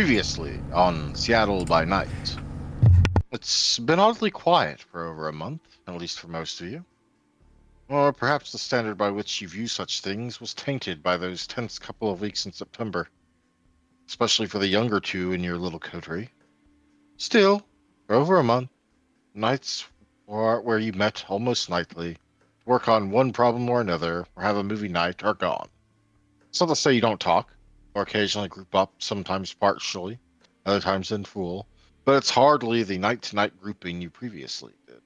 Previously on Seattle by Night. It's been oddly quiet for over a month, at least for most of you. Or perhaps the standard by which you view such things was tainted by those tense couple of weeks in September, especially for the younger two in your little coterie. Still, for over a month, nights where you met almost nightly to work on one problem or another, or have a movie night, are gone. It's not to say you don't talk, or occasionally group up, sometimes partially, other times in full, but it's hardly the night to night grouping you previously did.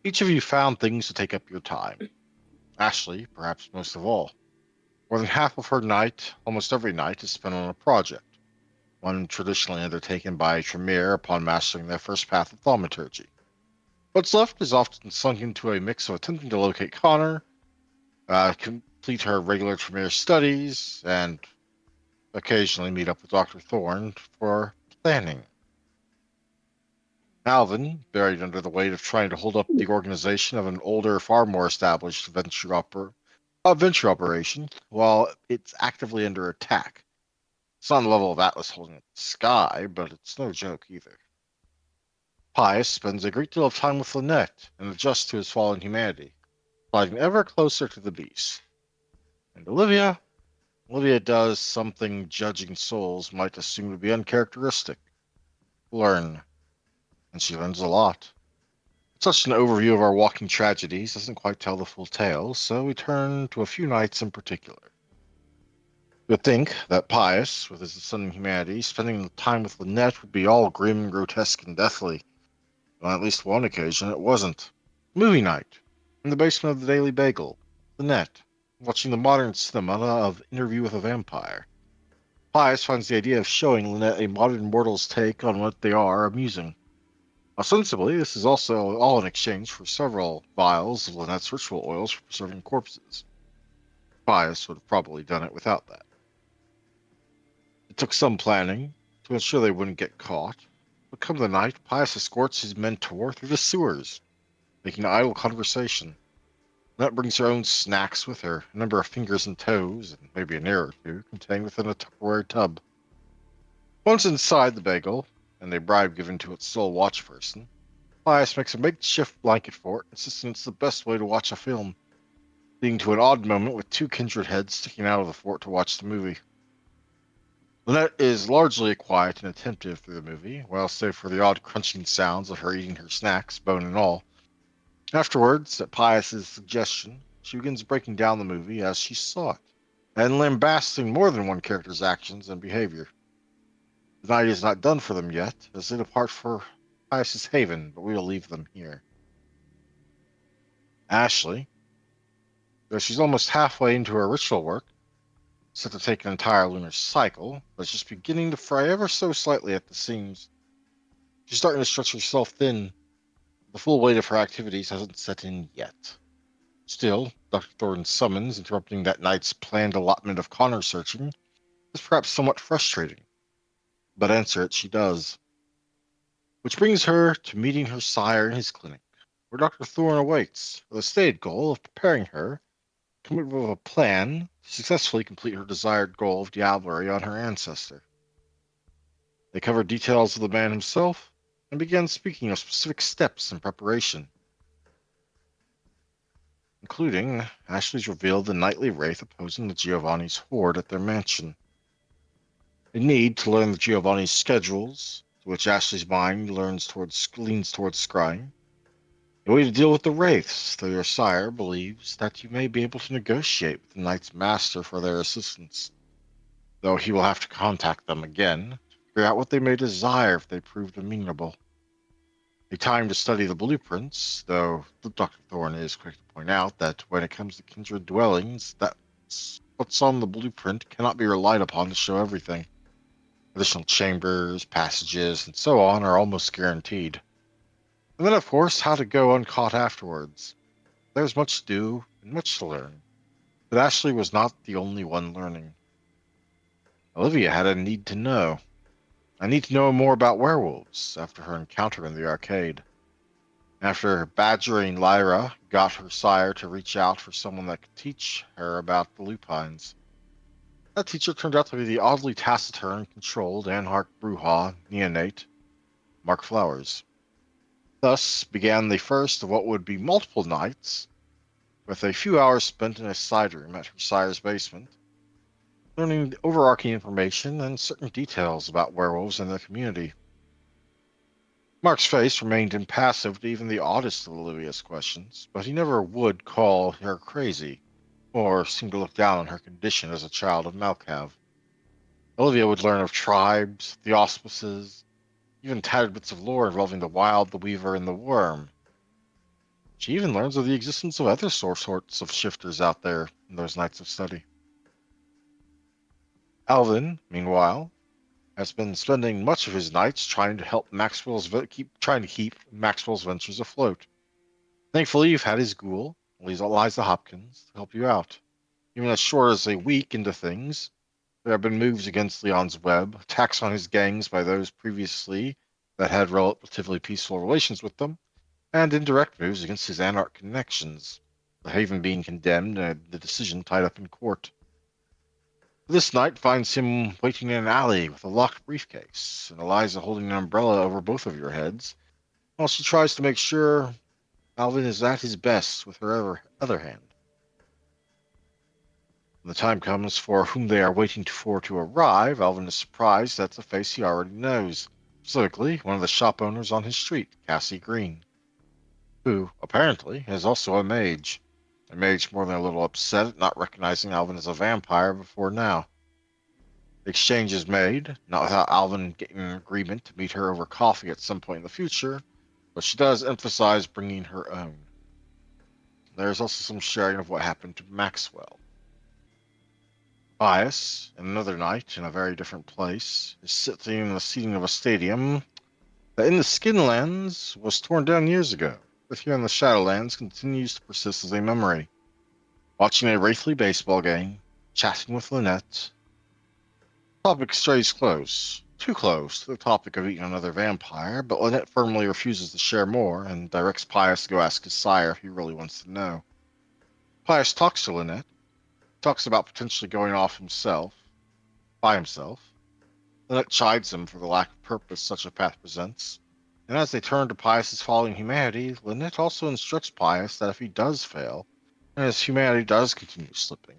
Each of you found things to take up your time. Ashley, perhaps most of all. More than half of her night, almost every night, is spent on a project, one traditionally undertaken by a Tremere upon mastering their first path of thaumaturgy. What's left is often sunk into a mix of attempting to locate Connor, complete her regular Tremere studies, and occasionally meet up with Dr. Thorne for planning. Alvin, buried under the weight of trying to hold up the organization of an older, far more established venture operation, while it's actively under attack. It's on the level of Atlas holding up the sky, but it's no joke either. Pius spends a great deal of time with Lynette and adjusts to his fallen humanity, sliding ever closer to the beast. And Olivia does something judging souls might assume to be uncharacteristic. Learn. And she learns a lot. Such an overview of our walking tragedies doesn't quite tell the full tale, so we turn to a few nights in particular. You'd think that Pius, with his ascending humanity, spending time with Lynette would be all grim, grotesque, and deathly. On at least one occasion, it wasn't. Movie night, in the basement of the Daily Bagel, Lynette, watching the modern cinema of Interview with a Vampire. Pius finds the idea of showing Lynette a modern mortal's take on what they are amusing. Ostensibly, this is also all in exchange for several vials of Lynette's ritual oils for preserving corpses. Pius would have probably done it without that. It took some planning to ensure they wouldn't get caught, but come the night, Pius escorts his mentor through the sewers, making idle conversation. Lynette brings her own snacks with her, a number of fingers and toes, and maybe a nail or two, contained within a Tupperware tub. Once inside the bagel, and a bribe given to its sole watch person, Pius makes a makeshift blanket fort, insisting it's the best way to watch a film, leading to an odd moment with two kindred heads sticking out of the fort to watch the movie. Lynette is largely quiet and attentive through the movie, well, save for the odd crunching sounds of her eating her snacks, bone and all. Afterwards, at Pius's suggestion, she begins breaking down the movie as she saw it, and lambasting more than one character's actions and behavior. The night is not done for them yet, as they depart for Pius's haven, but we will leave them here. Ashley, though she's almost halfway into her ritual work, set to take an entire lunar cycle, but just beginning to fry ever so slightly at the seams. She's starting to stretch herself thin. The full weight of her activities hasn't set in yet. Still, Dr. Thornton's summons, interrupting that night's planned allotment of Connor searching, is perhaps somewhat frustrating, but answer it she does. Which brings her to meeting her sire in his clinic, where Dr. Thorne awaits, with a stated goal of preparing her to come up with a plan to successfully complete her desired goal of diablerie on her ancestor. They cover details of the man himself and began speaking of specific steps in preparation, including Ashley's revealed the nightly wraith opposing the Giovanni's horde at their mansion. A need to learn the Giovanni's schedules, to which Ashley's mind leans towards scrying. A way to deal with the wraiths, though your sire believes that you may be able to negotiate with the Knight's Master for their assistance, though he will have to contact them again to figure out what they may desire if they prove amenable. A time to study the blueprints, though Dr. Thorne is quick to point out that when it comes to kindred dwellings, that's what's on the blueprint cannot be relied upon to show everything. Additional chambers, passages, and so on are almost guaranteed. And then, of course, how to go uncaught afterwards. There's much to do and much to learn. But Ashley was not the only one learning. Olivia had a need to know more about werewolves after her encounter in the arcade. After badgering Lyra, got her sire to reach out for someone that could teach her about the lupines. That teacher turned out to be the oddly taciturn, controlled Anhart Bruja neonate, Mark Flowers. Thus began the first of what would be multiple nights, with a few hours spent in a side room at her sire's basement, learning the overarching information and certain details about werewolves and their community. Mark's face remained impassive to even the oddest of Olivia's questions, but he never would call her crazy, or seem to look down on her condition as a child of Malkav. Olivia would learn of tribes, the auspices, even tattered bits of lore involving the wild, the weaver, and the worm. She even learns of the existence of other sorts of shifters out there in those nights of study. Alvin, meanwhile, has been spending much of his nights trying to help keep Maxwell's ventures afloat. Thankfully, you've had his ghoul, Eliza Hopkins, to help you out. Even as short as a week into things, there have been moves against Leon's web, attacks on his gangs by those previously that had relatively peaceful relations with them, and indirect moves against his anarch connections, the Haven being condemned and the decision tied up in court. This night finds him waiting in an alley with a locked briefcase, and Eliza holding an umbrella over both of your heads, while she tries to make sure Alvin is at his best with her other hand. When the time comes for whom they are waiting for to arrive, Alvin is surprised that's a face he already knows, specifically one of the shop owners on his street, Cassie Green, who, apparently, is also a mage more than a little upset at not recognizing Alvin as a vampire before now. The exchange is made, not without Alvin getting an agreement to meet her over coffee at some point in the future, but she does emphasize bringing her own. There is also some sharing of what happened to Maxwell. Bias, in another night in a very different place, is sitting in the seating of a stadium that in the Skinlands was torn down years ago, but here in the Shadowlands continues to persist as a memory. Watching a Wraithly baseball game, chatting with Lynette, topic strays close, too close to the topic of eating another vampire, but Lynette firmly refuses to share more and directs Pius to go ask his sire if he really wants to know. Pius talks to Lynette, talks about potentially going off by himself. Lynette chides him for the lack of purpose such a path presents, and as they turn to Pius's falling humanity, Lynette also instructs Pius that if he does fail, and his humanity does continue slipping,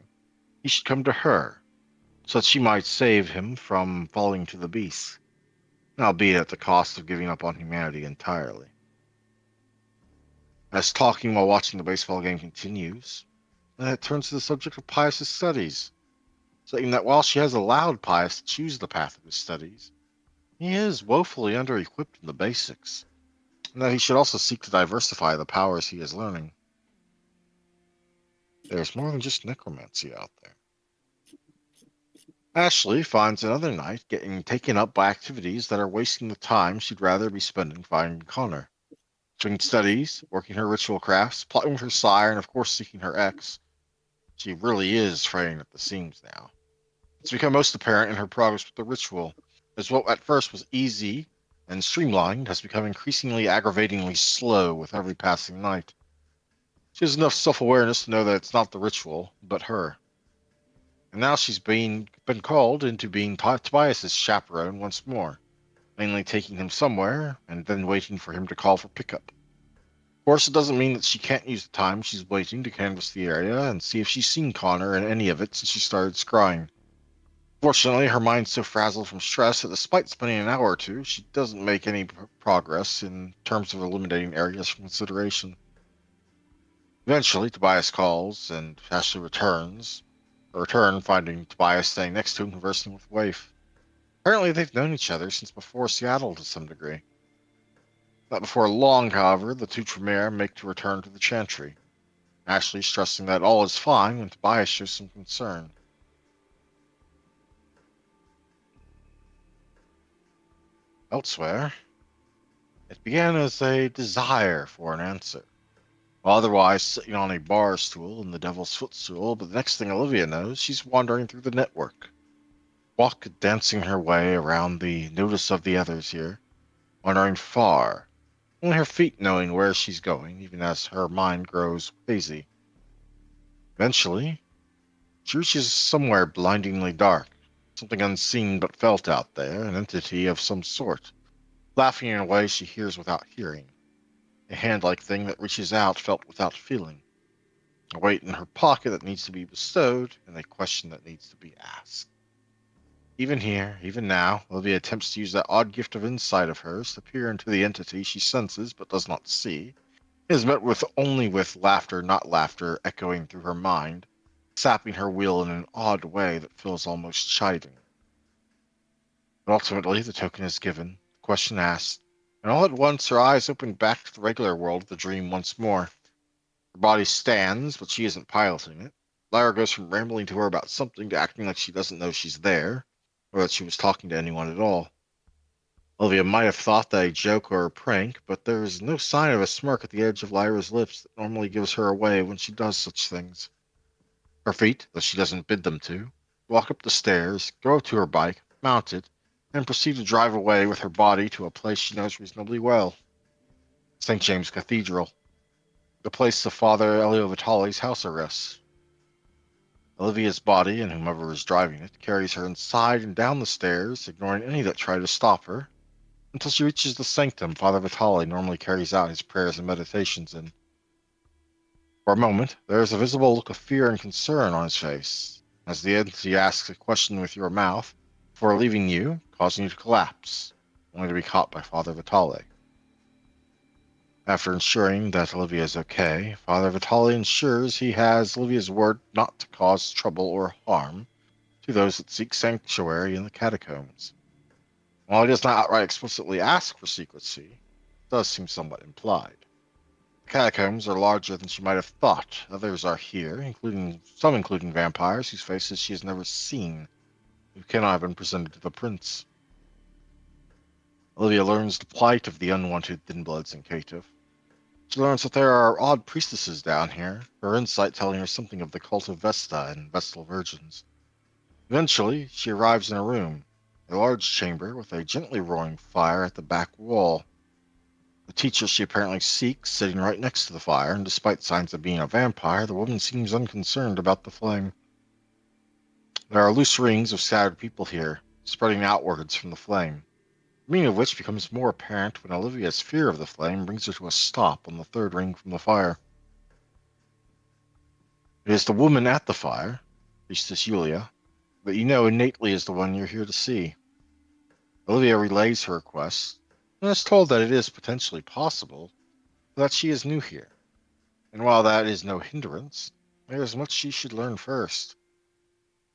he should come to her, so that she might save him from falling to the beast, albeit at the cost of giving up on humanity entirely. As talking while watching the baseball game continues, Lynette turns to the subject of Pius's studies, saying that while she has allowed Pius to choose the path of his studies, he is woefully under-equipped in the basics, and that he should also seek to diversify the powers he is learning. There's more than just necromancy out there. Ashley finds another night getting taken up by activities that are wasting the time she'd rather be spending finding Connor. Between studies, working her ritual crafts, plotting with her sire, and of course seeking her ex, she really is fraying at the seams now. It's become most apparent in her progress with the ritual, as what at first was easy and streamlined has become increasingly aggravatingly slow with every passing night. She has enough self-awareness to know that it's not the ritual, but her. And now she's been called into being Tobias's chaperone once more, mainly taking him somewhere and then waiting for him to call for pickup. Of course, it doesn't mean that she can't use the time she's waiting to canvass the area and see if she's seen Connor in any of it since she started scrying. Fortunately, her mind's so frazzled from stress that despite spending an hour or two, she doesn't make any progress in terms of eliminating areas from consideration. Eventually, Tobias calls, and Ashley returns. Her return finding Tobias staying next to him, conversing with Waif. Apparently, they've known each other since before Seattle to some degree. Not before long, however, the two Tremere make to return to the Chantry. Ashley stressing that all is fine when Tobias shows some concern. Elsewhere, it began as a desire for an answer. While otherwise sitting on a bar stool in the Devil's Footstool, but the next thing Olivia knows, she's wandering through the network. Walk dancing her way around the notice of the others here, wandering far, only her feet knowing where she's going, even as her mind grows hazy. Eventually, She reaches somewhere blindingly dark, something unseen but felt out there, an entity of some sort, laughing in a way she hears without hearing, a hand-like thing that reaches out felt without feeling, a weight in her pocket that needs to be bestowed, and a question that needs to be asked. Even here, even now, Olivia attempts to use that odd gift of insight of hers to peer into the entity she senses but does not see. It is met with only with laughter, not laughter, echoing through her mind, sapping her will in an odd way that feels almost chiding. But ultimately, the token is given, the question asked, and all at once her eyes open back to the regular world of the dream once more. Her body stands, but she isn't piloting it. Lyra goes from rambling to her about something to acting like she doesn't know she's there, or that she was talking to anyone at all. Olivia might have thought that a joke or a prank, but there is no sign of a smirk at the edge of Lyra's lips that normally gives her away when she does such things. Her feet, though she doesn't bid them to, walk up the stairs, go to her bike, mount it, and proceed to drive away with her body to a place she knows reasonably well, St. James Cathedral, the place of Father Elio Vitale's house arrest. Olivia's body, and whomever is driving it, carries her inside and down the stairs, ignoring any that try to stop her, until she reaches the sanctum Father Vitale normally carries out his prayers and meditations in. For a moment, there is a visible look of fear and concern on his face, as the entity asks a question with your mouth before leaving you, causing you to collapse, only to be caught by Father Vitale. After ensuring that Olivia is okay, Father Vitale ensures he has Olivia's word not to cause trouble or harm to those that seek sanctuary in the catacombs. While he does not outright explicitly ask for secrecy, it does seem somewhat implied. The catacombs are larger than she might have thought. Others are here, including vampires whose faces she has never seen, who cannot have been presented to the prince. Olivia learns the plight of the unwanted thin-bloods in Cative. She learns that there are odd priestesses down here, her insight telling her something of the cult of Vesta and Vestal virgins. Eventually, she arrives in a room, a large chamber with a gently roaring fire at the back wall. The teacher she apparently seeks sitting right next to the fire, and despite signs of being a vampire, the woman seems unconcerned about the flame. There are loose rings of scattered people here, spreading outwards from the flame, the meaning of which becomes more apparent when Olivia's fear of the flame brings her to a stop on the third ring from the fire. It is the woman at the fire, Priestess Julia, that you know innately is the one you're here to see. Olivia relays her request, and is told that it is potentially possible that she is new here. And while that is no hindrance, there is much she should learn first.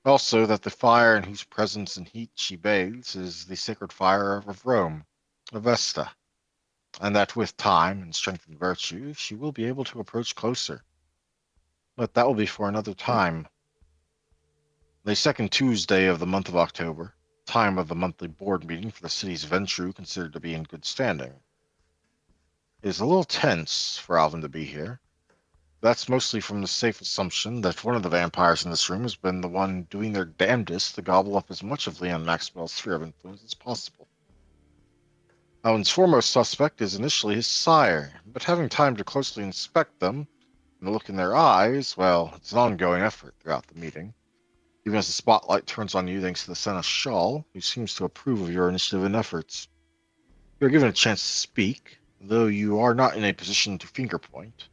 Also, that the fire in whose presence and heat she bathes is the sacred fire of Rome, of Vesta, and that with time and strength and virtue she will be able to approach closer. But that will be for another time. The second Tuesday of the month of October, time of the monthly board meeting for the city's Ventru considered to be in good standing. It is a little tense for Alvin to be here. That's mostly from the safe assumption that one of the vampires in this room has been the one doing their damnedest to gobble up as much of Leon Maxwell's sphere of influence as possible. Owen's foremost suspect is initially his sire, but having time to closely inspect them and the look in their eyes, well, it's an ongoing effort throughout the meeting, even as the spotlight turns on you thanks to the Seneschal, who seems to approve of your initiative and efforts. You're given a chance to speak, though you are not in a position to finger point.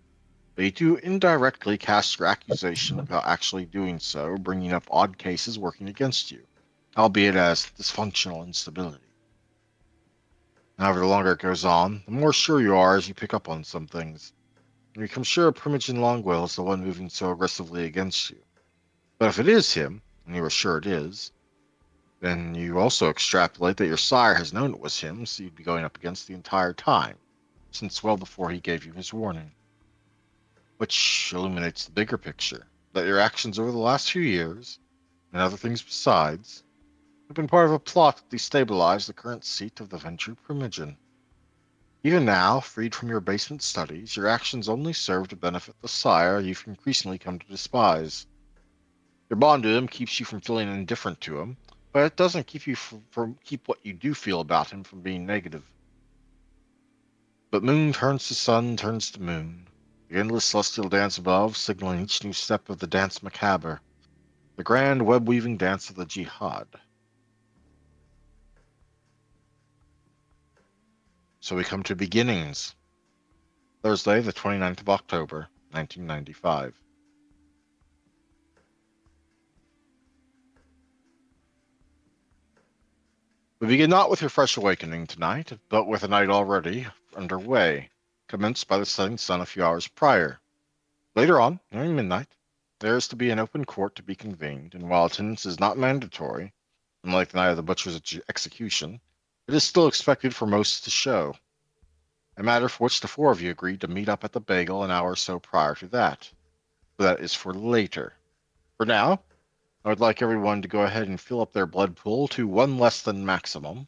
They do indirectly cast your accusation without actually doing so, bringing up odd cases working against you, albeit as dysfunctional instability. However, the longer it goes on, the more sure you are as you pick up on some things. You become sure Primogen Longwell is the one moving so aggressively against you. But if it is him, and you are sure it is, then you also extrapolate that your sire has known it was him, so you'd be going up against the entire time, since well before he gave you his warning. Which illuminates the bigger picture that your actions over the last few years, and other things besides, have been part of a plot to destabilize the current seat of the Ventru Primogen. Even now, freed from your basement studies, your actions only serve to benefit the sire you've increasingly come to despise. Your bond to him keeps you from feeling indifferent to him, but it doesn't keep you from keep what you do feel about him from being negative. But moon turns to sun, turns to moon. The endless celestial dance above, signaling each new step of the dance macabre. the grand web-weaving dance of the jihad. So we come to beginnings. Thursday, the 29th of October, 1995. We begin not with your fresh awakening tonight, but with a night already underway, commenced by the setting sun a few hours prior. Later on, nearing midnight, there is to be an open court to be convened, and while attendance is not mandatory, unlike the night of the butcher's execution, it is still expected for most to show. A matter for which the four of you agreed to meet up at the bagel an hour or so prior to that. So that is for later. For now, I would like everyone to go ahead and fill up their blood pool to one less than maximum,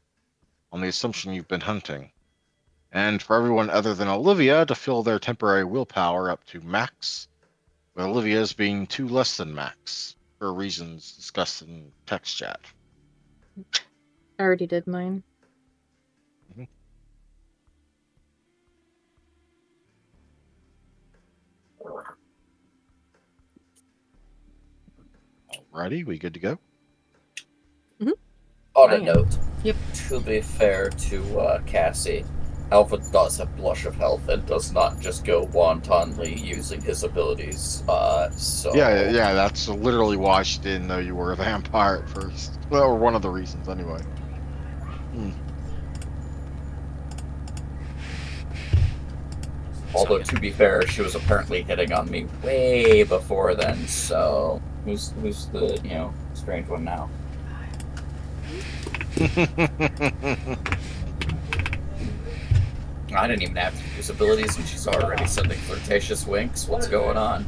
on the assumption you've been hunting. And for everyone other than Olivia to fill their temporary willpower up to max, with Olivia's being two less than max, for reasons discussed in text chat. I already did mine. Mhm. Alrighty, we good to go? On I a am. note, Yep. to be fair to Cassie, Alpha does have Blush of Health and does not just go wantonly using his abilities. Yeah, that's literally why she didn't know you were a vampire at first. Well, or one of the reasons, anyway. Hmm. Although to be fair, she was apparently hitting on me way before then. So who's the strange one now? I didn't even have to use abilities, and she's already sending flirtatious winks. What's going on?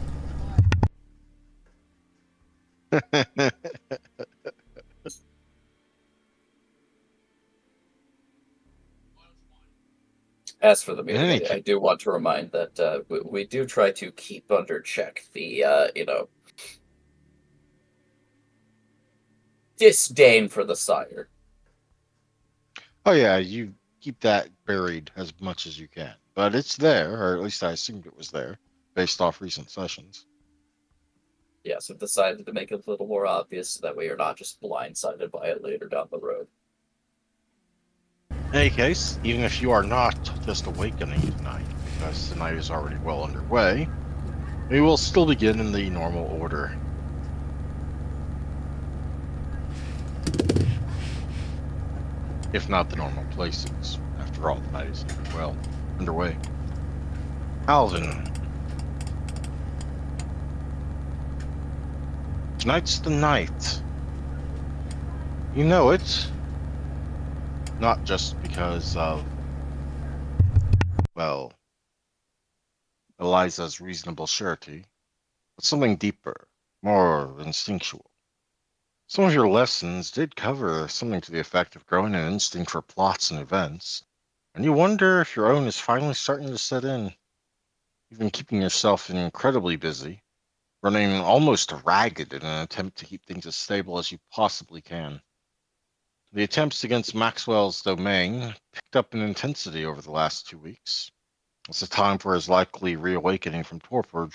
As for the In meeting, any I case, do want to remind that we do try to keep under check the disdain for the sire. oh yeah, you keep that buried as much as you can, but it's there, or at least I assumed it was there, based off recent sessions. Yes, I've decided to make it a little more obvious so that way you're not just blindsided by it later down the road. In any case, even if you are not just awakening tonight, because tonight is already well underway, we will still begin in the normal order. If not the normal places. After all, the night is underway. Alvin, tonight's the night. You know it. Not just because of, well, Eliza's reasonable surety, but something deeper, more instinctual. Some of your lessons did cover something to the effect of growing an instinct for plots and events, and you wonder if your own is finally starting to set in. You've been keeping yourself incredibly busy, running almost ragged in an attempt to keep things as stable as you possibly can. The attempts against Maxwell's domain picked up in intensity over the last 2 weeks, as the time for his likely reawakening from torpor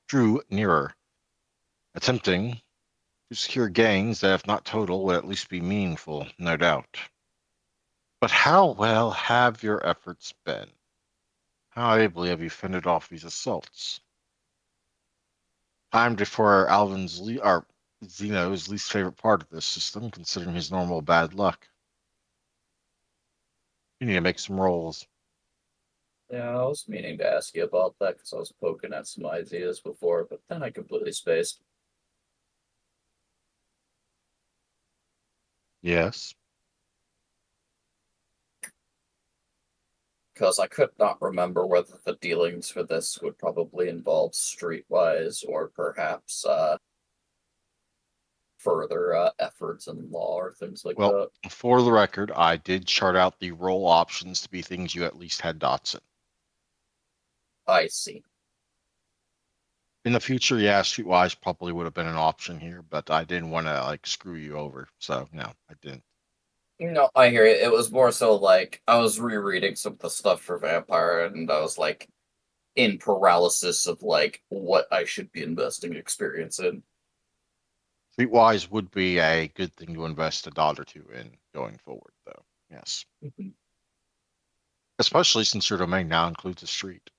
drew nearer, attempting to secure gains that, if not total, would at least be meaningful, no doubt. But how well have your efforts been? How ably have you fended off these assaults? Time for or Zeno's least favorite part of this system, considering his normal bad luck. You need to make some rolls. Yeah, I was meaning to ask you about that because I was poking at some ideas before, but then I completely spaced. Yes. Because I could not remember whether the dealings for this would probably involve streetwise or perhaps further efforts in law or things like Well, that. for the record, I did chart out the roll options to be things you at least had dots in. I see. In the future, yeah, Streetwise probably would have been an option here, but I didn't want to like screw you over, so no, I didn't. No, I hear it. It was more so like I was rereading some of the stuff for Vampire, and I was like in paralysis of like what I should be investing experience in. Streetwise would be a good thing to invest a dot or two in going forward, though. Yes. Especially since your domain now includes a street.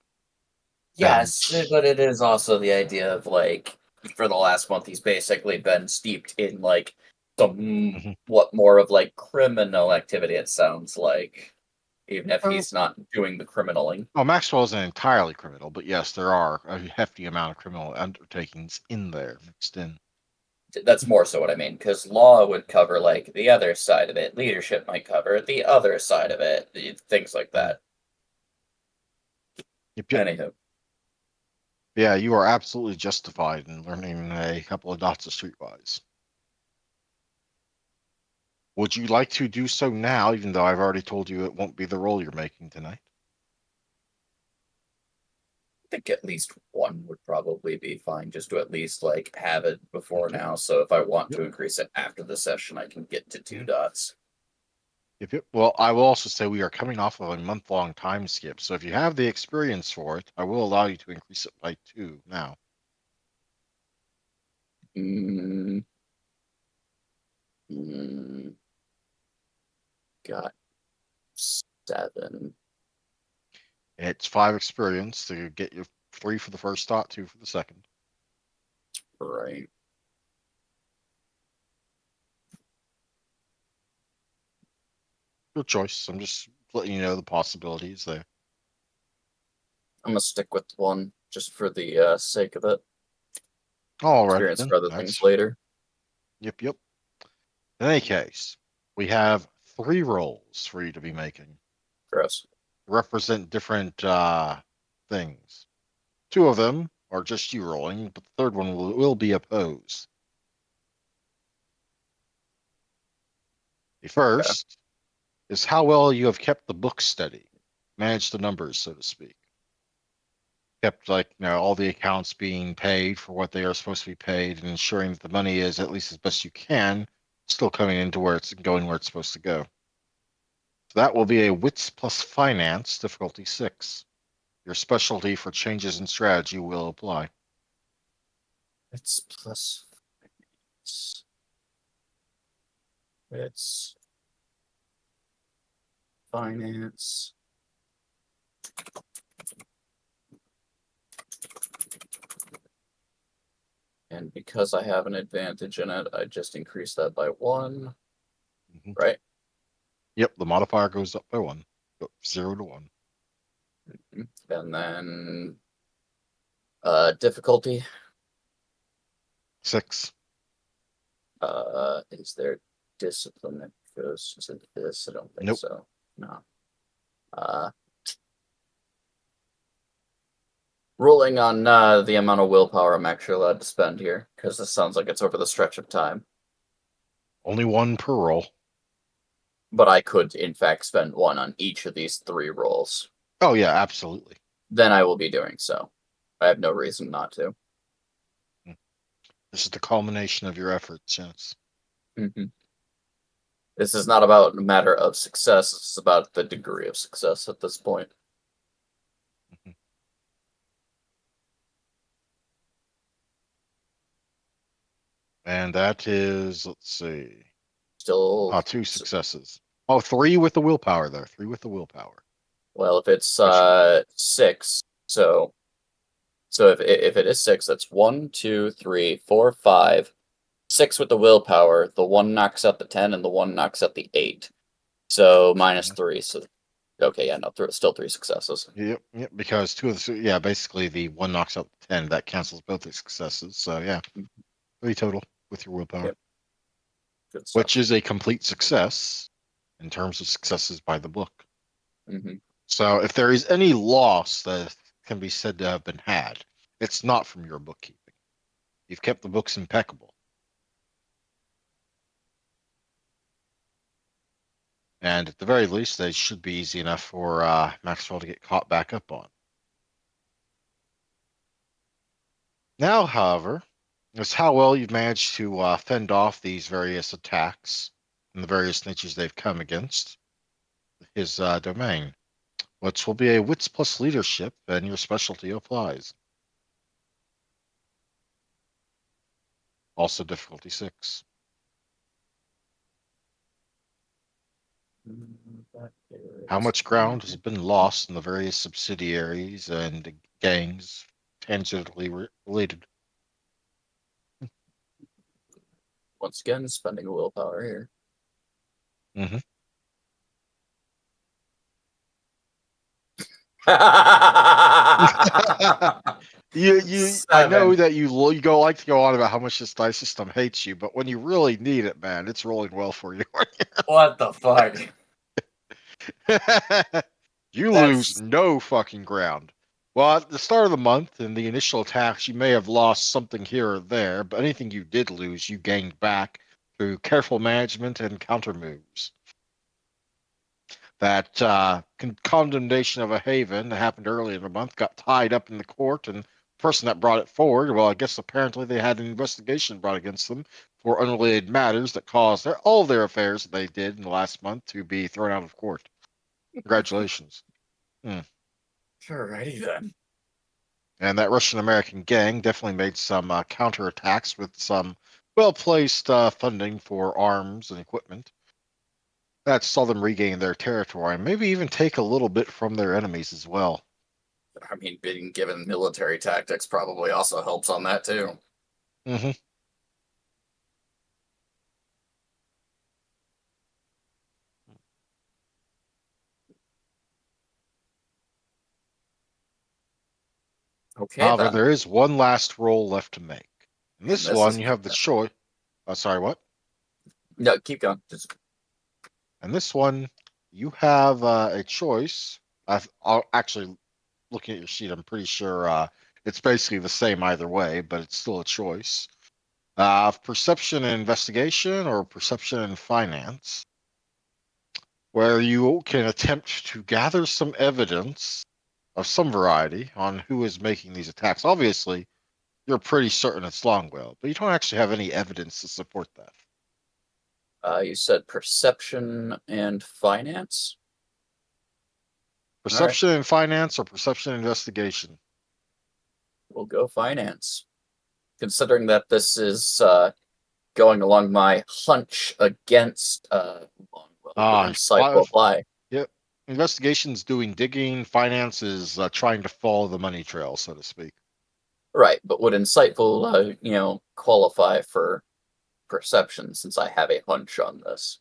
Yes, but it is also the idea of like for the last month he's basically been steeped in like some Mhm. what more of like criminal activity it sounds like. Even if Oh, he's not doing the criminaling. Well, Maxwell isn't entirely criminal, but yes, there are a hefty amount of criminal undertakings in there mixed in. That's more so what I mean, because law would cover like the other side of it. Leadership might cover the other side of it. Things like Mhm. that. Yep, yep. Anywho, Yeah, you are absolutely justified in learning a couple of dots of Streetwise. Would you like to do so now, even though I've already told you it won't be the role you're making tonight? I think at least one would probably be fine, just to at least like have it before Okay. now. So if I want Yep. to increase it after the session, I can get to two Mhm. dots. Yep, yep. Well, I will also say we are coming off of a month-long time skip, so if you have the experience for it, I will allow you to increase it by 2 now. Mm, mm, got 7. It's 5 experience to get you 3 for the first dot, 2 for the second. Right. Your choice. I'm just letting you know the possibilities there. I'm gonna stick with one just for the sake of it. All right, Experience then. for other things That's later. yep, yep. In any case, we have 3 roles for you to be making. Gross. Represent different things. 2 of them are just you rolling, but the third one will be opposed. The Okay. first is how well you have kept the book steady, managed the numbers, so to speak. Kept all the accounts being paid for what they are supposed to be paid, and ensuring that the money is at least as best you can, still coming into where it's going where it's supposed to go. So that will be a wits plus finance difficulty 6. Your specialty for changes in strategy will apply. It's plus. It's finance. And because I have an advantage in it, I just increase that by 1, Mhm. right? Yep, the modifier goes up by 1, 0 to 1. And then difficulty. 6. Is there discipline that goes to this? I don't think Nope. so. No. Uh, ruling on the amount of willpower I'm actually allowed to spend here, because this sounds like it's over the stretch of time. Only 1 per roll. But I could, in fact, spend 1 on each of these 3 rolls. Oh yeah, absolutely. Then I will be doing so. I have no reason not to. This is the culmination of your efforts, yes. This is not about a matter of success. It's about the degree of success at this point. Mhm. And that is, let's see, Still, 2 successes. Oh, 3 with the willpower there. 3 with the willpower. well, if it's Which 6, so if it is 6, that's 1, 2, 3, 4, 5. 6 with the willpower. The 1 knocks out the 10, and the 1 knocks out the 8. So minus Mhm. 3. So okay, yeah, no, still 3 successes. Yep, yep, because 2 of the yeah, basically the 1 knocks out the 10, that cancels both the successes. So yeah, 3 total with your willpower. Yep, good Which stuff. is a complete success in terms of successes by the book. hmm So if there is any loss that can be said to have been had, it's not from your bookkeeping. You've kept the books impeccable. And at the very least, they should be easy enough for Maxwell to get caught back up on. Now, however, is how well you've managed to fend off these various attacks and the various niches they've come against his domain, which will be a wits plus leadership, and your specialty applies. Also difficulty 6. How much ground has been lost in the various subsidiaries and gangs tangentially related? Once again, spending a willpower here. Mm-hmm. I know 7. that you go like to go on about how much this dice system hates you, but when you really need it, man, it's rolling well for you. What the fuck? You lose That's no fucking ground. Well, at the start of the month in the initial attacks, you may have lost something here or there, but anything you did lose, you gained back through careful management and counter moves. That condemnation of a haven that happened early in the month got tied up in the court, and the person that brought it forward, well, I guess apparently they had an investigation brought against them for unrelated matters that caused all their affairs that they did in the last month to be thrown out of court. Congratulations. alrighty then. And that Russian American gang definitely made some counterattacks with some well placed funding for arms and equipment. That saw them regain their territory and maybe even take a little bit from their enemies as well. I mean, being given military tactics probably also helps on that too. Mm-hmm. Okay However, then. there is one last roll left to make. In And this this one, is you have the choice. Sorry, what? no, keep going. Just In this one, you have a choice. I'll actually looking at your sheet. I'm pretty sure it's basically the same either way, but it's still a choice. Perception and investigation or perception and finance, where you can attempt to gather some evidence of some variety on who is making these attacks. Obviously, you're pretty certain it's Longwell, but you don't actually have any evidence to support that. you said perception and finance. All right, Perception and finance or perception and investigation? we'll go finance. Considering that this is going along my hunch against Longwell, would insight will apply. Yep. Investigation's doing digging. Finance is trying to follow the money trail, so to speak. Right, but would insightful, qualify for perception since I have a hunch on this?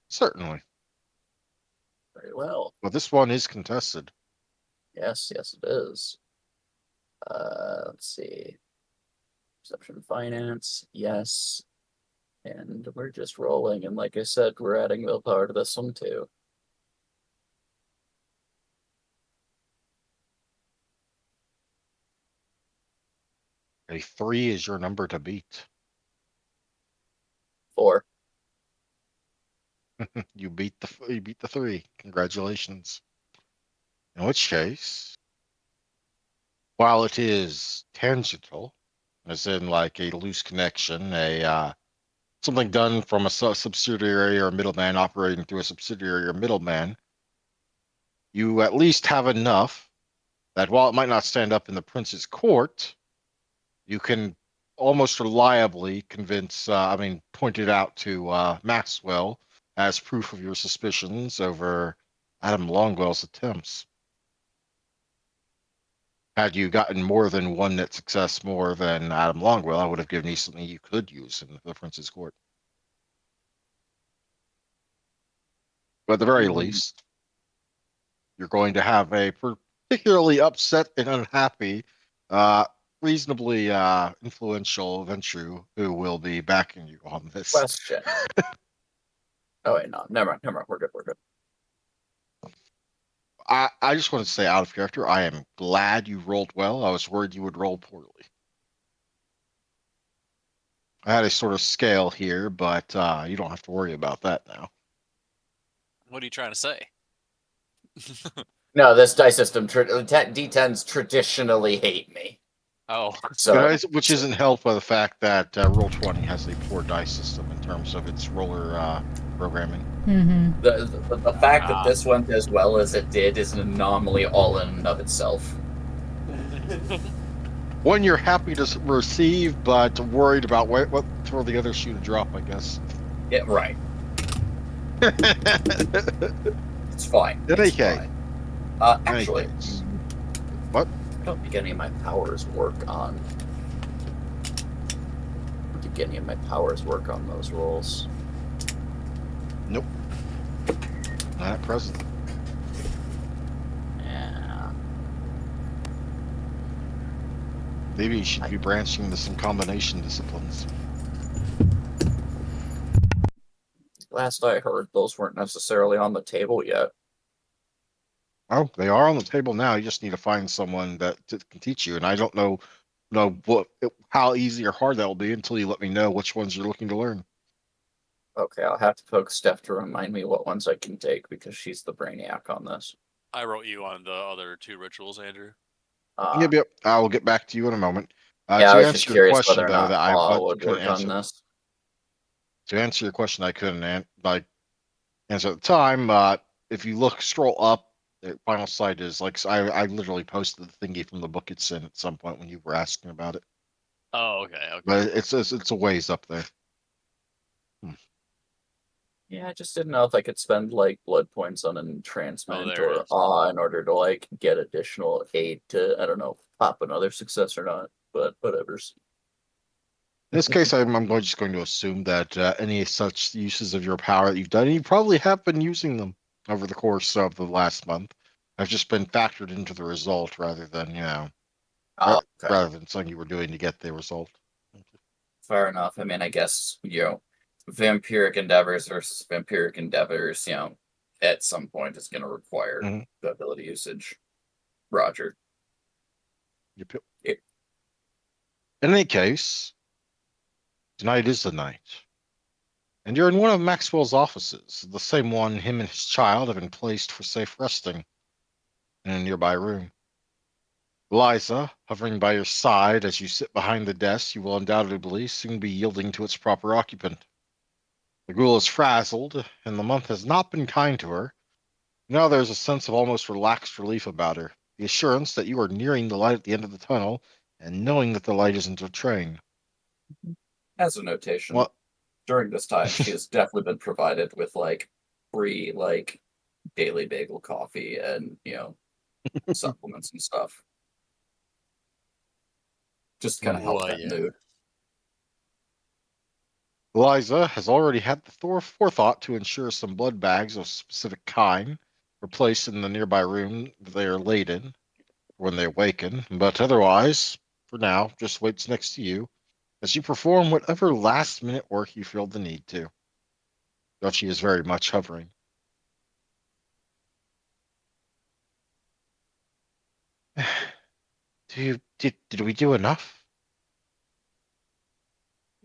Certainly. Very well. But this one is contested. Yes, yes, it is. Let's see. Perception finance, yes. And we're just rolling, and like I said, we're adding willpower to this one too. A 3 is your number to beat. 4. You beat the 3. Congratulations. In which case, while it is tangential, as in like a loose connection, a something done from a subsidiary or a middleman operating through a subsidiary or middleman, you at least have enough that while it might not stand up in the prince's court, you can almost reliably point it out to Maxwell as proof of your suspicions over Adam Longwell's attempts. Had you gotten more than one net success more than Adam Longwell, I would have given you something you could use in the prince's court. But at the very least, you're going to have a particularly upset and unhappy, uh, reasonably influential Ventru who will be backing you on this. Question. Oh wait, no, never mind. We're good. I just want to say out of character, I am glad you rolled well. I was worried you would roll poorly. I had a sort of scale here, but you don't have to worry about that now. What are you trying to say? No, this dice system, D10s traditionally hate me. Oh, So, Which isn't helped by the fact that Roll20 has a poor dice system in terms of its roller programming. Mm-hmm. the fact that this went as well as it did is an anomaly all in and of itself. One you're happy to receive, but worried about what for the other shoe to drop, I guess. Yeah, right. In It's fine. any It's case, fine. in any Actually, case, what? I don't think any of my powers work on. I don't think any of my powers work on those rolls. Nope, not at present. Yeah. Maybe you should be branching into some combination disciplines. Last I heard, those weren't necessarily on the table yet. Oh, they are on the table now. You just need to find someone that can teach you. And I don't know how easy or hard that will be until you let me know which ones you're looking to learn. Okay, I'll have to poke Steph to remind me what ones I can take because she's the brainiac on this. I wrote you on the other 2 rituals, Andrew. Yep, yep. I will get back to you in a moment. Yeah, I To was just answer your curious whether question or though, not that I Paul would couldn't work on answer. this. To answer your question, I couldn't answer at the time. If you scroll up, the final site is like I literally posted the thingy from the book it's in at some point when you were asking about it. Oh, okay. But it's a ways up there. Yeah, I just didn't know if I could spend like blood points on Oh, entrancement there it or is. awe in order to like get additional aid to, I don't know, pop another success or not. But whatever's. In this case, just going to assume that any such uses of your power that you've done, you probably have been using them over the course of the last month, have just been factored into the result rather than Okay. rather than something you were doing to get the result. Fair enough. I mean, I guess, vampiric endeavors versus vampiric endeavors, at some point is going to require Mhm. the ability usage. Roger. Yep. Yeah. In any case, tonight is the night. And you're in one of Maxwell's offices, the same one him and his child have been placed for safe resting in a nearby room. Liza, hovering by your side as you sit behind the desk, you will undoubtedly soon be yielding to its proper occupant. The ghoul is frazzled, and the month has not been kind to her. Now there's a sense of almost relaxed relief about her, the assurance that you are nearing the light at the end of the tunnel, and knowing that the light isn't a train. As a notation, Well, during this time, she has definitely been provided with like free, like daily bagel coffee and, supplements and stuff. Just kind of help Why, that yeah. mood. Eliza has already had the forethought to ensure some blood bags of specific kind are placed in the nearby room they are laid in when they awaken, but otherwise, for now, just waits next to you as you perform whatever last minute work you feel the need to, though she is very much hovering. Did we do enough?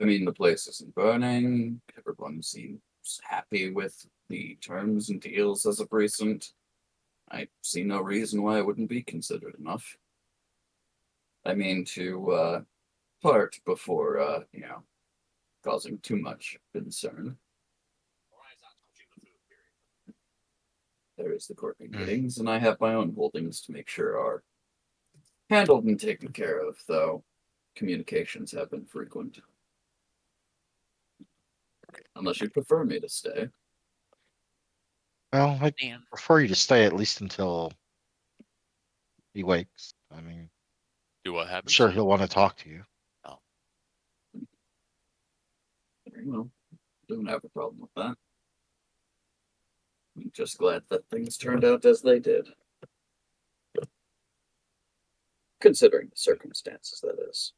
I mean, the place isn't burning. Everyone seems happy with the terms and deals as of recent. I see no reason why it wouldn't be considered enough. I mean, to part before, causing too much concern. There is the court Hmm. meetings, and I have my own holdings to make sure are handled and taken care of, though communications have been frequent. Unless you prefer me to stay. Well, I Man. prefer you to stay at least until he wakes. I mean, Do what I'm happens? sure he'll want to talk to you. Oh. Very well. Don't have a problem with that. I'm just glad that things turned out as they did. Considering the circumstances, that is.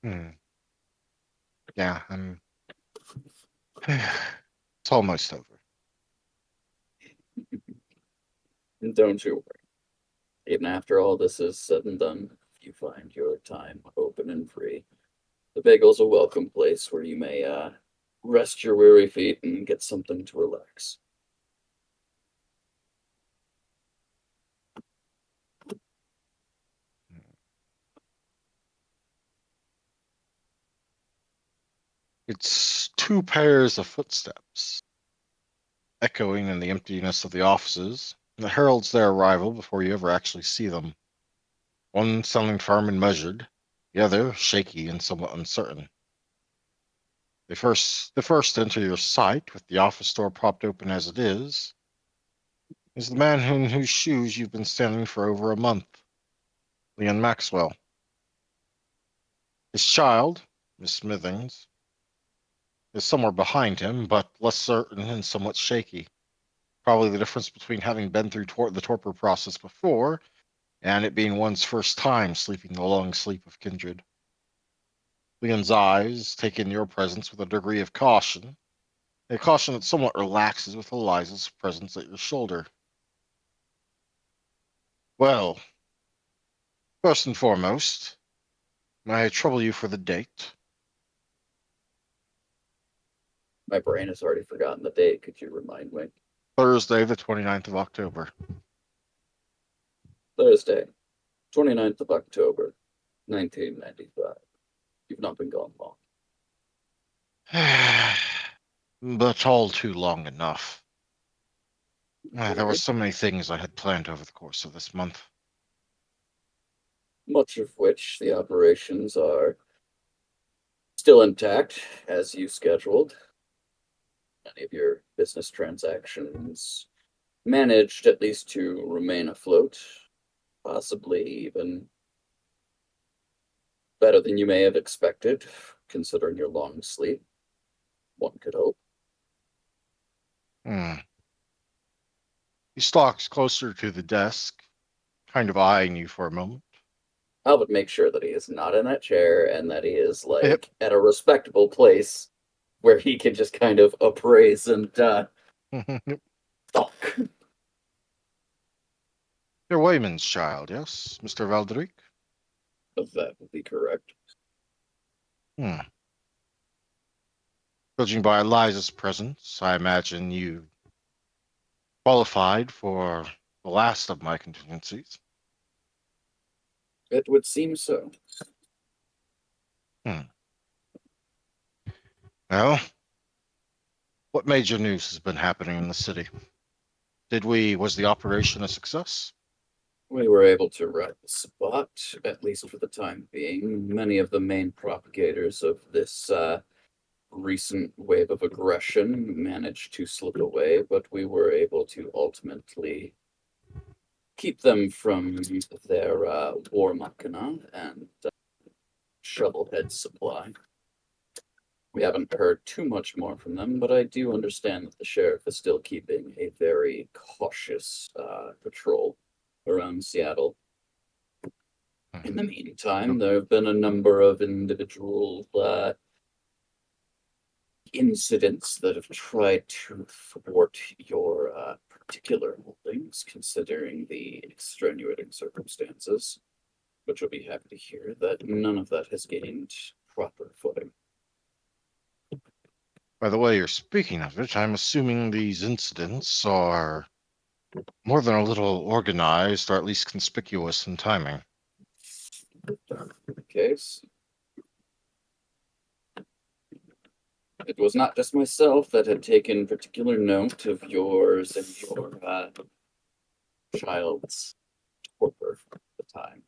Hmm. Yeah, it's almost over. And don't you worry. Even after all this is said and done, if you find your time open and free, the bagel's a welcome place where you may rest your weary feet and get something to relax. It's two pairs of footsteps, echoing in the emptiness of the offices, that heralds their arrival before you ever actually see them. One sounding firm and measured, the other shaky and somewhat uncertain. The first to enter your sight, with the office door propped open as it is the man in whose shoes you've been standing for over a month, Leon Maxwell. His child, Miss Smithings, is somewhere behind him, but less certain and somewhat shaky. Probably the difference between having been through the torpor process before and it being one's first time sleeping the long sleep of kindred. Leon's eyes take in your presence with a degree of caution, a caution that somewhat relaxes with Eliza's presence at your shoulder. Well, first and foremost, may I trouble you for the date? My brain has already forgotten the date. Could you remind me? Thursday, the 29th of October. Thursday, 29th of October, 1995. You've not been gone long. But all too long enough. There were Very so many things I had planned over the course of this month. much of which the operations are still intact as you scheduled. Many of your business transactions managed at least to remain afloat, possibly even better than you may have expected, considering your long sleep. One could hope. Hmm. He stalks closer to the desk, kind of eyeing you for a moment. I would make sure that he is not in that chair and that he is Yep. at a respectable place where he can just kind of appraise and talk. You're Wayman's child, yes, Mr. Valderic? That would be correct. Hmm. Judging by Eliza's presence, I imagine you qualified for the last of my contingencies. It would seem so. Hmm. Well, what major news has been happening in the city? Was the operation a success? We were able to write the spot, at least for the time being. Many of the main propagators of this recent wave of aggression managed to slip away, but we were able to ultimately keep them from their war machina and shovelhead supply. We haven't heard too much more from them, but I do understand that the sheriff is still keeping a very cautious patrol around Seattle. In the meantime, there have been a number of individual incidents that have tried to thwart your particular holdings, considering the extenuating circumstances, which you'll be happy to hear that none of that has gained proper footing. By the way you're speaking of it, I'm assuming these incidents are more than a little organized, or at least conspicuous in timing. The case. It was not just myself that had taken particular note of yours and your child's torpor at the time.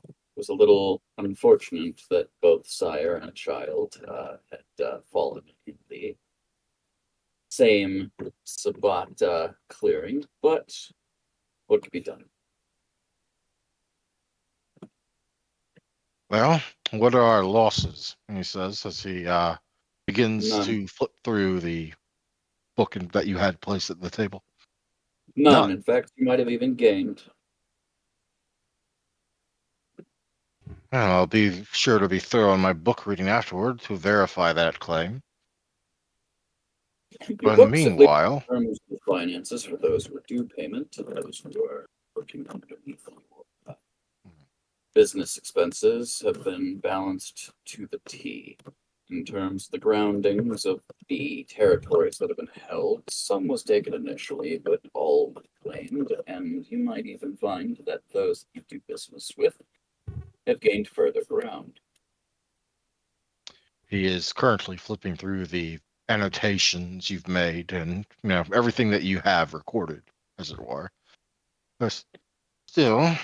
It was a little unfortunate that both sire and child had fallen in the same Sabbat clearing, but what could be done? Well, what are our losses? He says as he begins None. to flip through the book that you had placed at the table. None. None. In fact, you might have even gained. I'll be sure to be thorough in my book reading afterward to verify that claim. Your But in the books, at least meanwhile, in terms of finances for those who are due payment and those who are working underneath your business expenses have been balanced to the T. In terms of the groundings of the territories that have been held, some was taken initially, but all claimed, and you might even find that those you do business with have gained further ground. he is currently flipping through the annotations you've made and everything that you have recorded, as it were. But still,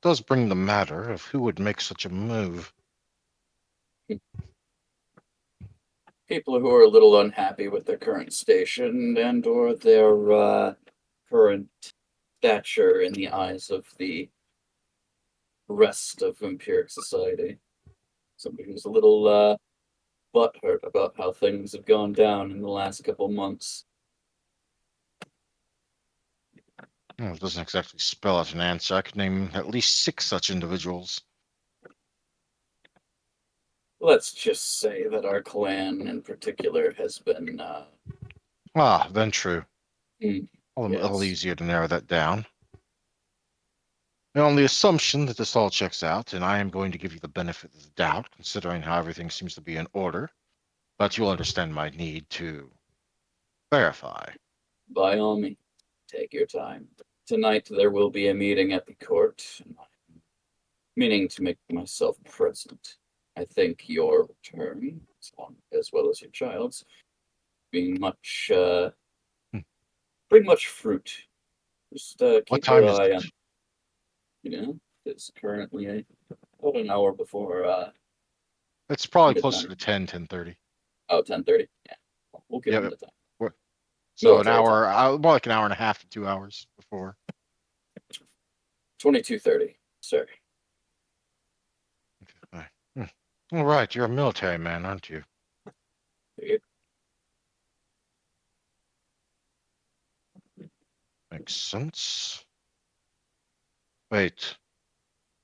does bring the matter of who would make such a move. People who are a little unhappy with their current station and or their current stature in the eyes of the rest of empiric society. Somebody who's a little butthurt about how things have gone down in the last couple months. It doesn't exactly spell out an answer. I could name at least 6 such individuals. Let's just say that our clan in particular has been Then true. mm, A little yes, easier to narrow that down. Now, on the assumption that this all checks out, and I am going to give you the benefit of the doubt, considering how everything seems to be in order, but you'll understand my need to verify. by all means, take your time. Tonight there will be a meeting at the court, and I'm meaning to make myself present. I think your return, as well as your child's, being much Hmm. bring much fruit. Just What keep your time is eye it? on. It's currently about an hour before It's probably closer midnight. to 10:30. Oh, 10:30. Yeah, we'll give them Yep. the time. So an Military time. hour, more like an hour and a half to 2 hours before. 22:30, sir. Okay. All right, you're a military man, aren't you? Yep. Makes sense. Wait,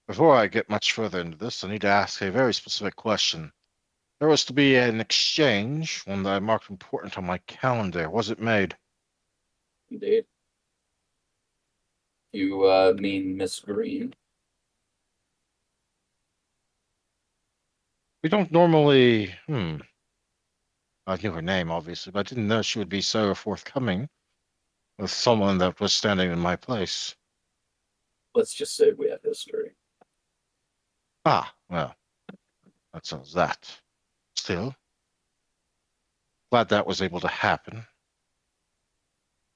before I get much further into this, I need to ask a very specific question. There was to be an exchange, one that I marked important on my calendar. Was it made? Indeed. You mean Miss Green? We don't normally. I knew her name, obviously, but I didn't know she would be so forthcoming with someone that was standing in my place. Let's just say we have history. Well, that settles that. Still, glad that was able to happen.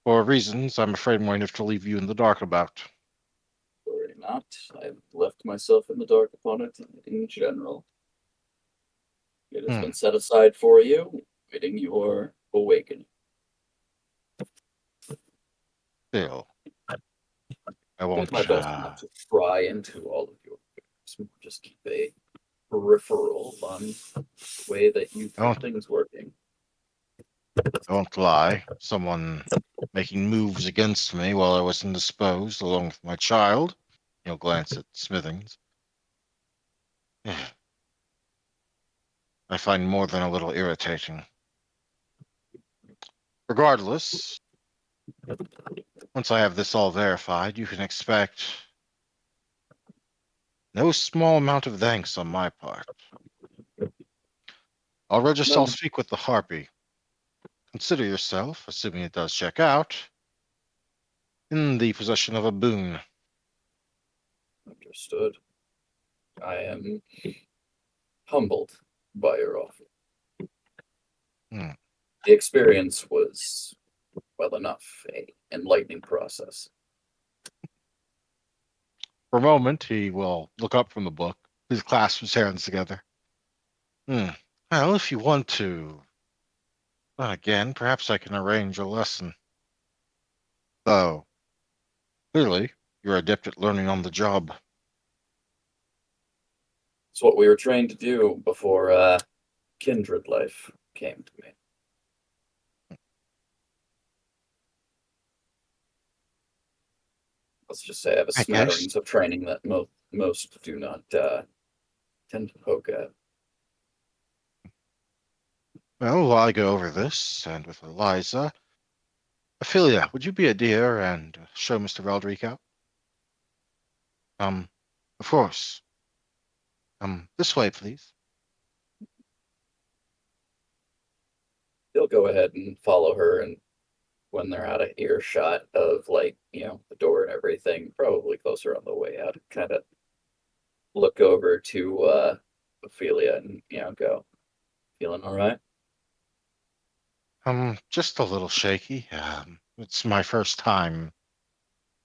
For reasons I'm afraid I'm going to have to leave you in the dark about. Worry not. I've left myself in the dark upon it in general. It has Hmm, been set aside for you, waiting your awakening. Still, I Did my won't. best not to pry into all of your affairs. Just keep a peripheral on the way that you I think won't. things working. I won't lie. Someone making moves against me while I was indisposed, along with my child. He'll glance at Smithings. I find more than a little irritating. Regardless, once I have this all verified, you can expect no small amount of thanks on my part. I'll None speak with the Harpy. Consider yourself, assuming it does check out, in the possession of a boon. understood. I am humbled by your offer. Hmm. The experience was well enough a enlightening process. For a moment, he will look up from the book, his clasp his hands together. Hmm. Well, if you want to, again, perhaps I can arrange a lesson. Though, clearly, you're adept at learning on the job. It's what we were trained to do before kindred life came to me. Let's just say I have a I guess. smatterings of training that most do not tend to poke at. Well, while I go over this, and with Eliza, Ophelia, would you be a dear and show Mr. Valdric out? Of course. This way, please. They'll go ahead and follow her, and when they're out of earshot of the door and everything, probably closer on the way out, kind of look over to Ophelia and go, feeling all right? Just a little shaky. It's my first time,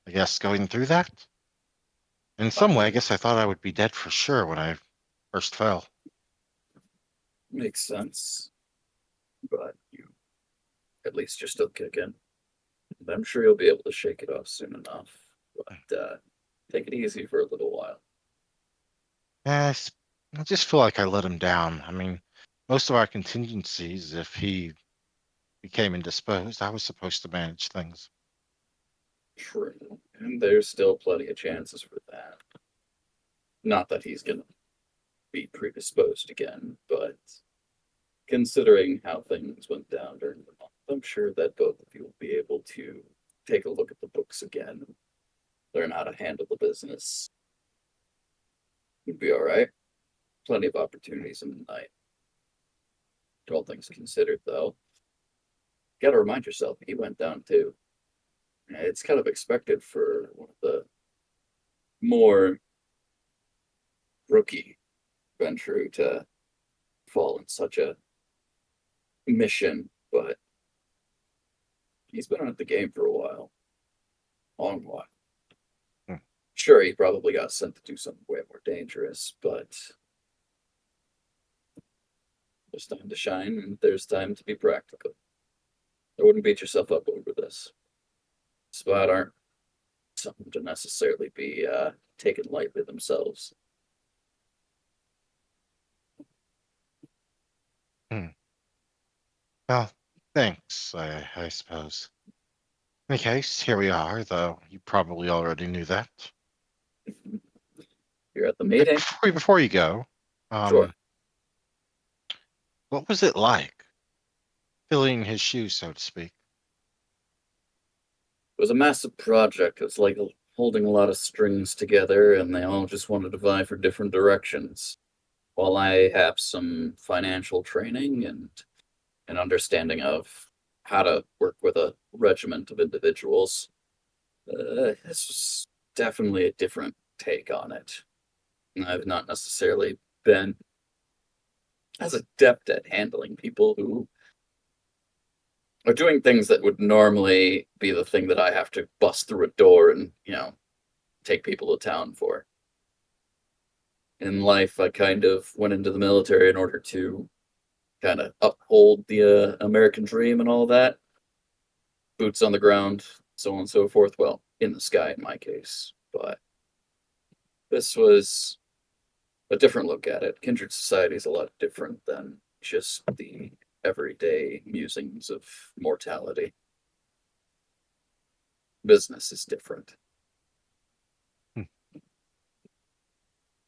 I guess, going through that. In some way, I guess I thought I would be dead for sure when I first fell. Makes sense. But at least you're still kicking. And I'm sure you'll be able to shake it off soon enough. But take it easy for a little while. I just feel like I let him down. I mean, most of our contingencies, if he became indisposed, I was supposed to manage things. True. And there's still plenty of chances for that. Not that he's gonna be predisposed again, but considering how things went down during the month, I'm sure that both of you will be able to take a look at the books again, learn how to handle the business. You'd be all right. Plenty of opportunities in the night. All things considered, though, you got to remind yourself he went down too. It's kind of expected for one of the more rookie venture to fall in such a mission, but he's been at the game for a while, long while. Hmm. Sure, he probably got sent to do something way more dangerous, but there's time to shine and there's time to be practical. I wouldn't beat yourself up over this. Spot aren't something to necessarily be taken lightly themselves. Hmm. Well, thanks, I suppose. In any case, here we are, though you probably already knew that. You're at the meeting. Before you go, Sure. what was it like filling his shoes, so to speak? It was a massive project. It was like holding a lot of strings together, and they all just wanted to vie for different directions. While I have some financial training and an understanding of how to work with a regiment of individuals, this was definitely a different take on it. I've not necessarily been as adept at handling people who are doing things that would normally be the thing that I have to bust through a door and, take people to town for. In life, I kind of went into the military in order to kind of uphold the American dream and all that. Boots on the ground, so on and so forth. Well, in the sky in my case. But this was a different look at it. Kindred Society is a lot different than just the everyday musings of mortality. Business is different. Hmm.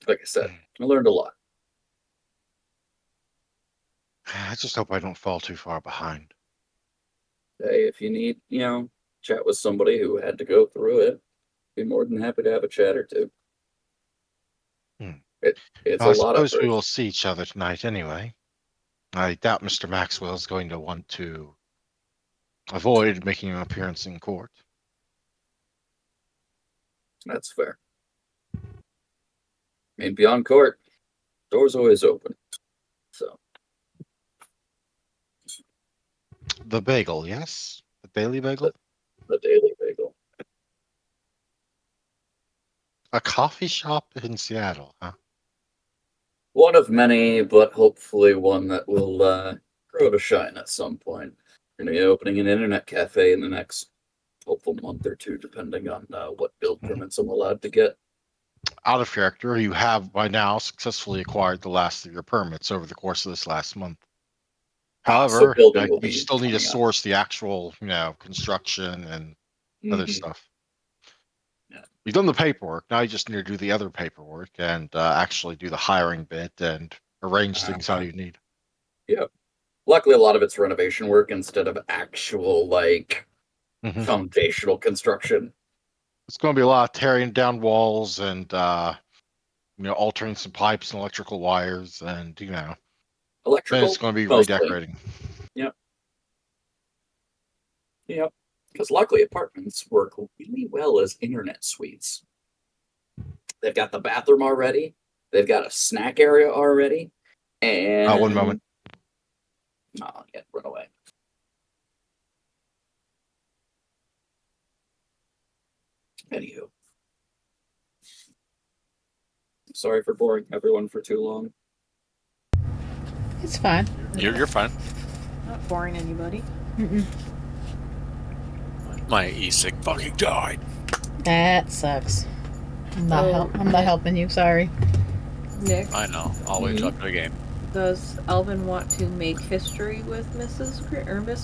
Like I said, I learned a lot. I just hope I don't fall too far behind. Hey, if you need, chat with somebody who had to go through it, be more than happy to have a chat or two. Hmm. It's Well, a I lot at suppose we will first. see each other tonight anyway. I doubt Mr. Maxwell is going to want to avoid making an appearance in court. That's fair. I mean, beyond court, doors always open. So The bagel, yes? The Daily Bagel? the Daily Bagel. A coffee shop in Seattle, huh? One of many, but hopefully one that will grow to shine at some point. We're going to be opening an internet cafe in the next hopeful month or two, depending on what build Mhm. permits I'm allowed to get. Out of character, you have by now successfully acquired the last of your permits over the course of this last month. So However, building will you be still need to coming up. source the actual, construction and other Mhm. stuff. Yeah. You've done the paperwork. Now you just need to do the other paperwork and actually do the hiring bit and arrange things how Uh-huh. you need. Yeah. Luckily, a lot of it's renovation work instead of actual Mhm. foundational construction. It's going to be a lot of tearing down walls and altering some pipes and electrical wires, and then it's Electrical, going to be mostly. redecorating. Yep. Yep. Because luckily, apartments work really well as internet suites. They've got the bathroom already. They've got a snack area already. One moment. And oh, yeah, run away. Anywho, Sorry for boring everyone for too long. It's fine. You're fine. Not boring anybody. My e-sig fucking died. That sucks. I'm not, Oh, I'm not yeah. helping you, sorry. Nick, I know. Always Mhm. up to the game. does Elvin want to make history with Miss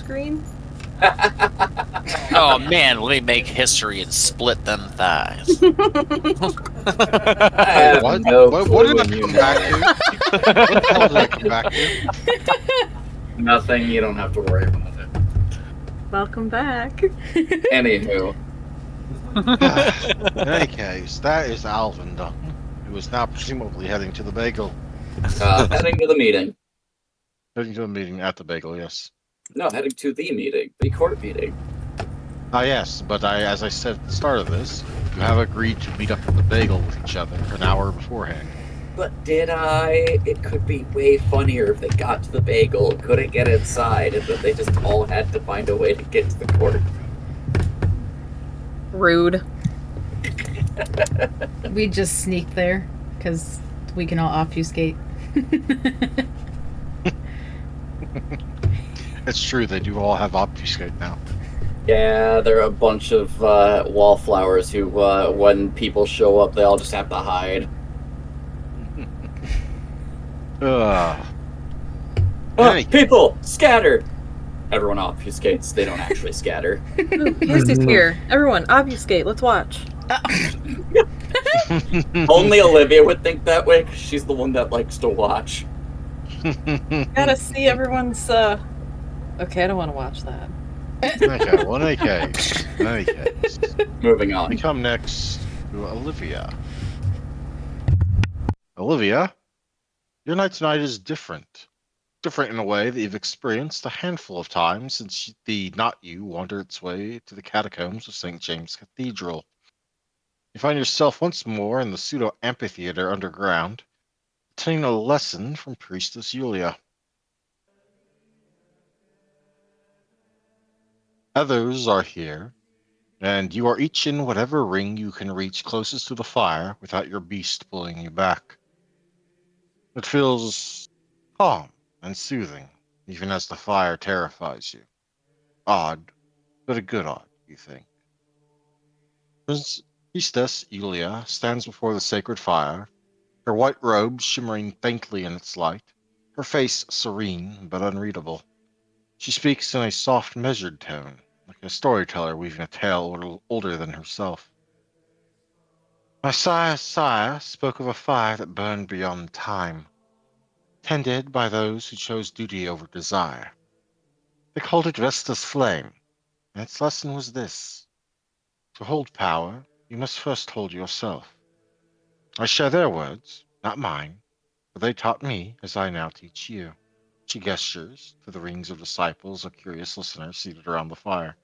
Green? Oh man, let me make history and split them thighs. I Wait, have what? no What clue did I when you come know. back to? What the hell did I come back to? Nothing, you don't have to worry about it. Welcome back. Anywho, In any case, that is Alvin done, who is now presumably heading to the bagel. heading to the meeting. Heading to a meeting at the bagel, yes. No, heading to the meeting, the court meeting. Ah, yes, but as I said at the start of this, you have agreed to meet up at the bagel with each other an hour beforehand. But did I? It could be way funnier if they got to the bagel, couldn't get inside, and then they just all had to find a way to get to the court. Rude. We just sneak there, because we can all obfuscate. It's true, they do all have obfuscate now. Yeah, there are a bunch of wallflowers who, when people show up, they all just have to hide. Ugh. In Oh, any case, people, scatter! Everyone obfuscates, they don't actually scatter. Ooh, Cassie's here. Everyone, obfuscate. Let's watch. Only Olivia would think that way, because she's the one that likes to watch. Gotta see everyone's. Okay, I don't want to watch that. Okay, well, in any case, Moving we on. come next to Olivia. Olivia, your night tonight is different. Different in a way that you've experienced a handful of times since the Not You wandered its way to the catacombs of St. James Cathedral. You find yourself once more in the pseudo amphitheater underground, attending a lesson from Priestess Yulia. Others are here, and you are each in whatever ring you can reach closest to the fire without your beast pulling you back. It feels calm and soothing, even as the fire terrifies you. Odd, but a good odd, you think. Priestess Yulia stands before the sacred fire, her white robe shimmering faintly in its light, her face serene but unreadable. She speaks in a soft, measured tone, like a storyteller weaving a tale a little older than herself. My sire's sire spoke of a fire that burned beyond time, tended by those who chose duty over desire. They called it Vesta's flame, and its lesson was this: to hold power, you must first hold yourself. I share their words, not mine, for they taught me as I now teach you. She gestures to the rings of disciples or curious listeners seated around the fire,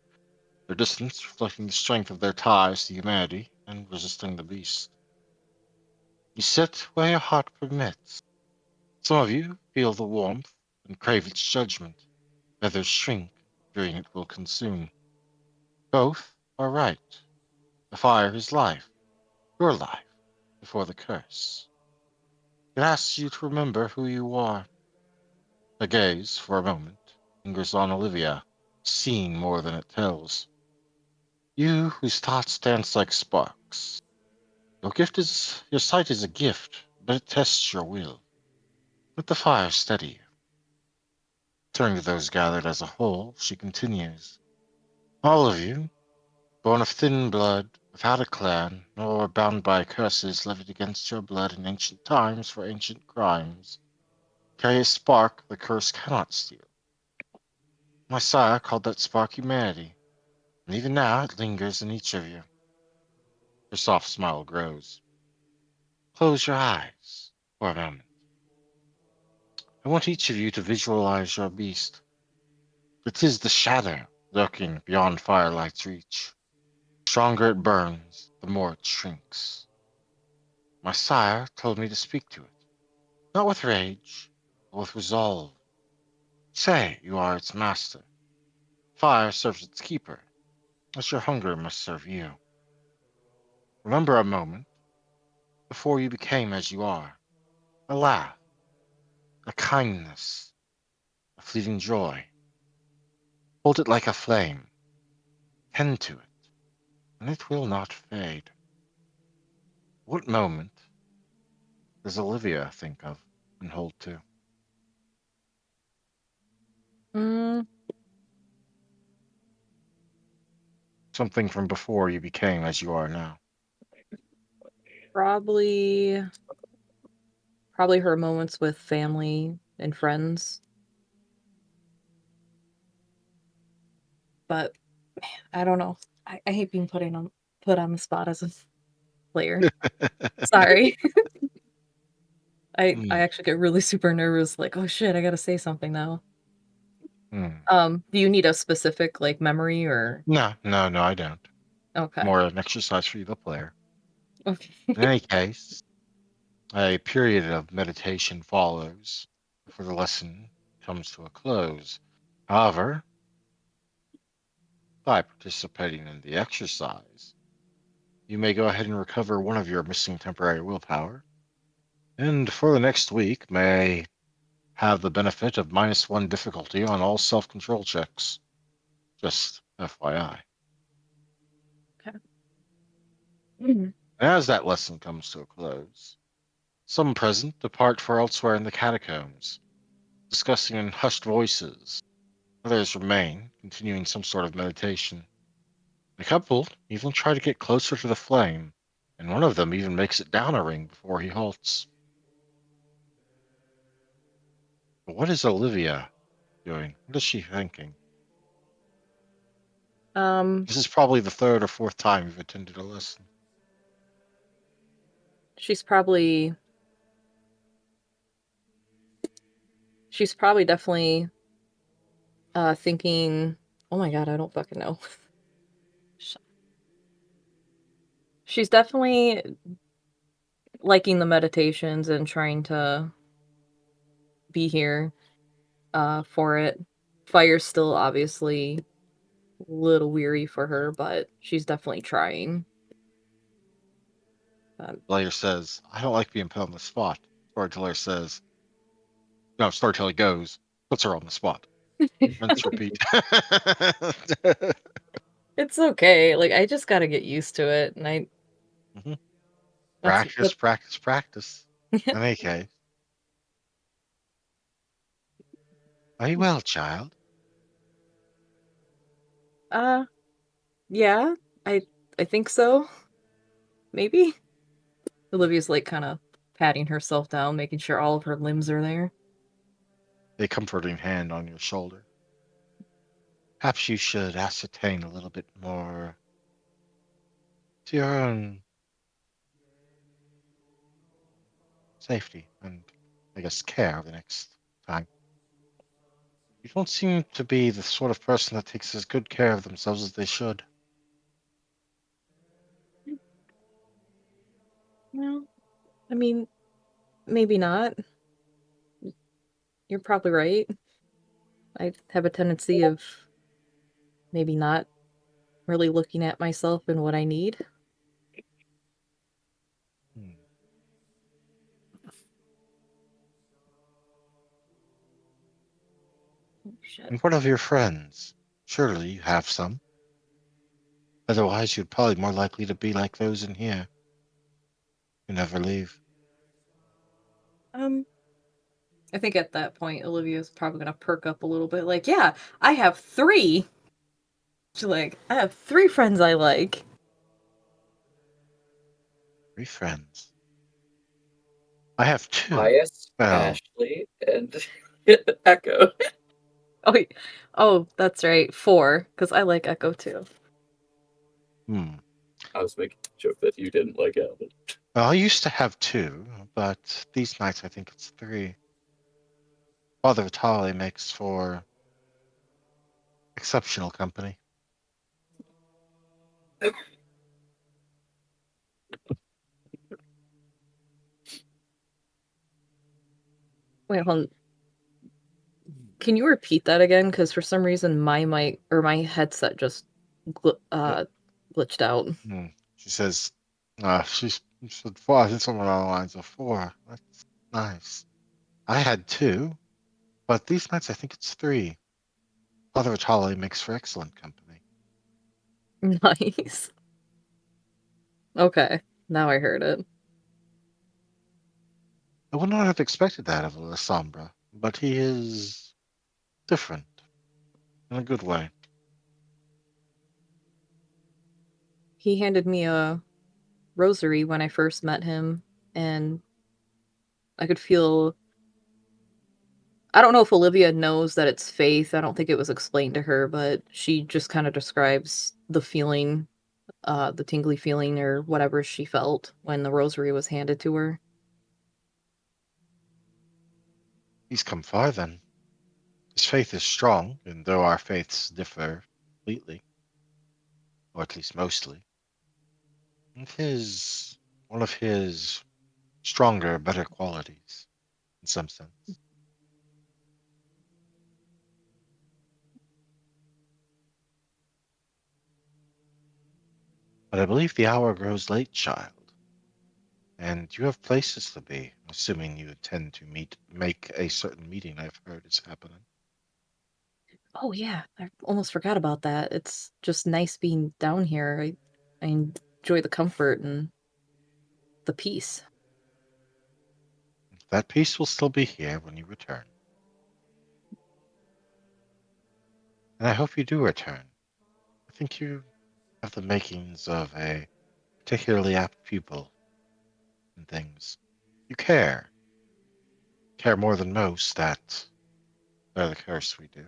their distance reflecting the strength of their ties to humanity and resisting the beast. You sit where your heart permits. Some of you feel the warmth and crave its judgment, others shrink, fearing it will consume. Both are right. The fire is life, your life, before the curse. It asks you to remember who you are. The gaze, for a moment, lingers on Olivia, seeing more than it tells. You whose thoughts dance like sparks. Your sight is a gift, but it tests your will. Let the fire steady you. Turning to those gathered as a whole, she continues. All of you, born of thin blood, without a clan, nor bound by curses levied against your blood in ancient times for ancient crimes, carry a spark the curse cannot steal. My sire called that spark humanity, and even now it lingers in each of you. Her soft smile grows. Close your eyes for a moment. I want each of you to visualize your beast. It is the shadow lurking beyond firelight's reach. The stronger it burns, the more it shrinks. My sire told me to speak to it, not with rage, but with resolve. Say you are its master. Fire serves its keeper, as your hunger must serve you. Remember a moment. before you became as you are. A laugh, a kindness, a fleeting joy. Hold it like a flame. Tend to it, and it will not fade. What moment does Olivia think of and hold to? Mm, Something from before you became as you are now. probably her moments with family and friends. But I don't know. I hate being put on the spot as a player. Sorry. I Hmm, actually get really super nervous, like, oh shit, I gotta say something now. hmm. Do you need a specific like memory or No, no, no, I don't. okay. More an exercise for you, the player. Okay. In any case, a period of meditation follows before the lesson comes to a close. However, by participating in the exercise, you may go ahead and recover one of your missing temporary willpower, and for the next week may have the benefit of -1 difficulty on all self-control checks. Just FYI. Okay. Mhm. As that lesson comes to a close, some present depart for elsewhere in the catacombs, discussing in hushed voices. Others remain, continuing some sort of meditation. A couple even try to get closer to the flame, and one of them even makes it down a ring before he halts. But what is Olivia doing? What is she thinking? Um, This is probably the third or fourth time you've attended a lesson. she's probably definitely thinking, oh my god, I don't fucking know. Sh- She's definitely liking the meditations and trying to be here for it. Fire's still obviously a little weary for her, but she's definitely trying. Later says, I don't like being put on the spot. Storyteller says, no, storyteller goes, puts her on the spot. Rinse, repeat. It's okay. Like I just got to get used to it, and Mhm. that's Practice, practice, practice. In any case, are you well, child? uh yeah, I think so. Maybe. Olivia's like kind of patting herself down, making sure all of her limbs are there. A comforting hand on your shoulder. Perhaps you should ascertain a little bit more to your own safety and, I guess, care the next time. You don't seem to be the sort of person that takes as good care of themselves as they should. Well, I mean, maybe not. You're probably right. I have a tendency of maybe not really looking at myself and what I need. Hmm. Oh, shit. And what of your friends? Surely you have some. Otherwise, you'd probably more likely to be like those in here who never leave. Um, I think at that point, Olivia's probably gonna perk up a little bit. Like, yeah, I have three. She's like, I have three friends I like. Three friends. I have two. Bias, Well, Ashley, and Echo. Oh, oh, that's right, four, because I like Echo too. hmm. I was making a joke that you didn't like Alvin. Well, I used to have two, but these nights I think it's three. Father Vitale makes for exceptional company. Wait, hold on. Can you repeat that again? Because for some reason my mic or my headset just Yep. glitched out. Hmm. She says, she's You said four. I think somewhere along the lines of four. That's nice. I had two, but these nights I think it's three. Father Vitale makes for excellent company. Nice. Okay, now I heard it. I would not have expected that of La Sombra, but he is different in a good way. He handed me a rosary when I first met him, and I could feel. I don't know if Olivia knows that it's faith. I don't think it was explained to her, but she just kind of describes the feeling, the tingly feeling or whatever she felt when the rosary was handed to her. He's come far then. His faith is strong, and though our faiths differ completely, or at least mostly, his one of his stronger, better qualities, in some sense. But I believe the hour grows late, child, and you have places to be, assuming you intend to make a certain meeting I've heard is happening. Oh yeah, I almost forgot about that. It's just nice being down here. I enjoy the comfort and the peace. That piece will still be here when you return. And I hope you do return. I think you have the makings of a particularly apt pupil and things. You care more than most that bear the curse we do.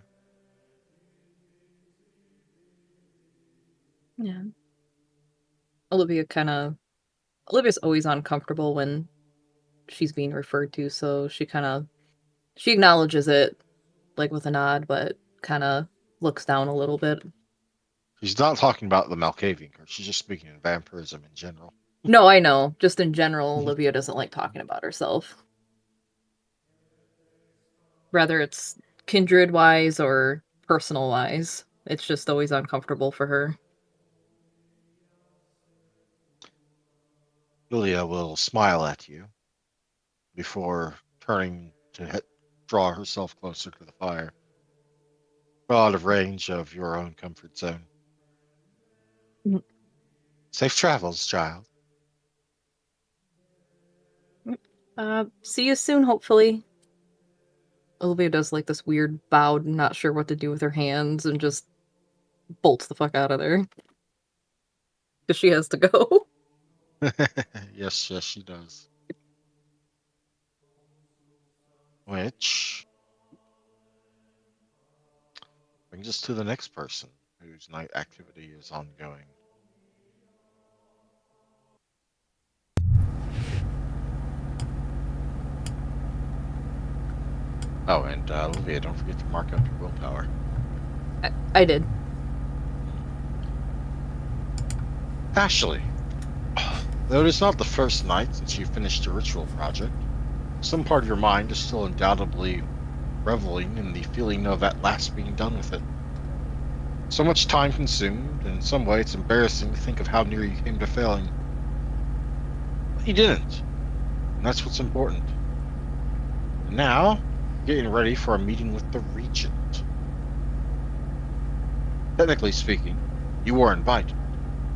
Yeah. Olivia's always uncomfortable when she's being referred to, so she acknowledges it like with a nod, but kind of looks down a little bit. She's not talking about the Malkavian curse, she's just speaking of vampirism in general. No, I know. Just in general, Olivia doesn't like talking about herself. Whether it's kindred wise or personal wise, it's just always uncomfortable for her. Julia will smile at you before turning to draw herself closer to the fire, well out of range of your own comfort zone. Mm. Safe travels, child. See you soon, hopefully. Olivia does like this weird bow, not sure what to do with her hands, and just bolts the fuck out of there. Because she has to go. Yes, yes, she does. Which brings us to the next person whose night activity is ongoing. Oh, and Olivia, don't forget to mark up your willpower. I did. Ashley, though it is not the first night since you finished your ritual project, some part of your mind is still undoubtedly reveling in the feeling of at last being done with it. So much time consumed, and in some way it's embarrassing to think of how near you came to failing. But you didn't, and that's what's important. And now, getting ready for a meeting with the Regent. Technically speaking, you were invited,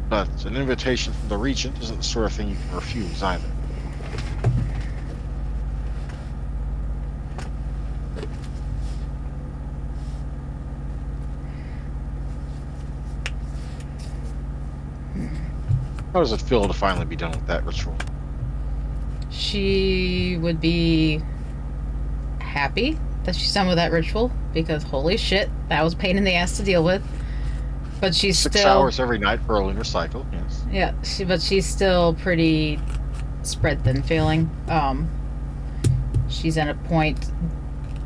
but an invitation from the Regent isn't the sort of thing you can refuse either. How does it feel to finally be done with that ritual? She would be happy that she's done with that ritual because holy shit, that was a pain in the ass to deal with. But she's 6 still hours every night for a lunar cycle, yes. yeah. But she's still pretty spread thin feeling. She's at a point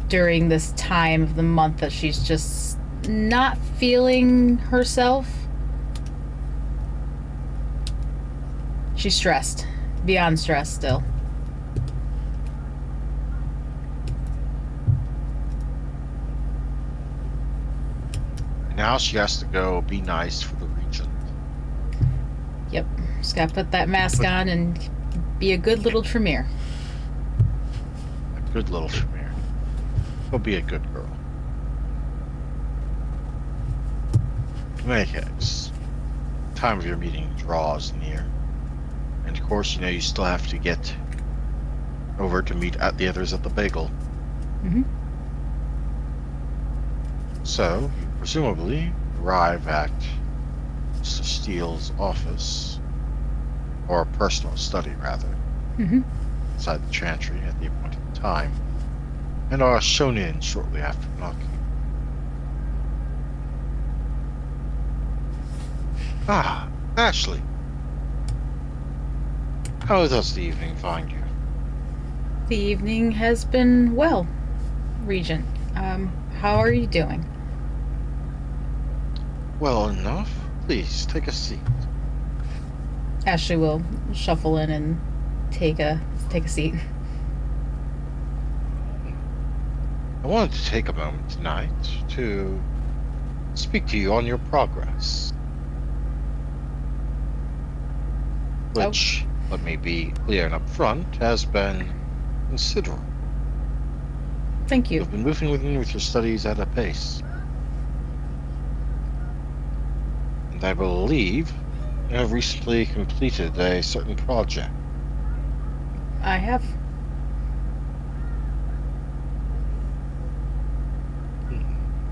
during this time of the month that she's just not feeling herself. She's stressed, beyond stressed still. And now she has to go be nice for the Regent. Yep, just gotta put that mask on and Be a good little Tremere. A good little Tremere. She'll be a good girl. In any case, time of your meeting draws near. And of course, you still have to get over to meet at the others at the bagel. Mm-hmm. So, you presumably arrive at Mr. Steele's office, or personal study, rather, Mm-hmm. inside the chantry at the appointed time, and are shown in shortly after knocking. Ah, Ashley. How does the evening find you? The evening has been well, Regent. How are you doing? Well enough. Please, take a seat. Ashley will shuffle in and take a seat. I wanted to take a moment tonight to speak to you on your progress. Which, let me be clear and upfront, has been considerable. Thank you. You've been moving with your studies at a pace. And I believe you have recently completed a certain project. I have.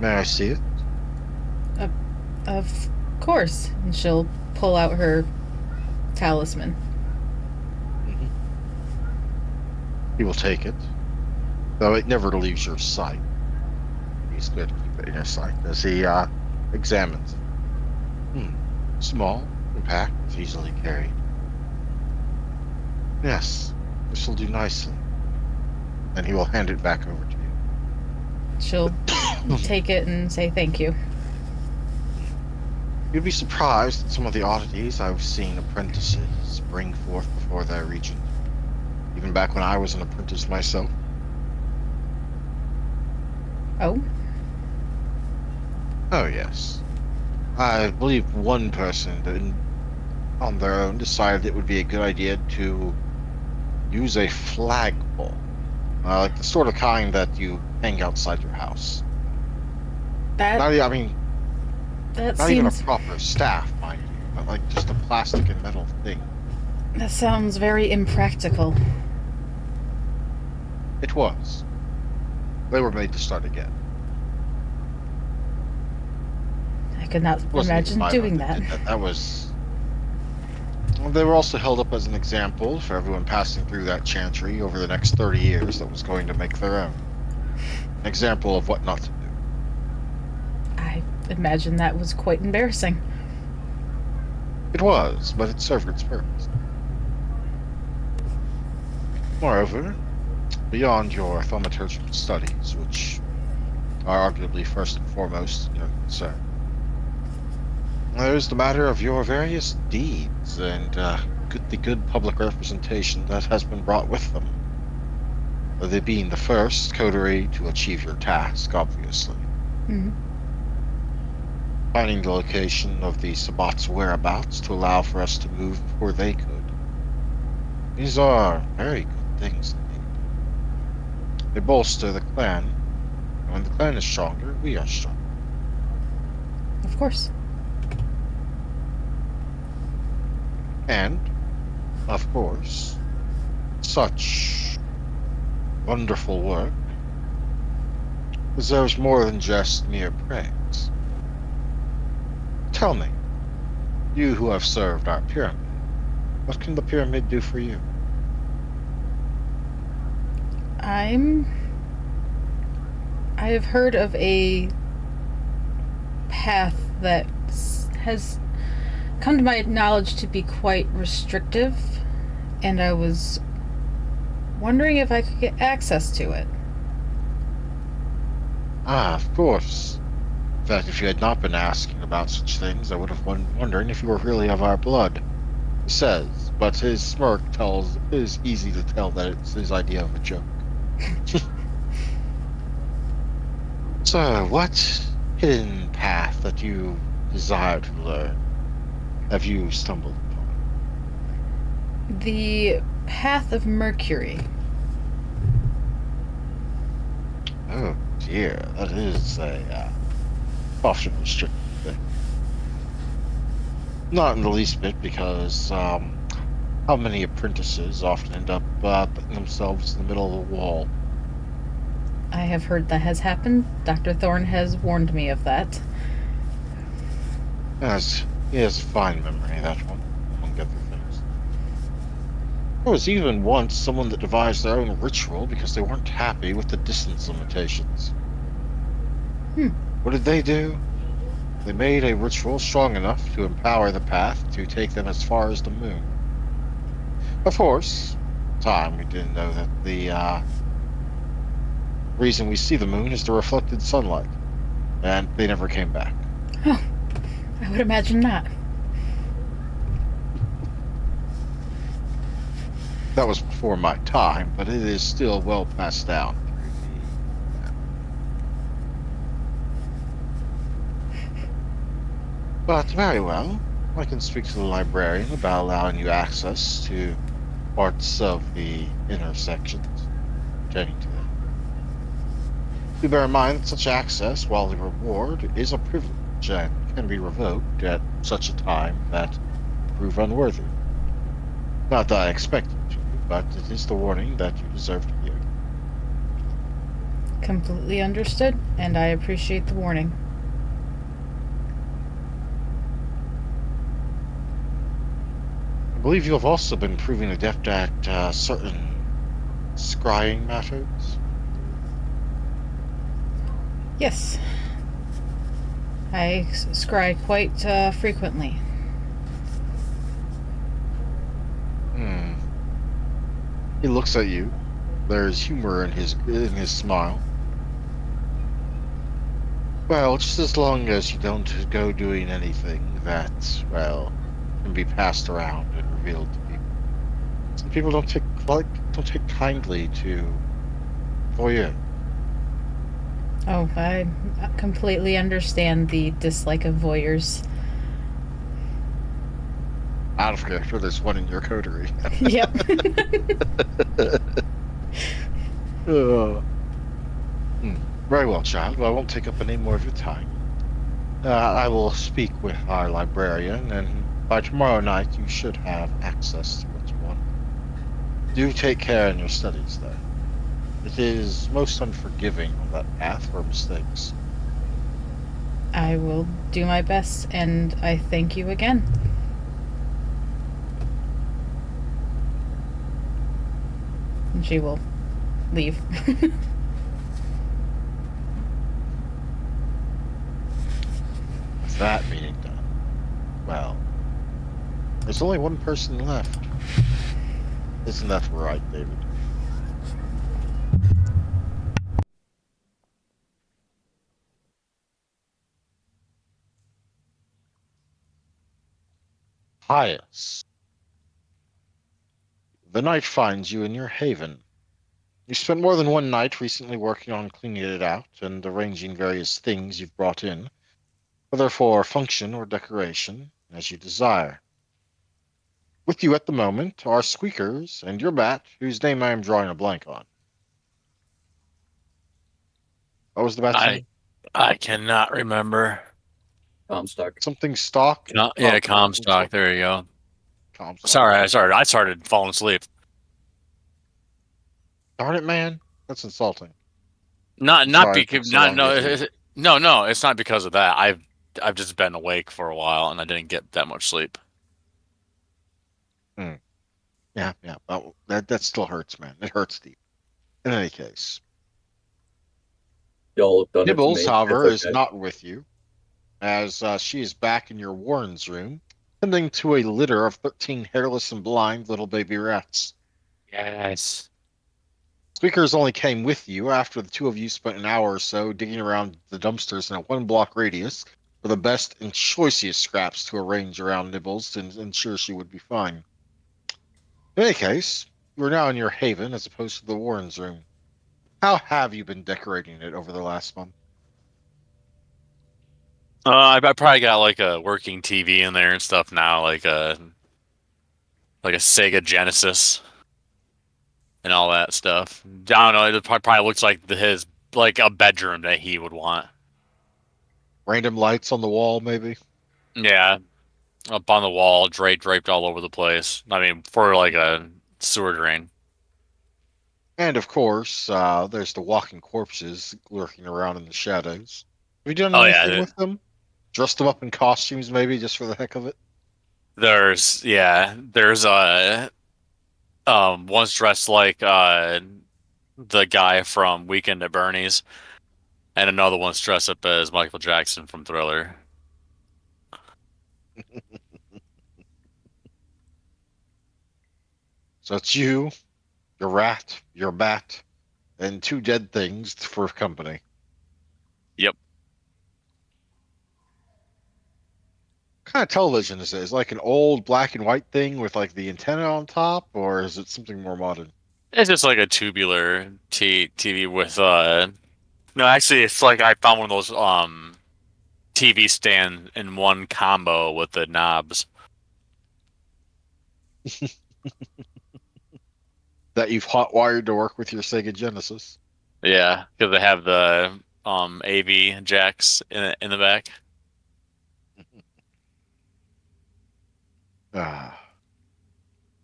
May I see it? Of course. And she'll pull out her talisman. Mm-hmm. He will take it, though it never leaves your sight. He's good to keep it in your sight as he examines it. Small, compact, is easily carried. Yes, this will do nicely. And he will hand it back over to you. She'll take it and say thank you. You'd be surprised at some of the oddities I've seen apprentices bring forth before their regent. Even back when I was an apprentice myself. Oh? Oh, yes. I believe one person on their own decided it would be a good idea to use a flagpole. Like the sort of kind that you hang outside your house. That Not even a seems proper staff, mind you, but like just a plastic and metal thing. that sounds very impractical. It was. They were made to start again. I could not It wasn't even imagine my doing mind that. did that. That was. Well, they were also held up as an example for everyone passing through that chantry over the next 30 years that was going to make their own. An example of what not to do. I imagine that was quite embarrassing. It was, but it served its purpose. Moreover, beyond your thaumaturgical studies, which are arguably first and foremost your concern, there's the matter of your various deeds and the good public representation that has been brought with them. They being the first coterie to achieve your task, obviously. Mm-hmm. Finding the location of the Sabbat's whereabouts to allow for us to move before they could. These are very good things indeed. They bolster the clan, and when the clan is stronger, we are stronger. Of course. And, of course, such wonderful work deserves more than just mere praise. Tell me, you who have served our pyramid, what can the pyramid do for you? I have heard of a path that has come to my knowledge to be quite restrictive, and I was wondering if I could get access to it. Ah, of course. In fact, if you had not been asking about such things, I would have been wondering if you were really of our blood. He says, but his smirk tells it is easy to tell that it's his idea of a joke. So, what hidden path that you desire to learn have you stumbled upon? The path of Mercury. Oh dear, that is a often restricted thing. Not in the least bit, because how many apprentices often end up putting themselves in the middle of the wall? I have heard that has happened. Dr. Thorne has warned me of that. As he has a fine memory, that one, among other things. There was even once someone that devised their own ritual because they weren't happy with the distance limitations. Hmm. What did they do? They made a ritual strong enough to empower the path to take them as far as the moon. Of course, at the time we didn't know that the reason we see the moon is the reflected sunlight, and they never came back. Oh, I would imagine not. That was before my time, but it is still well passed down through the But very well. I can speak to the librarian about allowing you access to parts of the intersections pertaining to them. Do bear in mind that such access, while the reward, is a privilege and can be revoked at such a time that you prove unworthy. Not that I expect you to, but it is the warning that you deserve to hear. Completely understood, and I appreciate the warning. I believe you have also been proving adept at certain scrying matters. Yes, I scry quite frequently. Hmm. He looks at you. There's humor in his smile. Well, just as long as you don't go doing anything that, well, can be passed around and revealed to people. Some people don't take kindly to voyeur. Oh, I completely understand the dislike of voyeurs. Out of character, there's one in your coterie. Yep. Uh, hmm. Very well, child. Well, I won't take up any more of your time. I will speak with our librarian, and by tomorrow night you should have access to what you want. Do take care in your studies, though. It is most unforgiving on that path for mistakes. I will do my best, and I thank you again. And she will leave. With that meeting done, well, there's only one person left. Isn't that right, David? Pious. The night finds you in your haven. You spent more than one night recently working on cleaning it out and arranging various things you've brought in, whether for function or decoration, as you desire. With you at the moment are Squeakers and your bat, whose name I am drawing a blank on. What was the bat's I name? I cannot remember. Comstock. Something stock? Yeah, Something Comstock. stock. There you go. Comstock. Sorry, I started falling asleep. Darn it, man. That's insulting. I'm Not sorry it took because so not long to no get to you. no, it's not because of that. I've just been awake for a while and I didn't get that much sleep. Hmm. Yeah, yeah. Well, that still hurts, man. It hurts deep. In any case, Y'all have done it to Nibbles, me. It's however, is okay. not with you, as she is back in your Warren's room, tending to a litter of 13 hairless and blind little baby rats. Yes. Squeakers only came with you after the two of you spent an hour or so digging around the dumpsters in a 1 block radius for the best and choicest scraps to arrange around Nibbles to ensure she would be fine. In any case, you are now in your haven as opposed to the Warren's room. How have you been decorating it over the last month? I probably got like a working TV in there and stuff now. Like like a Sega Genesis and all that stuff. I don't know. It probably looks like his like a bedroom that he would want. Random lights on the wall, maybe. Yeah, up on the wall, draped all over the place. I mean, for like a sewer drain. And of course, there's the walking corpses lurking around in the shadows. Have you done Oh anything yeah, with them? Dressed them up in costumes, maybe, just for the heck of it? there's one's dressed like the guy from Weekend at Bernie's, and another one's dressed up as Michael Jackson from Thriller. So it's you, your rat, your bat, and two dead things for company. Yep. What kind of television is it? Is it like an old black and white thing with like the antenna on top, or is it something more modern? It's just like a tubular TV with no, actually it's like I found one of those TV stand in one combo with the knobs. That you've hot wired to work with your Sega Genesis? Yeah, because they have the AV jacks in the back. Ah,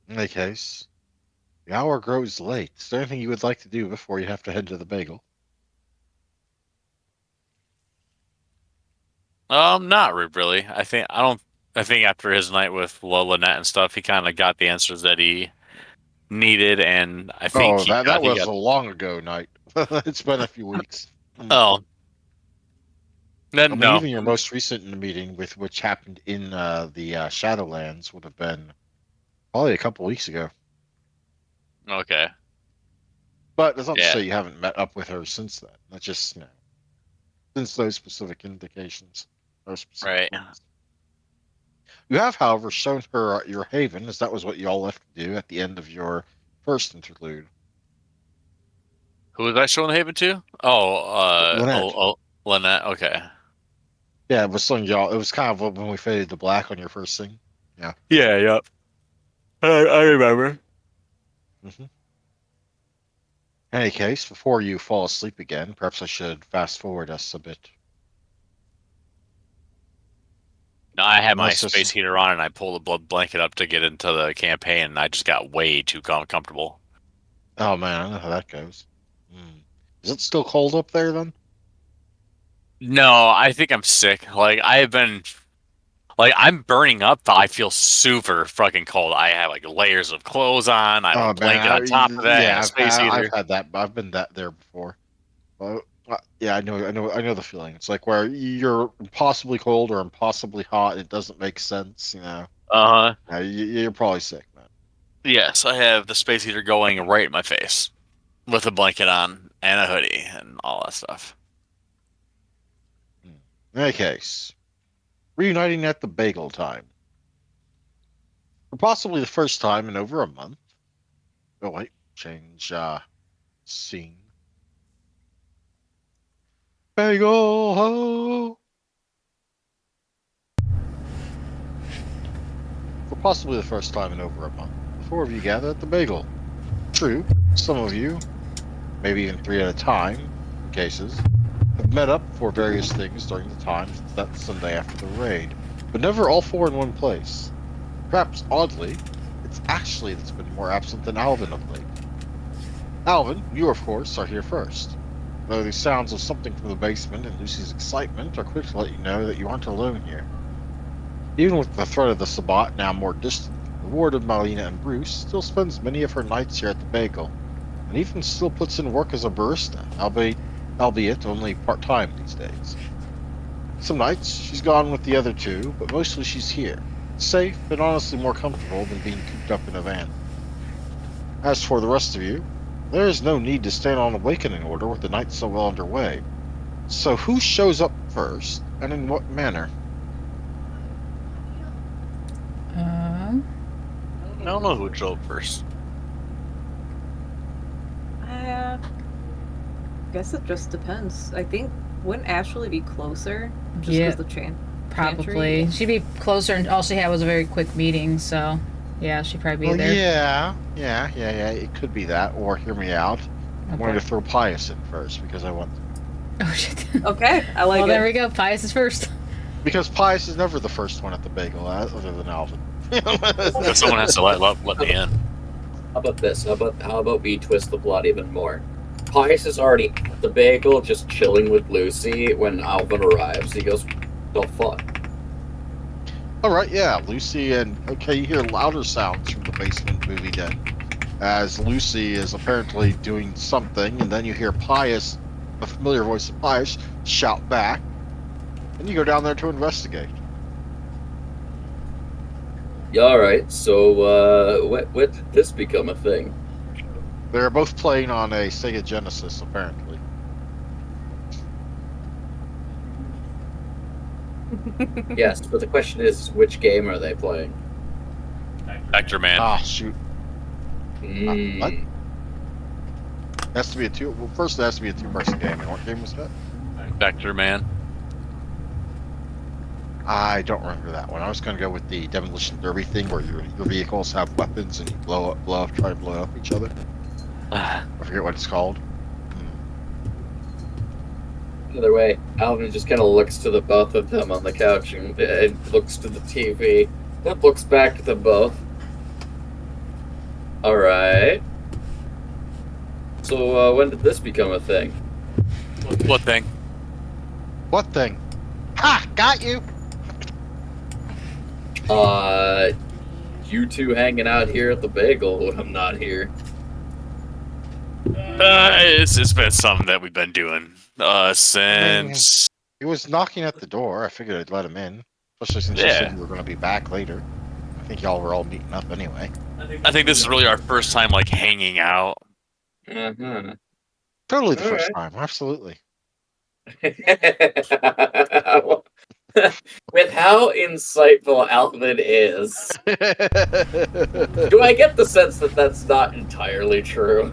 in any case, the hour grows late. Is there anything you would like to do before you have to head to the bagel? Not really. I think after his night with Lynette and stuff, he kind of got the answers that he needed, and I think Oh, that he was got. a long ago night. It's been a few weeks. Oh, I then mean, no. even your most recent meeting, with which happened in the Shadowlands, would have been probably a couple weeks ago. Okay. But that's not to Yeah. say you haven't met up with her since then. That's just since those specific indications or specific Right. ones. You have, however, shown her your haven, as that was what you all left to do at the end of your first interlude. Who was I showing the Haven to? Oh, Lynette. Lynette. Okay. Yeah, it was something y'all. It was kind of when we faded to black on your first thing. Yeah. Yeah. Yep. I remember. hmm In any case, before you fall asleep again, perhaps I should fast forward us a bit. No, I had my Unless there's space heater on and I pulled the blood blanket up to get into the campaign, and I just got way too comfortable. Oh man, I know how that goes. Hmm. Is it still cold up there then? No, I think I'm sick. I'm burning up, but I feel super fucking cold. I have like layers of clothes on. I have a Oh man, blanket on top of that and yeah, a space I've heater. had that. I've been that there before. Yeah, I know the feeling. It's like where you're impossibly cold or impossibly hot. It doesn't make sense, you know. Uh huh. Yeah, you're probably sick, man. Yes, I have the space heater going right in my face with a blanket on and a hoodie and all that stuff. Hmm. In any case, reuniting at the bagel time, for possibly the first time in over a month. Oh wait, change scene. Bagel ho! For possibly the first time in over a month, the four of you gather at the bagel. True, some of you, maybe even three at a time, in cases, have met up for various things during the time since that Sunday after the raid, but never all four in one place. Perhaps oddly, it's Ashley that's been more absent than Alvin of late. Alvin, you of course are here first, though the sounds of something from the basement and Lucy's excitement are quick to let you know that you aren't alone here. Even with the threat of the Sabbat now more distant, the ward of Malina and Bruce still spends many of her nights here at the bagel, and even still puts in work as a barista, albeit only part-time these days. Some nights she's gone with the other two, but mostly she's here, safe and honestly more comfortable than being cooped up in a van. As for the rest of you, there is no need to stand on awakening order with the night so well underway. So who shows up first, and in what manner? I don't know who would show up first. I guess it just depends. I think wouldn't Ashley be closer just Yeah, because the probably. chantry? She'd be closer, and all she had was a very quick meeting, so. Yeah, she'd probably be Well, there. yeah. It could be that, or hear me out. Oh, I'm going boy. to throw Pius in first because I want to. Oh shit. Okay, I like Well, it. there we go. Pius is first. Because Pius is never the first one at the bagel, other than Alvin. But someone has to let me in. How about this? How about we twist the plot even more? Pius is already at the bagel, just chilling with Lucy when Alvin arrives. He goes, "The fuck." All right, yeah, Lucy and okay, you hear louder sounds from the basement movie den as Lucy is apparently doing something, and then you hear Pius, the familiar voice of Pius, shout back, and you go down there to investigate. Yeah, all right. So, when did this become a thing? They're both playing on a Sega Genesis, apparently. Yes, but the question is, which game are they playing? Vector Man. Ah, shoot. What? Hmm. Has to be a two. Well, first it has to be a two-person game. And what game was that? Vector Man. I don't remember that one. I was going to go with the demolition derby thing, where your vehicles have weapons and you try to blow up each other. I forget what it's called. Either way, Alvin just kind of looks to the both of them on the couch and looks to the TV. Then looks back to them both. All right. So, when did this become a thing? What thing? What thing? Ha! Got you. You two hanging out here at the bagel when I'm not here. It's been something that we've been doing since. He was knocking at the door. I figured I'd let him in, especially since you said you were going to be back later. I think y'all were all meeting up anyway. I think this is really our first time like hanging out. Uh-huh. Totally the All first right. time. Absolutely. With how insightful Alvin is, do I get the sense that that's not entirely true?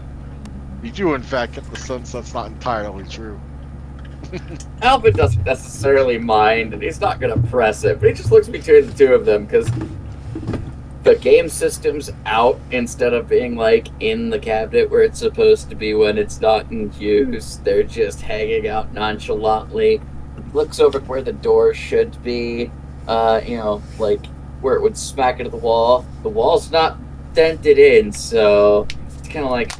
You do, in fact, get the sense that's not entirely true. Alvin doesn't necessarily mind, and he's not going to press it, but he just looks between the two of them because the game system's out instead of being like in the cabinet where it's supposed to be when it's not in use. They're just hanging out nonchalantly. Looks over where the door should be, like where it would smack into the wall. The wall's not dented in, so it's kind of like,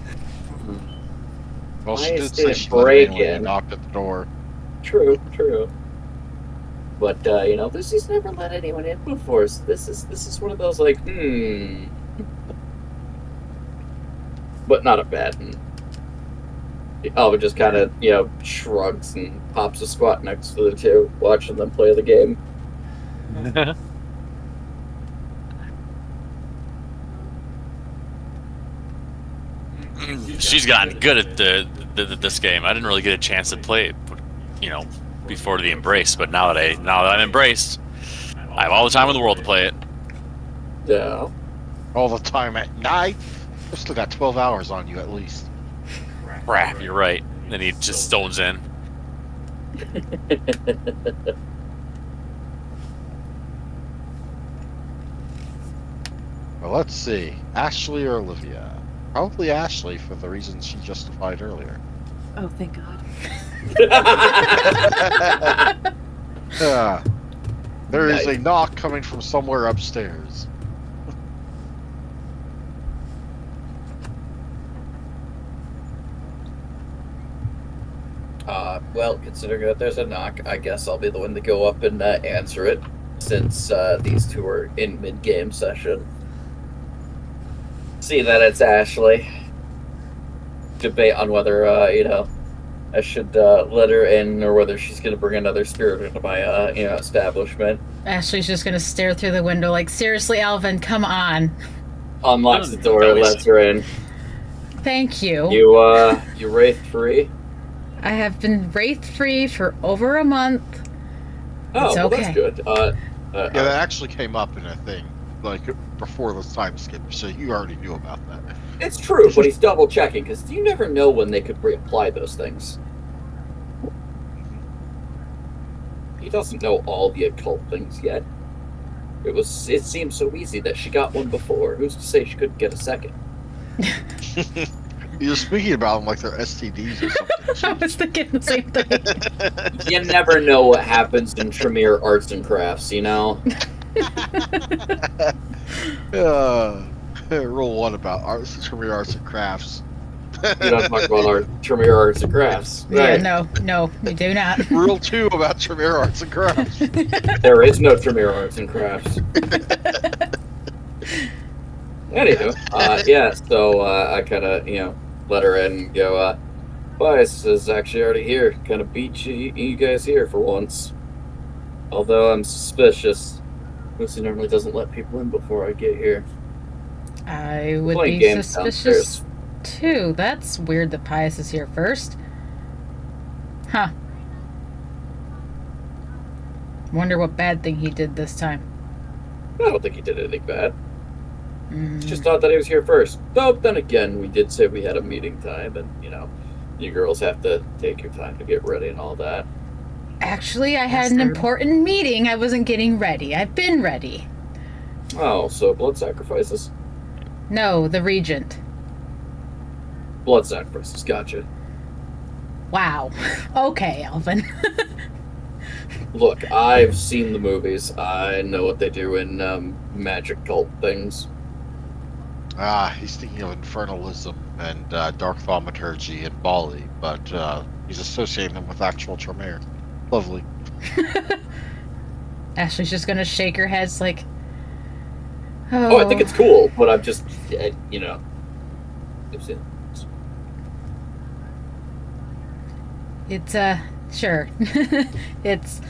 Well, she Pius did say didn't she let him break in when he in. knocked at the door. True. But Lucy's never let anyone in before, so this is one of those like, but not a bad one. Alvin just kind of, shrugs and pops a squat next to the two, watching them play the game. She's gotten good at this game. I didn't really get a chance to play it, before the embrace. But now that I'm embraced, I have all the time in the world to play it. Yeah. All the time at night. I've still got 12 hours on you at least. Crap, you're right. Then he just stones in. Well, let's see. Ashley or Olivia? Probably Ashley for the reasons she justified earlier. Oh, thank God. There is Nice. a knock coming from somewhere upstairs. Well, considering that there's a knock, I guess I'll be the one to go up and answer it, since these two are in mid-game session. See that it's Ashley. Debate on whether, I should let her in, or whether she's going to bring another spirit into my, establishment. Ashley's just gonna stare through the window like, seriously, Alvin, come on. Unlocks the door, Always. lets her in. Thank you. You wraith free? I have been wraith-free for over a month. Oh, It's well, okay. that's good. Yeah, that actually came up in a thing, like, before this time skip, so you already knew about that. It's true, but he's double checking because you never know when they could reapply those things. He doesn't know all the occult things yet. It seemed so easy that she got one before. Who's to say she couldn't get a second? You're speaking about them like they're STDs or I something. was thinking the same thing. You never know what happens in Tremere Arts and Crafts, you know? Rule 1 about Tremere Arts and Crafts. You don't talk about Tremere Arts and Crafts. Yeah, Right. no, you do not. Rule 2 about Tremere Arts and Crafts. There is no Tremere Arts and Crafts. Anywho, yeah, so I kind of, let her in and go, Bias is actually already here. Kind of beat you guys here for once. Although I'm suspicious. Lucy normally doesn't let people in before I get here. I would Playing be games suspicious downstairs. too. That's weird that Pius is here first. Huh. Wonder what bad thing he did this time. I don't think he did anything bad. Mm. Just thought that he was here first. Though, then again, we did say we had a meeting time, and, you girls have to take your time to get ready and all that. Actually, I had Yes, an sir. important meeting. I wasn't getting ready. I've been ready. Oh, so blood sacrifices? No, the Regent. Blood sacrifices, gotcha. Wow. Okay, Alvin. Look, I've seen the movies. I know what they do in magic cult things. He's thinking of infernalism and dark thaumaturgy in Bali, but he's associating them with actual Tremere. Lovely. Ashley's just gonna shake her head like, Oh, I think it's cool, but I'm just, I've seen It's, sure. It's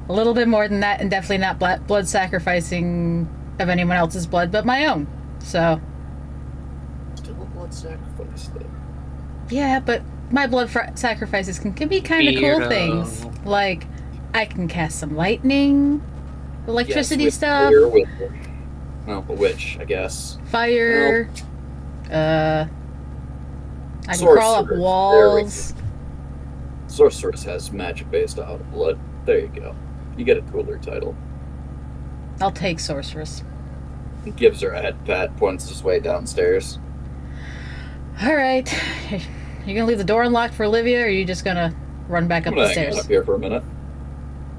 a little bit more than that, and definitely not blood sacrificing of anyone else's blood but my own. So, still a blood sacrifice, though. yeah, but my blood sacrifices can be kind of cool things. Like, I can cast some lightning, electricity Yes, with stuff, fire, with, well, a witch, I guess. fire. I can crawl up Sorcerer. walls. Sorceress has magic based out of blood. There you go. You get a cooler title. I'll take sorceress. He gives her a head pat, points his way downstairs. All right. You gonna leave the door unlocked for Olivia, or are you just gonna run back up I'm the gonna hang stairs? out up here for a minute.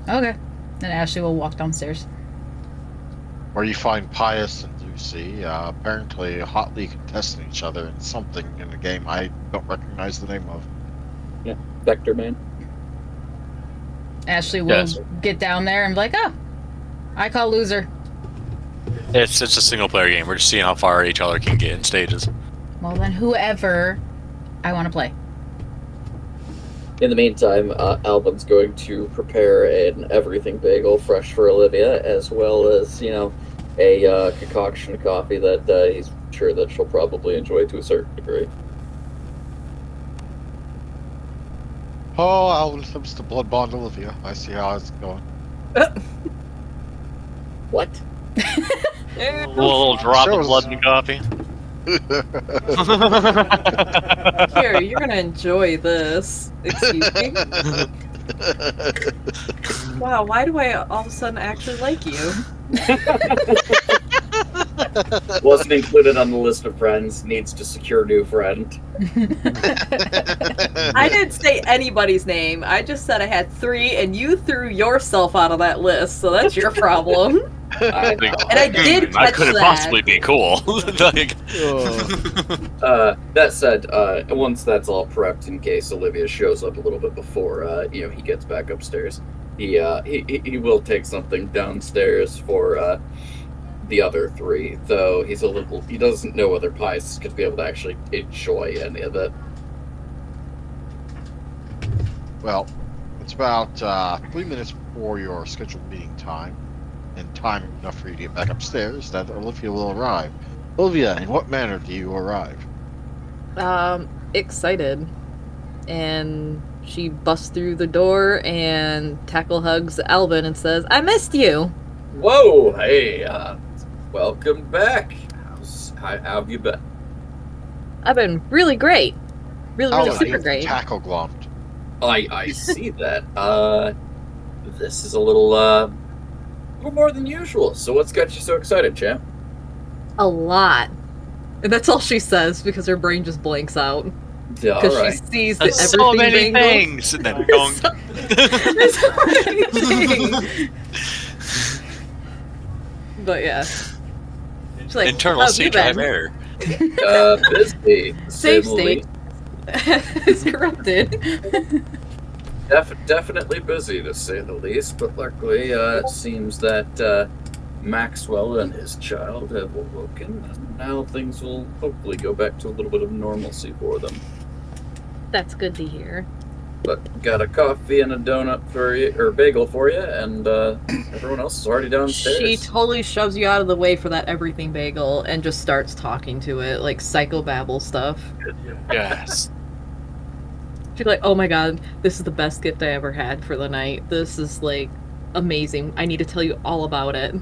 Okay. Then Ashley will walk downstairs. Where you find Pius and Lucy, apparently hotly contesting each other in something in the game I don't recognize the name of. Vector Man. Ashley will Yes. get down there and be like, "Oh, I call loser." It's a single player game. We're just seeing how far each other can get in stages. Well, then whoever I want to play. In the meantime, Alvin's going to prepare an everything bagel fresh for Olivia, as well as, a concoction of coffee that he's sure that she'll probably enjoy to a certain degree. Oh, I'll attempts to blood bond Olivia. I see how it's going. What? A little drop Sure of was- blood in coffee. Here, you're gonna enjoy this. Excuse me. Wow, why do I all of a sudden actually like you? Wasn't included on the list of friends, needs to secure new friend. I didn't say anybody's name. I just said I had 3, and you threw yourself out of that list, so that's your problem. I know. And I did That catch couldn't that. possibly be cool. Like, That said, once that's all prepped, in case Olivia shows up a little bit before, he gets back upstairs, he will take something downstairs for the other 3. Though he doesn't know whether Pius is going to be able to actually enjoy any of it. Well, it's about 3 minutes before your scheduled meeting time, and time enough for you to get back upstairs that Olivia will arrive. Olivia, in what manner do you arrive? Excited. And she busts through the door and tackle hugs Alvin and says, "I missed you." Whoa! Hey, welcome back. How have you been? I've been really great. Really, Oh, super you great. tackle glommed. I see that. This is a little little more than usual. So what's got you so excited, champ? A lot. And that's all she says because her brain just blanks out. Yeah, all Because right. she sees There's that so everything many Bangles- things. And then going. There's so many things. But yeah. She's like, Internal "How have C you drive been?" error. Busy. to say Save the state. It's corrupted. Definitely busy, to say the least. But luckily, it seems that Maxwell and his child have awoken, and now things will hopefully go back to a little bit of normalcy for them. That's good to hear. But got a coffee and a donut for you, or bagel for you, and everyone else is already downstairs. She totally shoves you out of the way for that everything bagel and just starts talking to it, like psychobabble stuff. Yes. She's like, "Oh my god, this is the best gift I ever had for the night. This is like amazing. I need to tell you all about it."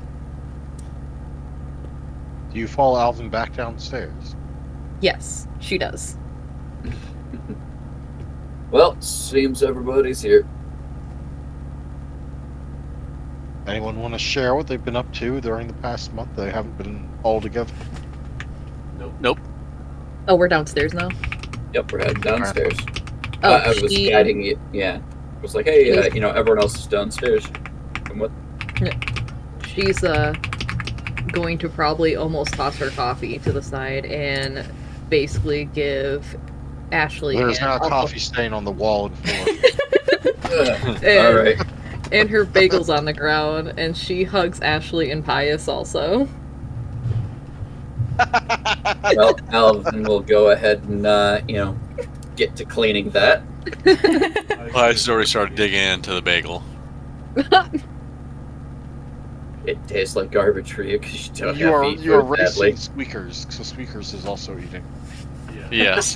Do you follow Alvin back downstairs? Yes, she does. Well, seems everybody's here. Anyone want to share what they've been up to during the past month? They haven't been all together. Nope. Oh, we're downstairs now? Yep, we're heading downstairs. Oh, I was guiding you. Yeah, I was like, hey, everyone else is downstairs. Come with. She's going to probably almost toss her coffee to the side and basically give Ashley There's and now a also- coffee stain on the wall and floor. and, All right. and her bagels on the ground, and she hugs Ashley and Pius also. Well, Alvin will go ahead and get to cleaning that. I just already started digging into the bagel. It tastes like garbage for you because you don't you have are to eat you are food badly. racing Squeakers, so Squeakers is also eating. Yes.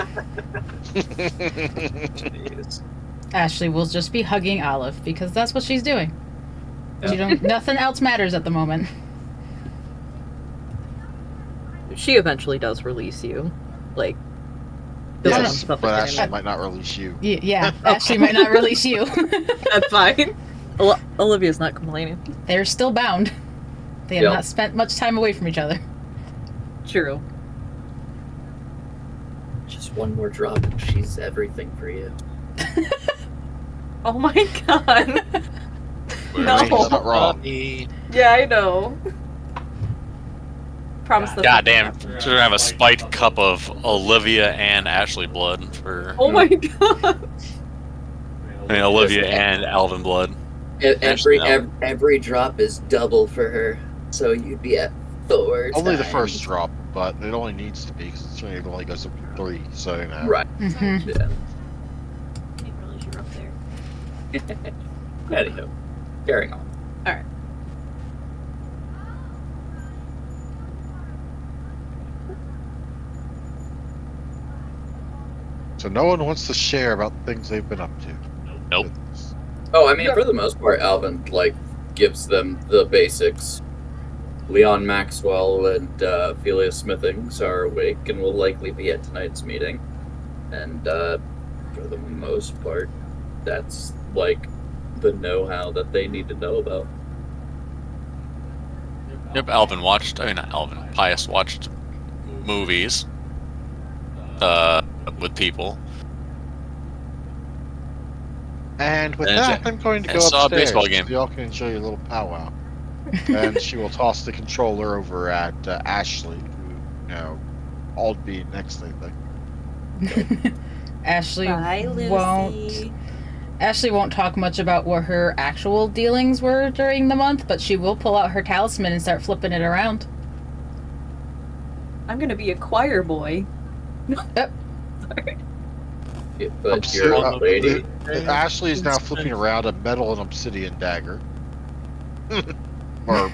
Jeez. Ashley will just be hugging Olive because that's what she's doing. Yeah. Nothing else matters at the moment. She eventually does release you. Like, this Yes, one's but public Ashley enemy. might not release you. Yeah, Ashley might not release you. That's fine. Olivia's not complaining. They're still bound. They have Yep. not spent much time away from each other. True. Just one more drop and she's everything for you. Oh my god. No. I mean, he's not wrong. Yeah, I know. Promise that. God damn. Should have a spiked cup of Olivia and Ashley blood for. Oh my god. I mean, Olivia and Alvin blood. Every drop is double for her, so you'd be at 4 Only the times. first drop, but it only needs to be because it only goes up to 3. So you know. Right. Mhm. Yeah. I didn't realize you were up there. Anywho, carrying on. Alright. So no one wants to share about the things they've been up to. Nope. Oh, I mean, for the most part, Alvin gives them the basics. Leon Maxwell and Ophelia Smithings are awake and will likely be at tonight's meeting. And for the most part, that's the know-how that they need to know about. Yep, not Alvin, Pius watched movies with people. And with And that, I'm going to and go saw a upstairs. baseball game. So y'all can enjoy your little powwow. And she will toss the controller over at Ashley, who, all be next, I think. Ashley Bye, Lucy. won't talk much about what her actual dealings were during the month, but she will pull out her talisman and start flipping it around. I'm gonna be a choir boy. But I'm you're a serious. lady. Ashley is now flipping around a metal and obsidian dagger. Or,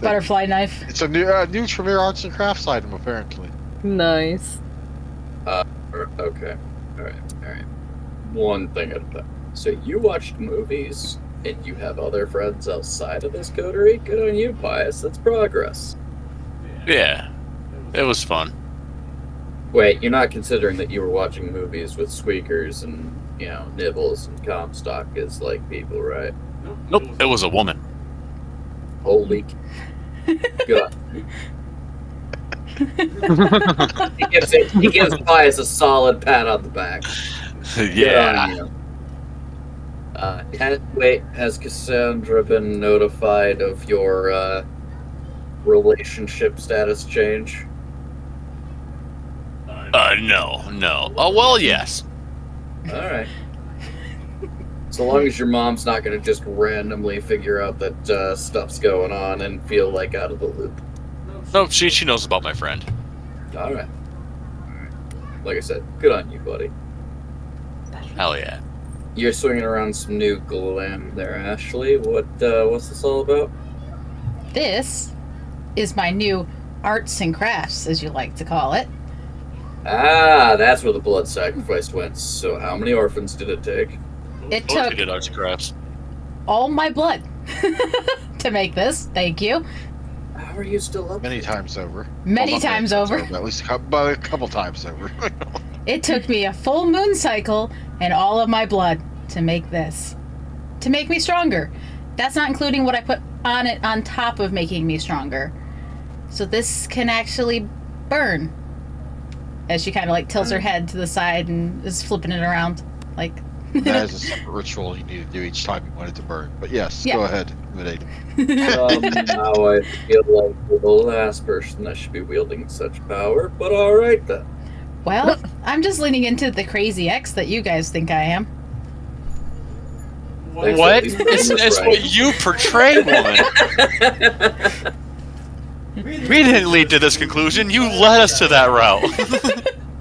Butterfly knife. it's a new Tremere Arts and Crafts item, apparently. Nice. Okay. Alright. One thing at a time. So you watched movies and you have other friends outside of this coterie? Good on you, Pius. That's progress. Yeah, it was fun. Wait, you're not considering that you were watching movies with squeakers and, Nibbles and Comstock as, people, right? Nope, it was a woman. Holy. Good. He gives Pius a solid pat on the back. Good on Yeah. you. Has Cassandra been notified of your relationship status change? No. Oh, well, yes. Alright. So long as your mom's not going to just randomly figure out that stuff's going on and feel like out of the loop. No, she knows about my friend. Alright. Like I said, good on you, buddy. Hell yeah. You're swinging around some new glam there, Ashley. What's this all about? This is my new arts and crafts, as you like to call it. Ah, that's where the blood sacrifice went. So how many orphans did it take? It Of course took we did arts and crafts. all my blood to make this. Thank you. How are you still up? Many times over. Many Well, not times over. but at least a couple times over. It took me a full moon cycle and all of my blood to make this. To make me stronger. That's not including what I put on it on top of making me stronger. So this can actually burn. As she kind of like tilts her head to the side and is flipping it around. Like. That is a separate ritual you need to do each time you want it to burn. But yes, Yeah. go ahead, intimidate. Now I feel like you're the last person that should be wielding such power, but alright then. Well, I'm just leaning into the crazy ex that you guys think I am. Thanks, What? at least for getting this It's right. what you portray, woman. We didn't lead to this conclusion. You led us to that route.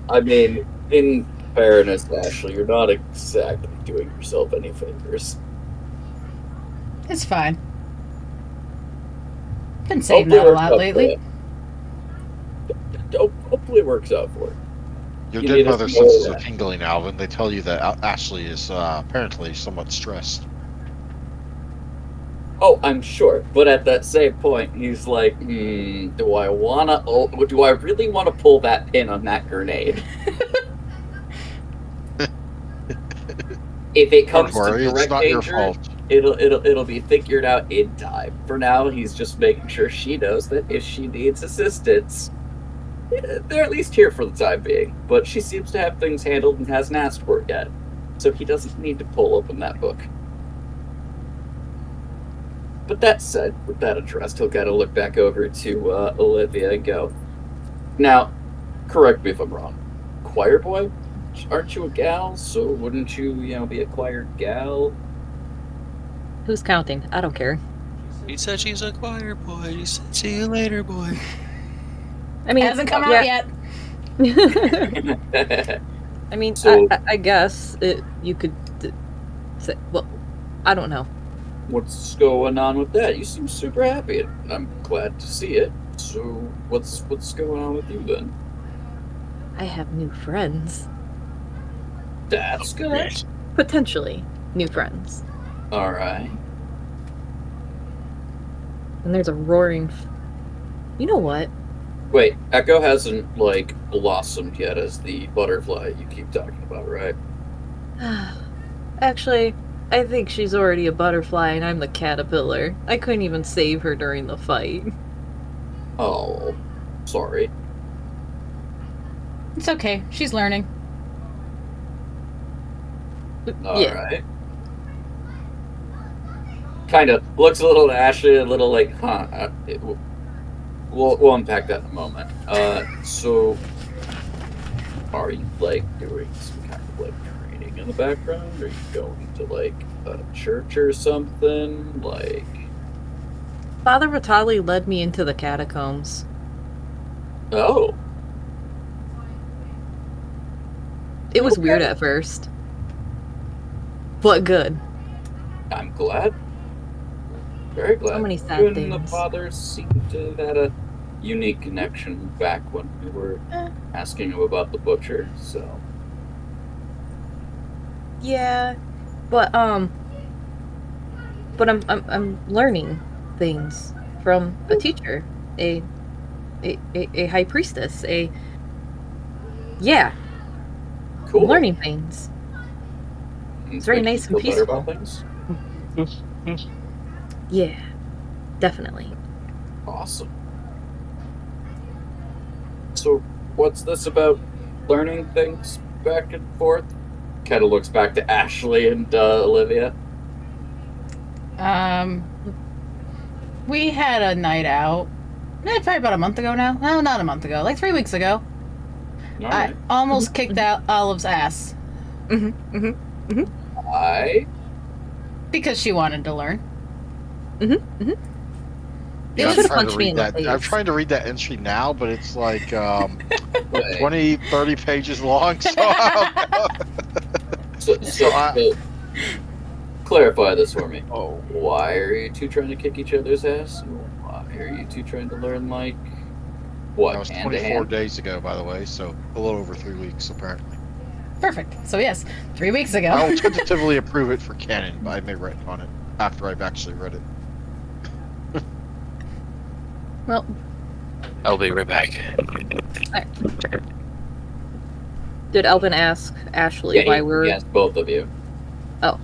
I mean, in fairness, Ashley, you're not exactly doing yourself any favors. It's fine. Been saying that a lot lately. Hopefully it works out for you. Your You dead need to mother's know senses are that. tingling, Alvin. They tell you that Ashley is apparently somewhat stressed. Oh, I'm sure. But at that same point, he's like, do I really want to pull that pin on that grenade? If it comes Don't worry, to it's direct not your danger, fault. it'll be figured out in time. For now, he's just making sure she knows that if she needs assistance, they're at least here for the time being. But she seems to have things handled and hasn't asked for it yet. So he doesn't need to pull open that book. But that said, with that addressed, he'll kind of look back over to Olivia and go, now, correct me if I'm wrong. Choir boy? Aren't you a gal? So wouldn't you, be a choir gal? Who's counting? I don't care. He said she's a choir boy. He said, see you later, boy. I mean, It hasn't come out yet. I mean, So- I guess you could say, well, I don't know. What's going on with that? You seem super happy, and I'm glad to see it. So what's going on with you then? I have new friends. That's good. Great. Potentially new friends. All right. And there's a roaring. You know what? Wait, Echo hasn't blossomed yet as the butterfly you keep talking about, right? Actually, I think she's already a butterfly and I'm the caterpillar. I couldn't even save her during the fight. Oh, sorry. It's okay. She's learning. All Yeah. right. Kind of looks a little ashy, a little like, huh? We'll unpack that in a moment. So are you doing some kind of training in the background? Are you going to a church or something? Father Vitali led me into the catacombs. Oh, It was Okay. weird at first. But good. I'm glad. Very glad. So many sad You and the things. fathers seem to have had a unique connection back when we were asking him about the butcher. So Yeah. But I'm learning things from a teacher, a high priestess, yeah, cool. learning things. It's very making you nice and feel better about peaceful. things. Yeah. Definitely. Awesome. So, what's this about learning things back and forth? Kind of looks back to Ashley and Olivia. We had a night out. Probably about a month ago now. No, not a month ago. Like 3 weeks ago. All I right. almost kicked out Olive's ass I because she wanted to learn. You It I'm was should've trying to punched me read in the that. I'm face. trying to read that entry now, but it's like Wait. 20, 30 pages long. So, So, clarify this for me. oh, Why are you two trying to kick each other's ass? Why are you two trying to learn, like, what, that was hand to 24 hand? days ago, by the way. So a little over 3 weeks, apparently. perfect. So yes, 3 weeks ago. I will tentatively approve it for canon, but I may write on it after I've actually read it. Well, I'll be right back. did Elvin ask Ashley Yeah, why we're... he asked both of you. Oh.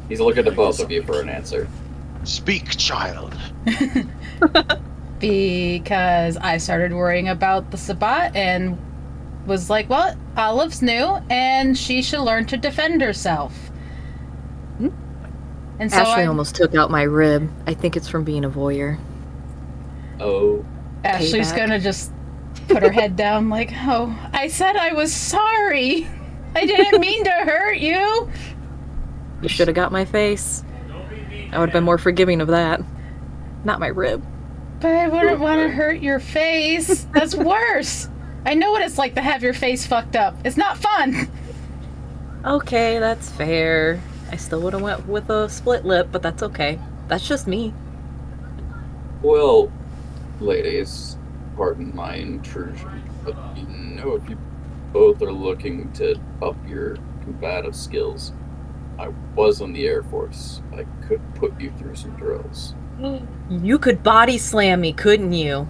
He's looking at both of you for an answer. Speak, child. Because I started worrying about the Sabbat and was like, well, Olive's new and she should learn to defend herself. And so Ashley almost took out my rib. I think it's from being a voyeur. Oh, Ashley's Payback. gonna just put her head down like, oh, I said I was sorry. I didn't mean to hurt you. You should have got my face. I would have been more forgiving of that. Not my rib. But I wouldn't want to hurt your face. That's worse. I know what it's like to have your face fucked up. It's not fun. Okay, that's fair. I still would have went with a split lip, but that's okay. That's just me. well, ladies, pardon my intrusion, but you know, if you both are looking to up your combative skills, I was in the Air Force. I could put you through some drills. You could body slam me, couldn't you?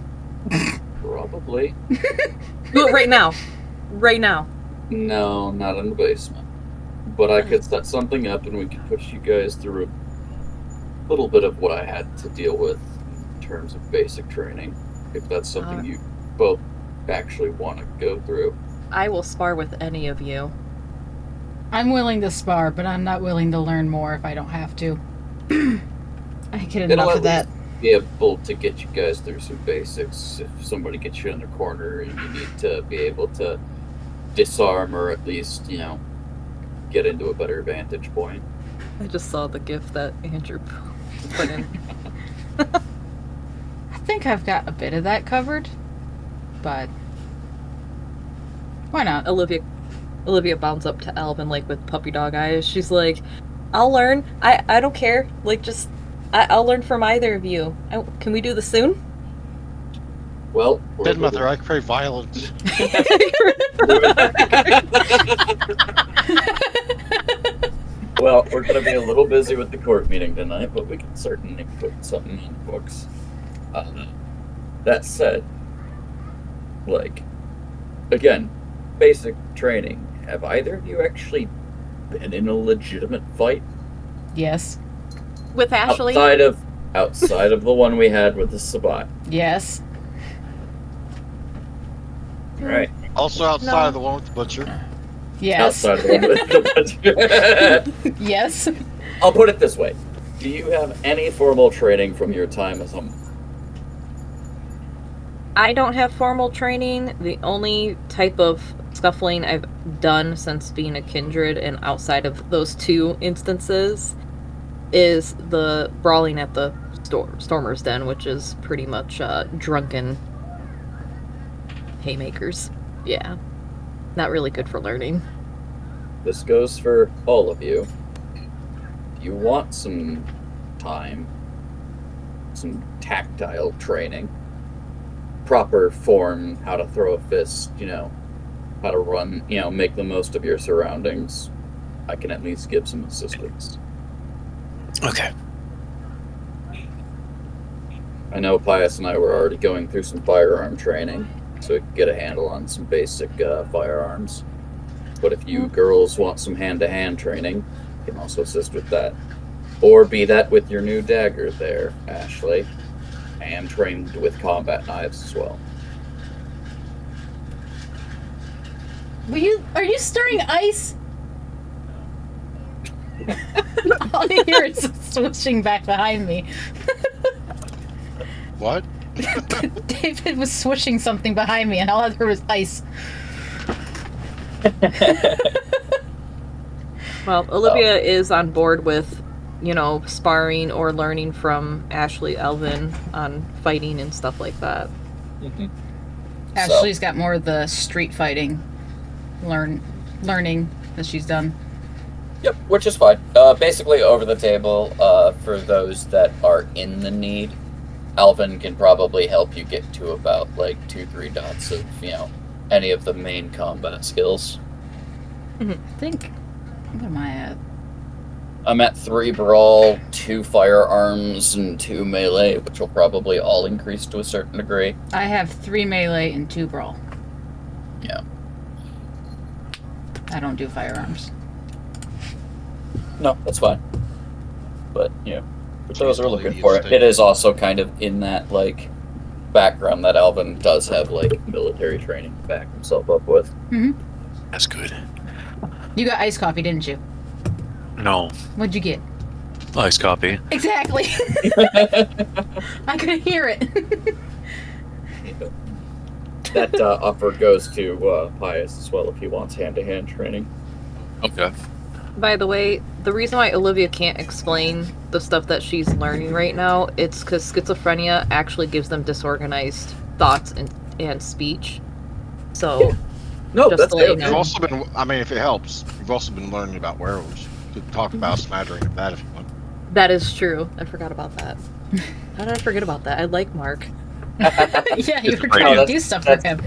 Probably. Do it right now. Right now. No, not in the basement. But I could set something up and we could put you guys through a little bit of what I had to deal with in terms of basic training, if that's something you both actually want to go through. I will spar with any of you. I'm willing to spar, but I'm not willing to learn more if I don't have to. I get It'll enough at of that. least be able to get you guys through some basics. If somebody gets you in the corner and you need to be able to disarm or at least, get into a better vantage point. I just saw the gif that Andrew put in. I think I've got a bit of that covered, but why not? Olivia bounds up to Alvin like with puppy dog eyes. She's like, I'll learn. I don't care. Like, just I'll learn from either of you. Can we do this soon? Well, Dead mother, I crave violence. Well, we're going to be a little busy with the court meeting tonight, but we can certainly put something in the books. That said, again, basic training. Have either of you actually been in a legitimate fight? Yes. With Ashley? Outside of the one we had with the Sabbat. Yes. Right. Also outside of the one with the butcher. Yes. Outside of the one with the butcher. Yes. I'll put it this way. Do you have any formal training from your time as a... I don't have formal training. The only type of scuffling I've done since being a kindred and outside of those two instances is the brawling at the Stormer's Den, which is pretty much drunken haymakers. Yeah. Not really good for learning. This goes for all of you. If you want some time, some tactile training, proper form, how to throw a fist, how to run, make the most of your surroundings, I can at least give some assistance. Okay. I know Pius and I were already going through some firearm training, so we could get a handle on some basic firearms. But if you girls want some hand-to-hand training, I can also assist with that. Or be that with your new dagger there, Ashley. I am trained with combat knives as well. Are you stirring ice? All I hear is swishing back behind me. What? David was swishing something behind me, and all I heard was ice. Well, Olivia is on board with, sparring or learning from Ashley Elvin on fighting and stuff like that. Mhm. Ashley's got more of the street fighting learning that she's done. Yep, which is fine. Basically, over the table, for those that are in the need, Alvin can probably help you get to about, 2-3 dots of, any of the main combat skills. I think. What am I at? I'm at 3 brawl, 2 firearms, and 2 melee, which will probably all increase to a certain degree. I have 3 melee and 2 brawl. Yeah. I don't do firearms. No, that's fine. But, for those who are looking Jeez, for it, Steve. it is also kind of in that, background that Alvin does have, military training to back himself up with. That's good. You got iced coffee, didn't you? No. What'd you get? Nice copy. Exactly. I could hear it. That offer goes to Pius as well if he wants hand-to-hand training. Okay. By the way, the reason why Olivia can't explain the stuff that she's learning right now, it's because schizophrenia actually gives them disorganized thoughts and speech. So, No, Just that's to let you good. know. You've also been, I mean, if it helps, you've also been learning about werewolves. You could talk about a smattering of that if you want. that is true. I forgot about that. How did I forget about that? I like Mark. Yeah, you were great. trying No, to do stuff for him.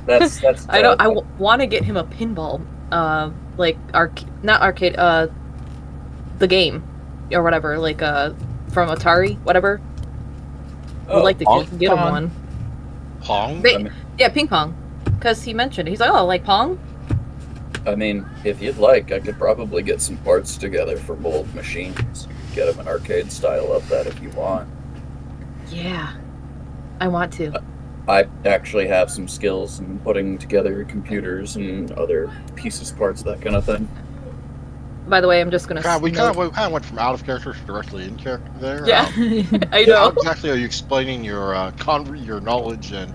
That's I don't. Want to get him a pinball, not arcade, the game, or whatever, from Atari, whatever. I'd like to get him Pong. one. Pong? Ba- yeah, ping pong, because he mentioned it. He's like, oh, like Pong. I mean, if you'd like, I could probably get some parts together for both machines. Get them an arcade style of that if you want. Yeah, I want to. I actually have some skills in putting together computers and other pieces, parts, that kind of thing. By the way, I'm just gonna. God, we note- kind of went from out of character to directly in character there. Yeah, I How know. exactly are you explaining your your knowledge and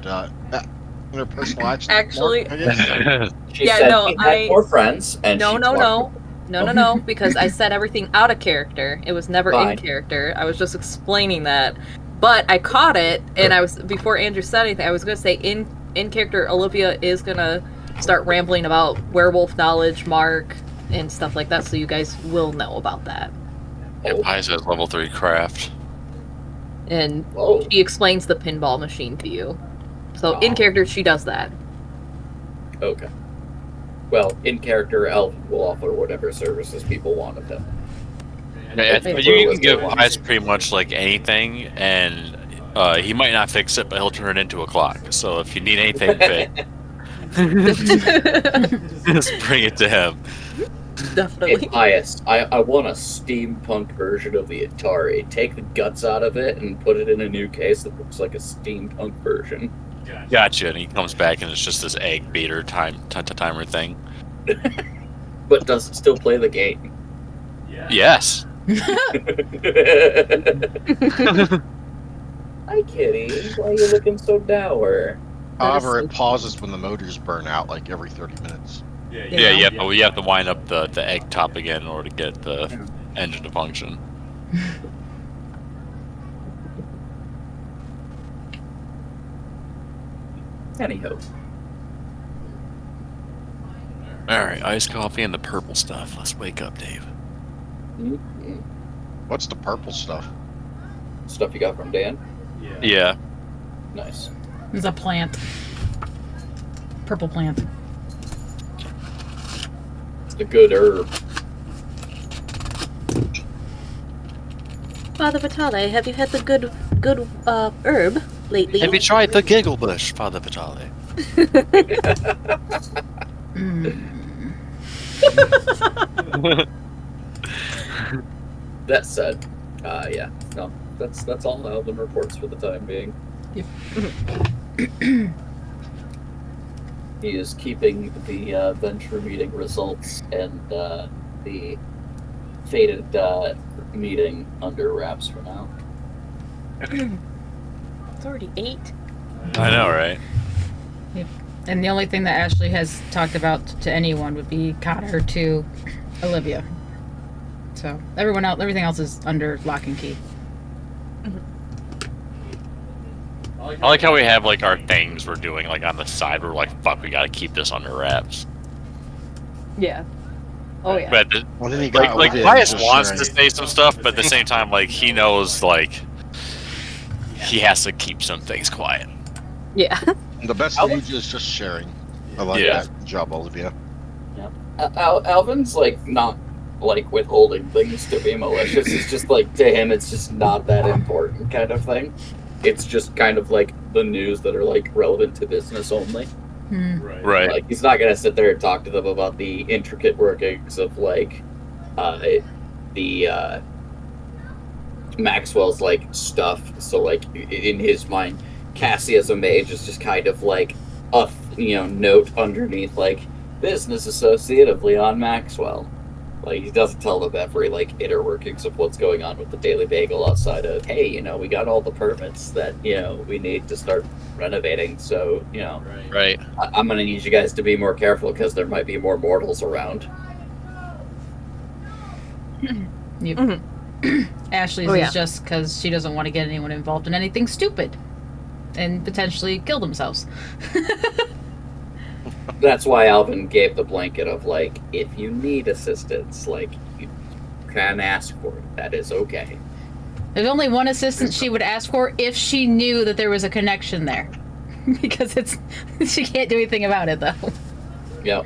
interpersonal actions? Actually- Mark, I guess? She Yeah, said no, she had I- 4 friends, and No, she no, talked- no, because I said everything out of character. It was never Fine. in character. I was just explaining that. But I caught it, and before Andrew said anything, I was gonna say in character, Olivia is gonna start rambling about werewolf knowledge, Mark, and stuff like that, so you guys will know about that. Yeah, Pies has level 3 craft. And Whoa. she explains the pinball machine to you. So in Oh. character, she does that. Okay. Well, in character, Alvin will offer whatever services people want of him. Yeah, Wait, you wait, can give wait. Pies pretty much anything, and he might not fix it, but he'll turn it into a clock. So if you need anything fixed, just bring it to him. Hey, Definitely. Pius, I want a steampunk version of the Atari. Take the guts out of it and put it in a new case that looks like a steampunk version. Gotcha. And he comes back, and it's just this egg beater timer thing. But does it still play the game? Yes. Hi, Kitty. Why are you looking so dour? However, so it pauses when the motors burn out every 30 minutes. Yeah, you have to wind up the egg top again in order to get the engine to function. Anyhow. Alright, iced coffee and the purple stuff. Let's wake up, Dave. What's the purple stuff? Stuff you got from Dan? Yeah. Nice. It's a plant. Purple plant. It's a good herb. Father Vitale, have you had the good herb lately? Have you tried the giggle bush, Father Vitale? That said, yeah, no, That's all Alvin reports for the time being. He is keeping the venture meeting results and the fated meeting under wraps for now. It's already 8. I know, right? And the only thing that Ashley has talked about to anyone would be Connor to Olivia. So everything else is under lock and key. I like how we have like our things we're doing like on the side. We're like, fuck, we gotta keep this under wraps. Yeah. Oh yeah. But Well, then you got like Olivia Pius just wants to sharing. say some stuff, but at the same time, like he knows like he has to keep some things quiet. Yeah. The best of you is just sharing. I like Yeah. that. Good job, Olivia. Alvin's like not like withholding things to be malicious. It's just like to him, it's just not that important kind of thing. It's just kind of like the news that are like relevant to business only. Right. Like he's not gonna sit there and talk to them about the intricate workings of like the Maxwell's like stuff. So like in his mind, Cassie as a mage is just kind of like a note underneath like business associate of Leon Maxwell. Like he doesn't tell them every like inner workings of what's going on with the Daily Bagel outside of, hey, we got all the permits that we need to start renovating. So Right. I'm gonna need you guys to be more careful because there might be more mortals around. Yep. Ashley's Oh, yeah. is just because she doesn't want to get anyone involved in anything stupid and potentially kill themselves. That's why Alvin gave the blanket of like, if you need assistance, like you can ask for it. That is okay. There's only one assistance she would ask for if she knew that there was a connection there. Because she can't do anything about it though. Yep,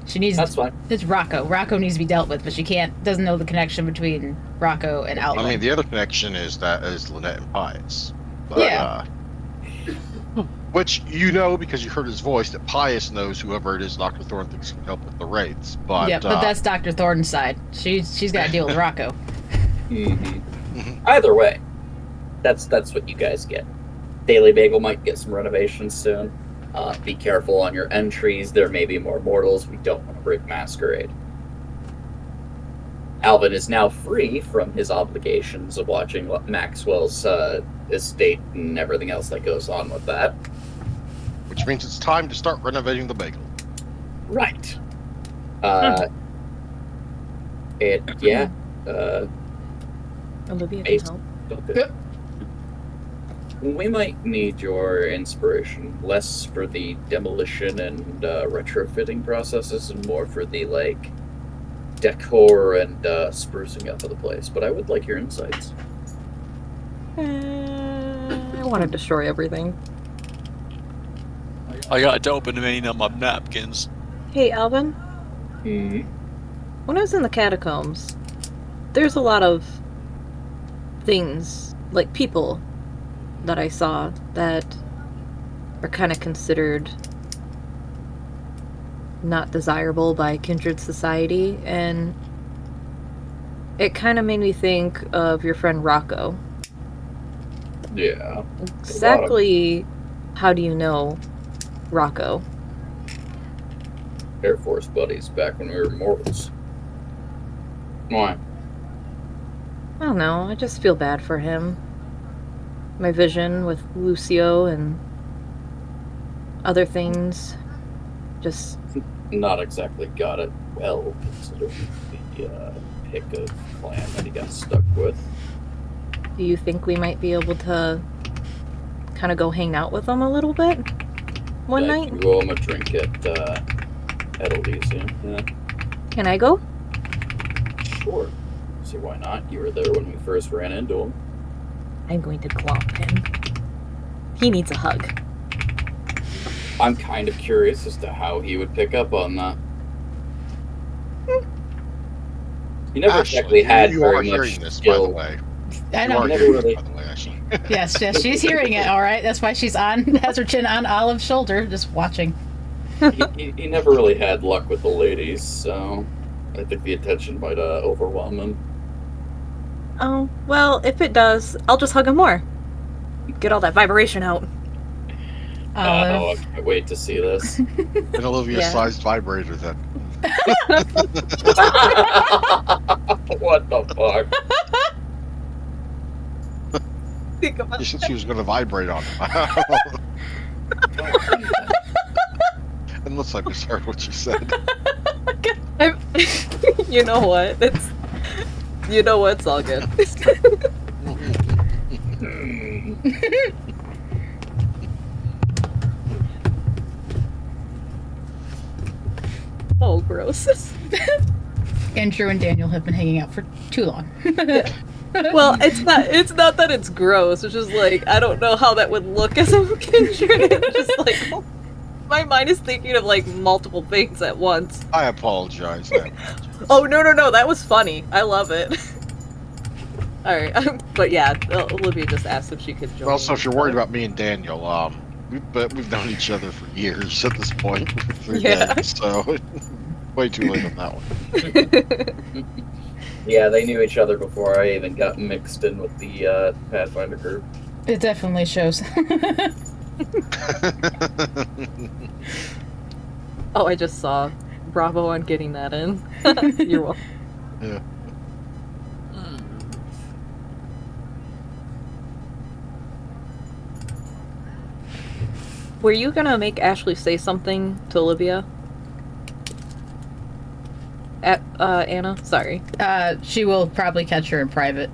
She needs that's fine. It's Rocco. Rocco needs to be dealt with, but she doesn't know the connection between Rocco and Alvin. I mean, the other connection is Lynette and Pius. But, Yeah. Which because you heard his voice that Pius knows whoever it is Dr. Thorne thinks can help with the raids. But yeah, but that's Dr. Thornton's side. She's got to deal with Rocco. Either way, that's what you guys get. Daily Bagel might get some renovations soon. Be careful on your entries. There may be more mortals. We don't want to break Masquerade. Alvin is now free from his obligations of watching Maxwell's estate and everything else that goes on with that. which means it's time to start renovating the bagel. Right. Olivia can Based- help. Okay. We might need your inspiration, less for the demolition and retrofitting processes, and more for the decor and sprucing up of the place. But I would like your insights. I want to destroy everything. I got to open many of my napkins. Hey, Alvin. Mm-hmm. When I was in the catacombs, there's a lot of things, like people, that I saw that are kind of considered not desirable by kindred society, and it kind of made me think of your friend Rocco. Yeah. Exactly how do you know Rocco? Air Force buddies back when we were mortals. Why? I don't know, I just feel bad for him. My vision with Lucio and other things just... Not exactly got it well, considering the pick of clan that he got stuck with. Do you think we might be able to kind of go hang out with him a little bit one I night? can go home a drink at Elysium. Yeah. Can I go? Sure. See, why not? You were there when we first ran into him. I'm going to glomp him. He needs a hug. I'm kind of curious as to how he would pick up on that. He never Ashley, exactly had you are very much hearing this, skill. by the way. I You know. are Never hearing really- this, by the way, Ashley. Yes, she's hearing it. All right, that's why she's has her chin on Olive's shoulder, just watching. He never really had luck with the ladies, so I think the attention might overwhelm him. Oh, well, if it does, I'll just hug him more. Get all that vibration out. Oh, I Olive. can't wait to see this. An Olivia-sized vibrator, then. What the fuck? Think about She said she was going to vibrate on him. Unless I misheard what you said. I'm, you know what? You know what? It's all good. Oh, gross. Andrew and Daniel have been hanging out for too long. Well, it's not that it's gross. It's just like I don't know how that would look as a kindred. It's just like my mind is thinking of like multiple things at once. I apologize. Oh no, that was funny. I love it. All right, but yeah, Olivia just asked if she could join. Also, if you're worried about me and Daniel, we've known each other for years at this point. Yeah. Games, so way too late on that one. Yeah, they knew each other before I even got mixed in with the Pathfinder group. It definitely shows. Oh, I just saw. Bravo on getting that in. You're welcome. Yeah. Were you gonna make Ashley say something to Olivia? Anna? Sorry. She will probably catch her in private.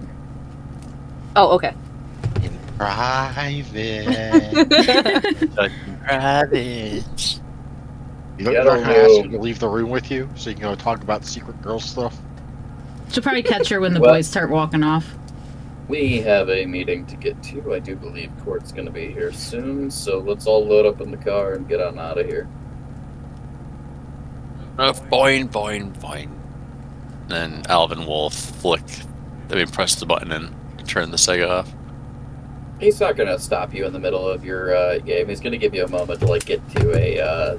Oh, okay. In private. Private. You don't Yeah, reckon I no. ask you to leave the room with you so you can go talk about secret girl stuff? She'll probably catch her when the What? boys start walking off. We have a meeting to get to. I do believe Court's going to be here soon, so let's all load up in the car and get on out of here. Boing, boing, boing. Then Alvin will press the button and turn the Sega off. He's not going to stop you in the middle of your game. He's going to give you a moment to get to a,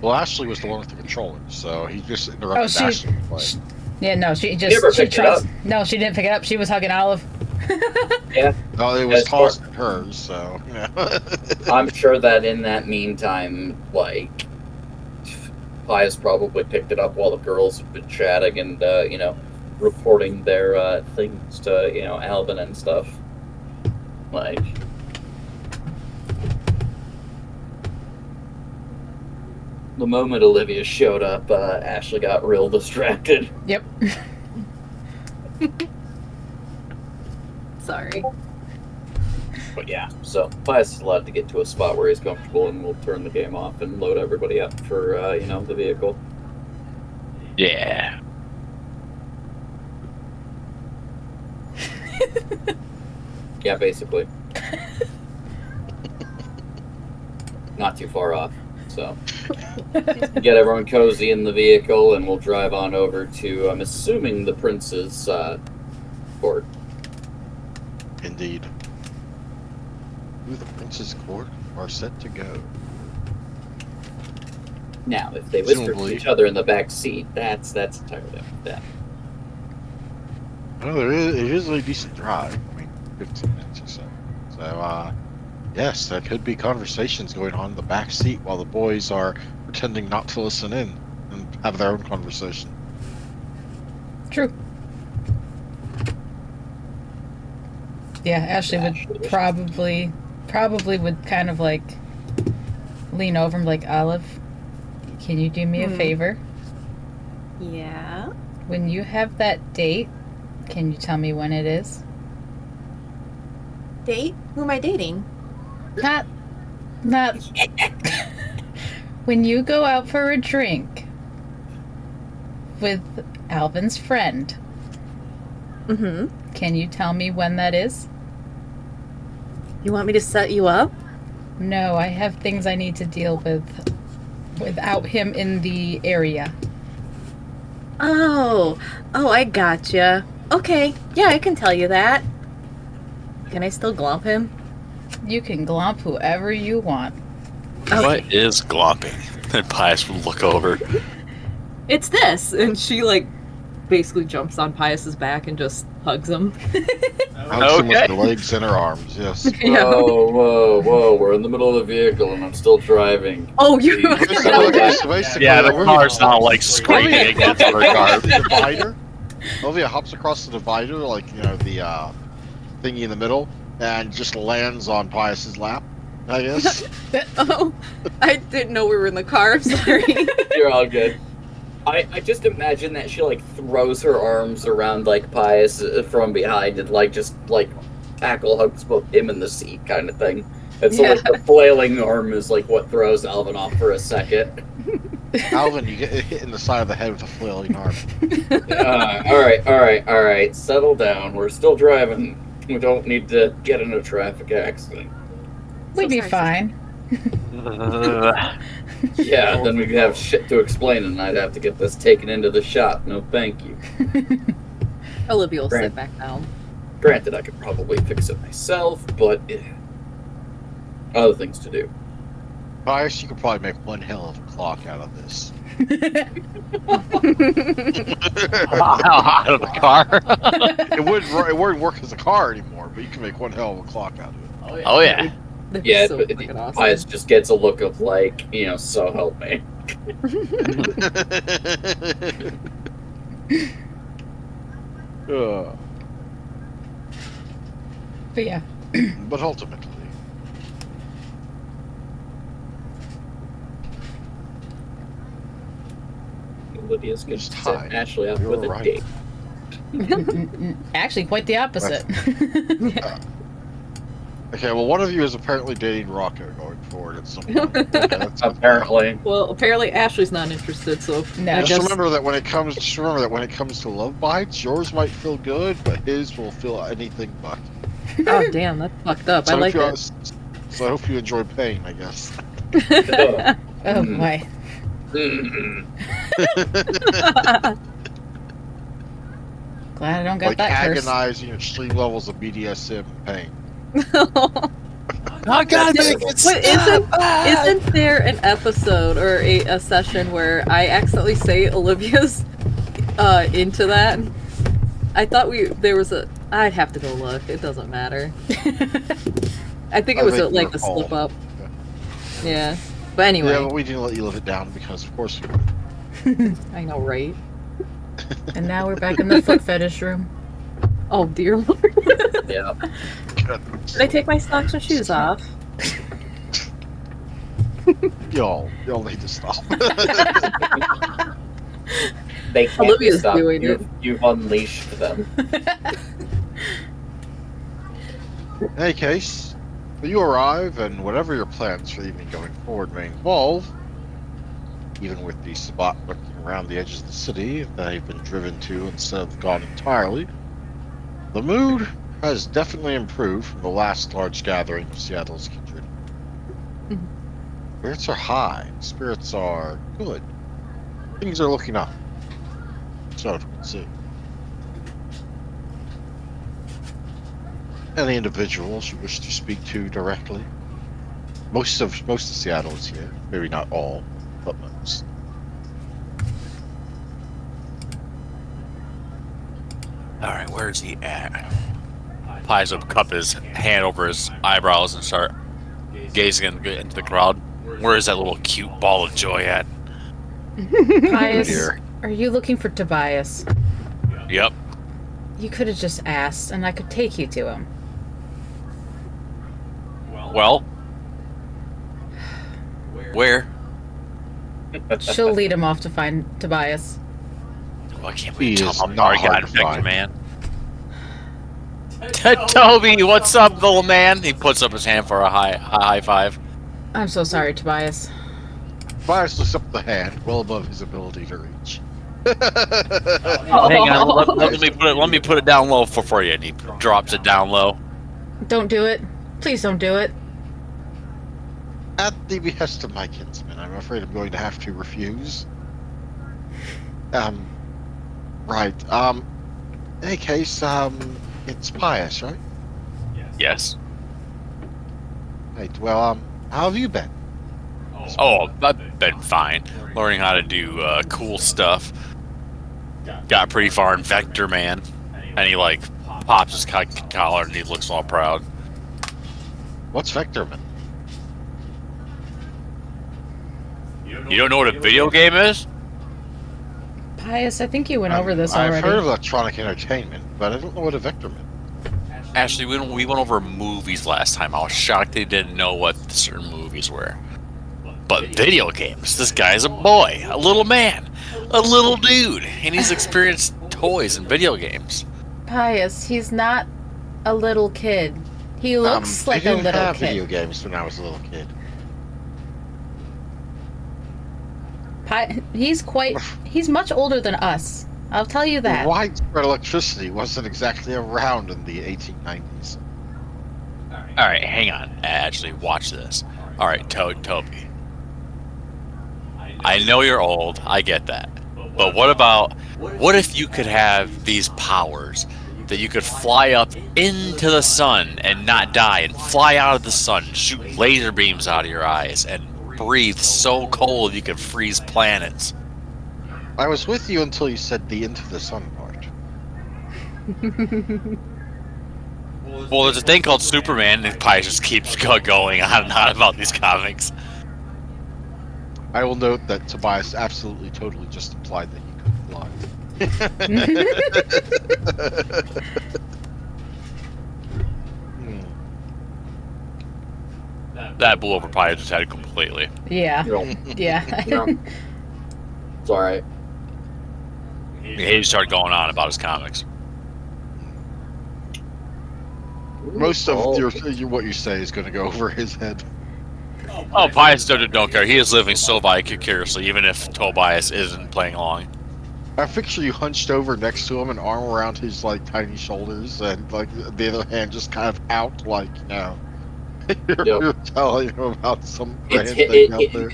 Well, Ashley was the one with the controller, so he just interrupted Oh, she- Ashley to play. Yeah, no, she You never just she picked it tries. up. No, she didn't pick it up. She was hugging Olive. No, it was As tossed at hers, so yeah. I'm sure that in that meantime, Pius probably picked it up while the girls have been chatting and, reporting their things to, Alvin and stuff. The moment Olivia showed up, Ashley got real distracted. Yep. Sorry. But yeah, so Pius is allowed to get to a spot where he's comfortable, and we'll turn the game off and load everybody up for, the vehicle. Yeah. Yeah, basically. Not too far off. So, get everyone cozy in the vehicle, and we'll drive on over to, I'm assuming, the prince's court. Indeed. Ooh, the prince's court are set to go. Now, if they whisper to Presumably. each other in the back seat, that's entirely different. That. Well, it is a decent drive. I mean, 15 minutes or so. So, yes, there could be conversations going on in the back seat while the boys are pretending not to listen in and have their own conversation. True. Yeah, Ashley would probably would kind of lean over and be like, Olive, can you do me a favor? Yeah. When you have that date, can you tell me when it is? Date? Who am I dating? Not when you go out for a drink with Alvin's friend. Mm-hmm. Can you tell me when that is? You want me to set you up? No, I have things I need to deal with without him in the area. Oh, I gotcha. Okay, yeah, I can tell you that. Can I still glomp him? You can glomp whoever you want. Okay. What is glomping? And Pius will look over. It's this, and she basically jumps on Pius's back and just hugs him. Hugs him with Okay. her legs and her arms. Yes. Yeah. Whoa! We're in the middle of the vehicle, and I'm still driving. Oh, you. Basically, Yeah, the Olivia- car's not like screaming against other cars. the divider. Olivia hops across the divider, like the thingy in the middle, and just lands on Pius's lap. I guess. Oh, I didn't know we were in the car. I'm sorry. You're all good. I just imagine that she like throws her arms around like Pius from behind and like just like tackle hugs both him and the seat kind of thing. And so like the flailing arm is like what throws Alvin off for a second. Alvin, you get hit in the side of the head with a flailing arm. All right. Settle down. We're still driving. We don't need to get in a traffic accident. We'd be sorry. fine. Yeah, then we'd have shit to explain, and I'd have to get this taken into the shop. No, thank you. Olivia will sit Grant. back down. Granted, I could probably fix it myself, but other things to do. Pius, you could probably make one hell of a clock out of this. Out of the car. It wouldn't work as a car anymore, but you can make one hell of a clock out of it. Oh yeah. That'd be Yeah, so but freaking awesome. Pius just gets a look of like, so help me. But yeah. But ultimately, Lydia's gonna Just set hide. Ashley up You're with a right. date. Actually, quite the opposite. okay, well, one of you is apparently dating Rocco going forward at some point. Okay, that's Apparently. Well, apparently Ashley's not interested, so No. I Just guess remember that when it comes to love bites, yours might feel good, but his will feel anything but. Oh damn, that's fucked up. I So, like if you, it. so I hope you enjoy pain, I guess. Oh Mm. boy. Glad I don't got Like that curse. agonizing extreme levels of BDSM and pain. Oh god, Isn't there an episode or a session where I accidentally say Olivia's into that? I thought there was a. I'd have to go look. It doesn't matter. I think it was you like a recall. slip up. Yeah, but anyway, Yeah, but we didn't let you live it down because, of course, you would. I know, right? And now we're back in the foot fetish room. Oh dear lord! Yeah. Did I take my socks and shoes off? Y'all need to stop. They can't Olivia's stop. doing it. You've unleashed them. In any case, you arrive, and whatever your plans for the evening going forward may involve, even with the Sabbat lurking around the edges of the city they've been driven to instead of gone entirely, the mood has definitely improved from the last large gathering of Seattle's kindred. Mhm. Spirits are high, spirits are good. Things are looking up. So you can see. Any individuals you wish to speak to directly? Most of Seattle is here. Maybe not all, but most. Alright, where's he at? Pies will cup his hand over his eyebrows and start gazing into the crowd. Where is that little cute ball of joy at? Pius, Here. are you looking for Tobias? Yep. You could have just asked, and I could take you to him. Well? Where? She'll lead him off to find Tobias. Oh, I can't He wait to is tell him not I got hard to infected, find. man. Toby, what's up, little man? He puts up his hand for a high five. I'm so sorry, Tobias. Bias looks up the hand, well above his ability to reach. Hang on, let me put it down low for you. And he drops it down low. Don't do it. Please don't do it. At the behest of my kinsman, I'm afraid I'm going to have to refuse. Right. In any case, it's Pius, right? Yes. Right. Well, how have you been? Oh, I've been fine. Learning how to do cool stuff. Got pretty far in Vector Man. Any like pops his collar and he looks all proud. What's Vectorman? You don't know what a video game is? Pius, I think you went over this I've already. heard of electronic entertainment, but I don't know what a Vectorman. Actually, we went over movies last time. I was shocked they didn't know what certain movies were. But video games, this guy's a boy, a little man, a little dude, and he's experienced toys and video games. Pius, he's not a little kid. He looks like I a didn't little have kid. video games when I was a little kid. He's much older than us. I'll tell you that. Widespread electricity wasn't exactly around in the 1890s. All right, hang on. Actually, watch this. All right, Toby. I know you're old. I get that. But what if you could have these powers that you could fly up into the sun and not die, and fly out of the sun, shoot laser beams out of your eyes, and breathe so cold you could freeze planets? I was with you until you said the into the sun part. Well, there's a thing called Superman, and Pi just keeps going on and on about these comics. I will note that Tobias absolutely totally just implied that he could fly. That blew over Pi's head completely. Yeah. No, Yeah. no. It's alright. He started going on about his comics. Most of what you say is going to go over his head. Oh, Pius don't care. He is living so vicariously, even if Tobias isn't playing along. I picture you hunched over next to him, an arm around his like tiny shoulders, and like the other hand just kind of out, like you're telling him about some grand thing out there.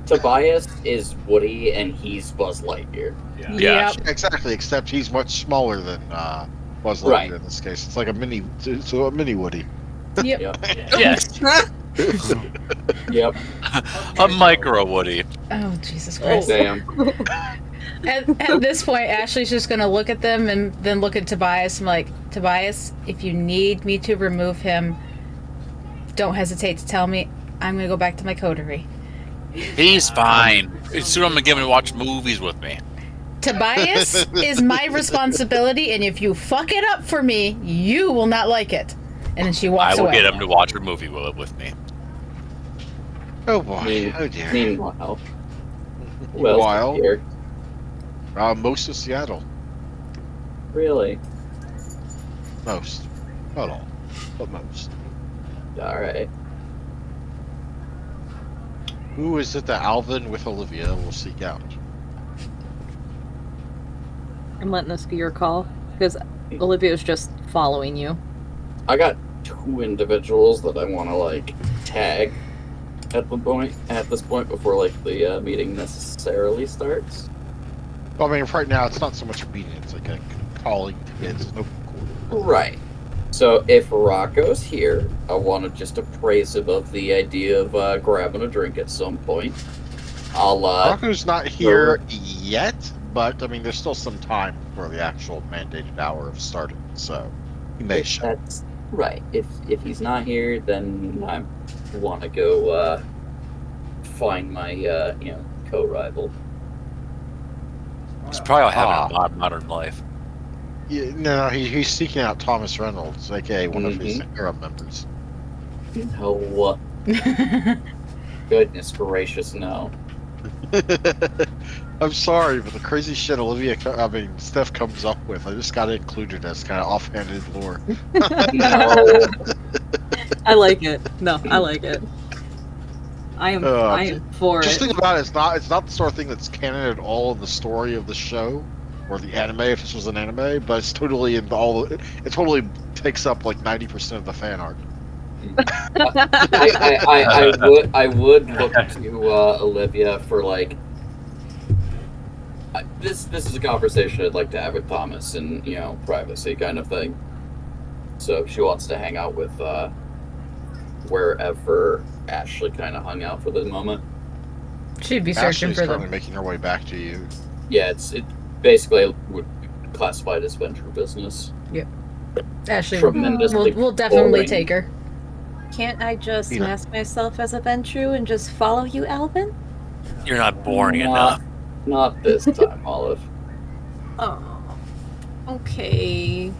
Tobias is Woody and he's Buzz Lightyear. Yeah. Yep. Exactly, except he's much smaller than Buzz Lightyear Right. in this case. It's like a mini Woody. Yep. Yes. Yep. A micro Woody. Oh, Jesus Oh, Christ. damn. At this point, Ashley's just going to look at them and then look at Tobias. I'm like, Tobias, if you need me to remove him, don't hesitate to tell me. I'm going to go back to my coterie. He's fine. Soon I'm gonna get him to watch movies with me. Tobias is my responsibility, and if you fuck it up for me, you will not like it. And then she walks I will away. get him to watch a movie with me. Oh boy! Oh dear! Meanwhile, who else is Meanwhile, here? most of Seattle. Really? Most, not all, but most. Alright. Who is it that Alvin with Olivia will seek out? I'm letting this be your call because Olivia's just following you. I got two individuals that I want to like tag at this point before like the meeting necessarily starts. Well, I mean, right now it's not so much a meeting; it's like a calling to kids. No. Right. So if Rocco's here, I want to just appraise him of the idea of grabbing a drink at some point. I'll Rocco's not here yet, but I mean, there's still some time for the actual mandated hour of starting, so he may show. That's right. If he's not here, then I want to go find my co-rival. He's probably having a modern life. Yeah, no, he's seeking out Thomas Reynolds, aka one of his harem members. No, what? Goodness gracious, no. I'm sorry, but the crazy shit Steph comes up with, I just got it included as kind of offhanded lore. No. I like it. No, I like it. I am for Just it. think about it, it's not the sort of thing that's canon at all in the story of the show or the anime if this was an anime, but it's totally it totally takes up like 90% of the fan art. I would look to Olivia for like this is a conversation I'd like to have with Thomas and privacy kind of thing. So if she wants to hang out with wherever Ashley kind of hung out for the moment. She'd be searching Ashley's for currently them. making her way back to you. Yeah, it basically would be classified as venture business. Yep. Ashley, tremendously we'll definitely boring. take her. Can't I just You know. mask myself as a Ventru and just follow you, Alvin? You're not boring Not, enough. not this time, Olive. Oh, okay.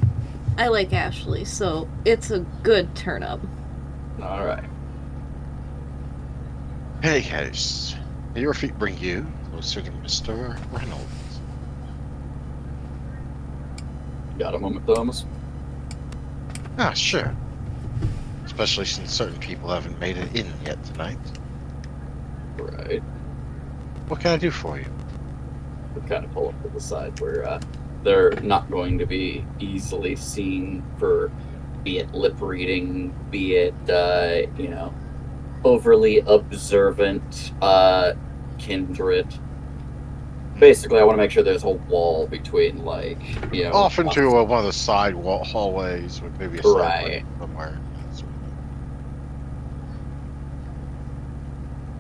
I like Ashley, so it's a good turn up. All right. In any case, your feet bring you closer to Mr. Reynolds. Got a moment, Thomas? Ah, sure. Especially since certain people haven't made it in yet tonight. Right. What can I do for you? We kind of pull up to the side where they're not going to be easily seen for, be it lip reading, be it, overly observant kindred. Basically, I want to make sure there's a wall between, Off into us. one of the side hallways with maybe a side Right. way somewhere. That sort of thing.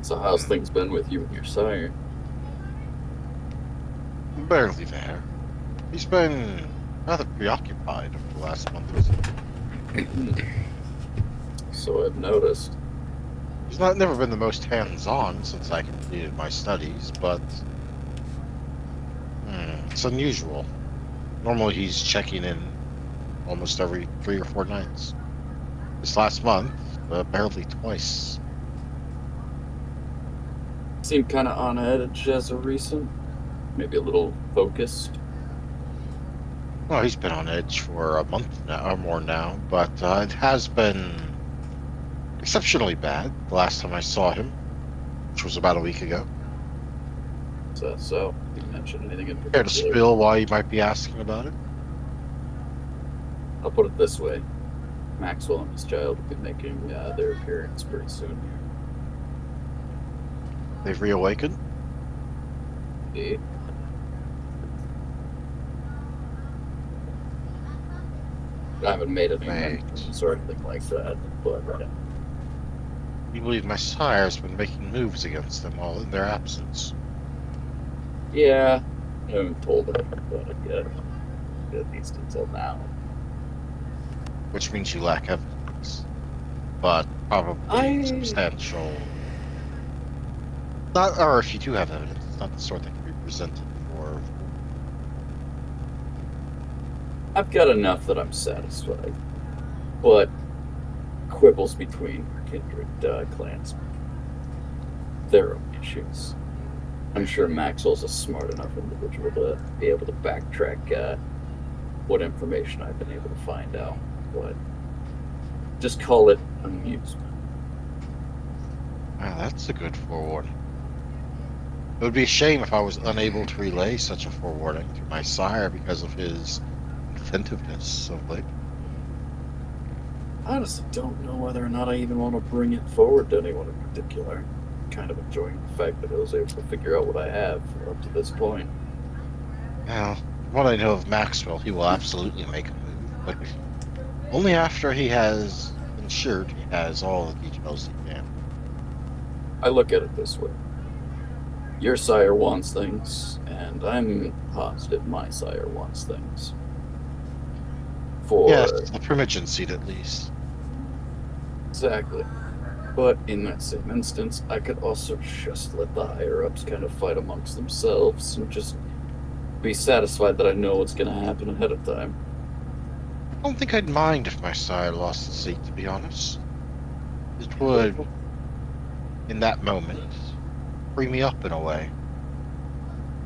So how's things been with you and your sire? Barely there. He's been rather preoccupied over the last month or so. So I've noticed. He's never been the most hands-on since I completed my studies, but it's unusual. Normally he's checking in almost every 3 or 4 nights. This last month, barely twice. Seemed kind of on edge as of recent. Maybe a little focused. Well, he's been on edge for a month now, or more now, but it has been exceptionally bad the last time I saw him, which was about a week ago. So you mentioned anything in Care to particular? spill why you might be asking about it? I'll put it this way: Maxwell and his child will be making their appearance pretty soon. They've reawakened? Indeed. I haven't made any Right. mentions or anything like that, but You believe my sire's been making moves against them while in their absence? yeah, I haven't told anyone about it yet, at least until now. Which means you lack evidence, but probably substantial. Not, or if you do have evidence, it's not the sort that can be presented for. I've got enough that I'm satisfied, but quibbles between kindred clans, their own issues. I'm sure Maxwell's a smart enough individual to be able to backtrack what information I've been able to find out. But just call it amusement. Wow, that's a good forewarning. It would be a shame if I was unable to relay such a forewarning to my sire because of his inventiveness of late. I honestly don't know whether or not I even want to bring it forward to anyone in particular. Kind of enjoying the fact that I was able to figure out what I have up to this point. Now, from what I know of Maxwell, he will absolutely make a move, but only after he has ensured he has all the details he can. I look at it this way: your sire wants things, and I'm positive my sire wants things. Yes, For the Primogen seat at least. exactly. But in that same instance, I could also just let the higher ups kind of fight amongst themselves and just be satisfied that I know what's going to happen ahead of time. I don't think I'd mind if my sire lost the seat, to be honest. It would, in that moment, free me up in a way.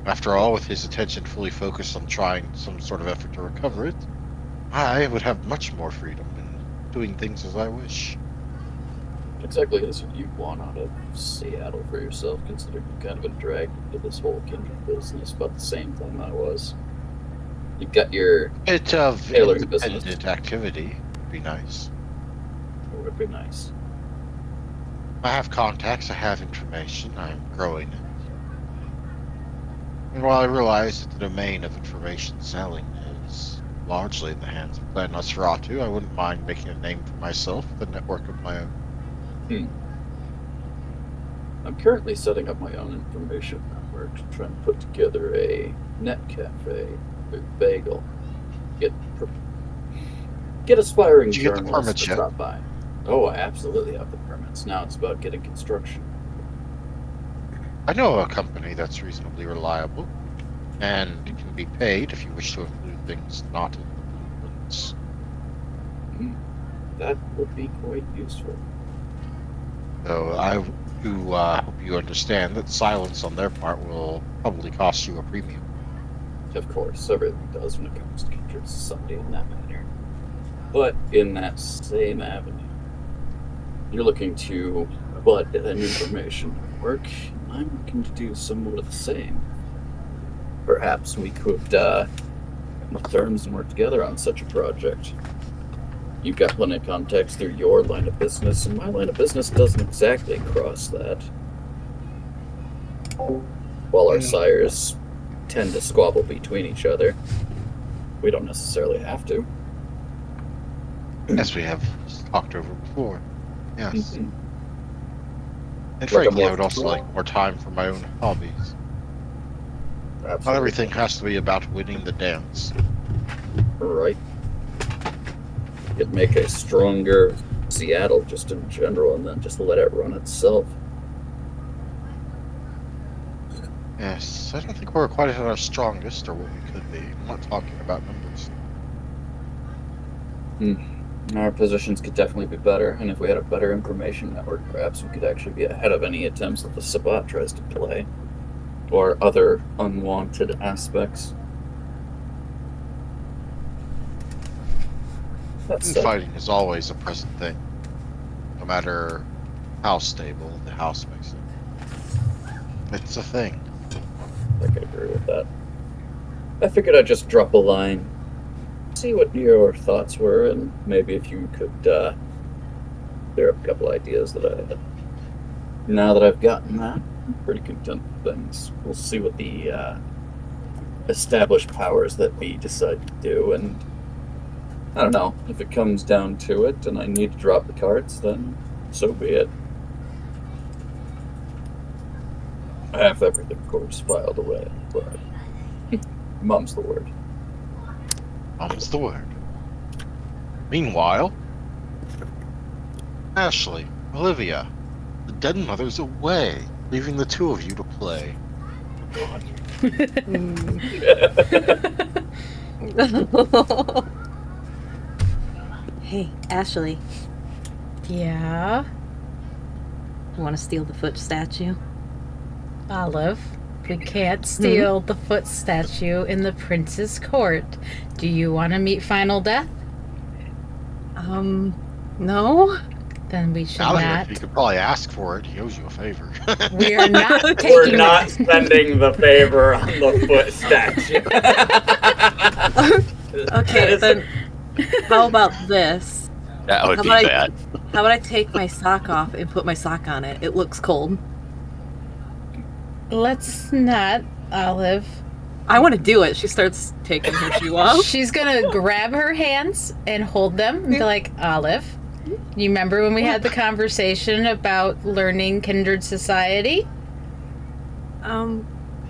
After all, with his attention fully focused on trying some sort of effort to recover it, I would have much more freedom in doing things as I wish. Exactly as you want out of Seattle for yourself, considering you've kind of been dragged into this whole kindred business about the same time I was. You've got your Bit of tailoring business. independent activity would be nice. It would be nice. I have contacts, I have information, I'm growing it. And while I realize that the domain of information selling is largely in the hands of Clan Nosferatu, I wouldn't mind making a name for myself with a network of my own. I'm currently setting up my own information network, trying to put together a net cafe with bagel. Get Get aspiring Did you get the journalists permits to yet? drop by. Oh, I absolutely have the permits. Now it's about getting construction. I know a company that's reasonably reliable and can be paid if you wish to include things not in the blueprints. That would be quite useful. So I do hope you understand that silence on their part will probably cost you a premium. Of course, everything does when it comes to kindred society in that manner. But in that same avenue, you're looking to butt an information network. I'm looking to do somewhat of the same. Perhaps we could come to terms and work together on such a project. You've got plenty of contacts through your line of business, and my line of business doesn't exactly cross that. While our sires tend to squabble between each other, we don't necessarily have to. As we have talked over before. Yes. Mhm. And Like a frankly, I more- would also like more time for my own hobbies. Not Absolutely. everything has to be about winning the dance. Right. Could make a stronger Seattle just in general, and then just let it run itself. Yes, I don't think we're quite at our strongest or what we could be. I'm not talking about numbers. Our positions could definitely be better, and if we had a better information network, perhaps we could actually be ahead of any attempts that the Sabbat tries to play, or other unwanted aspects. That's Fighting is always a present thing, no matter how stable the house makes it. It's a thing. I could agree with that. I figured I'd just drop a line, see what your thoughts were, and maybe if you could clear up a couple ideas that I had. Now that I've gotten that, I'm pretty content with things. We'll see what the established powers that be decide to do, and I don't know, if it comes down to it and I need to drop the cards, then so be it. I have everything, of course, filed away, but mum's the word. Mum's the word. Meanwhile, Ashley, Olivia, the dead mother's away, leaving the two of you to play. Hey, Ashley, Yeah, you want to steal the foot statue? Olive. We can't steal the foot statue in the prince's court. Do you want to meet final death? No. Then we should Now that not. you could probably ask for it. He owes you a favor. We are not taking We're not it. spending the favor on the foot statue. Okay, then how about this? That would How be about bad. How about I take my sock off and put my sock on it? It looks cold. Let's not, Olive. I want to do it. She starts taking her shoe off. She's gonna grab her hands and hold them and be like, Olive, you remember when we had the conversation about learning kindred society?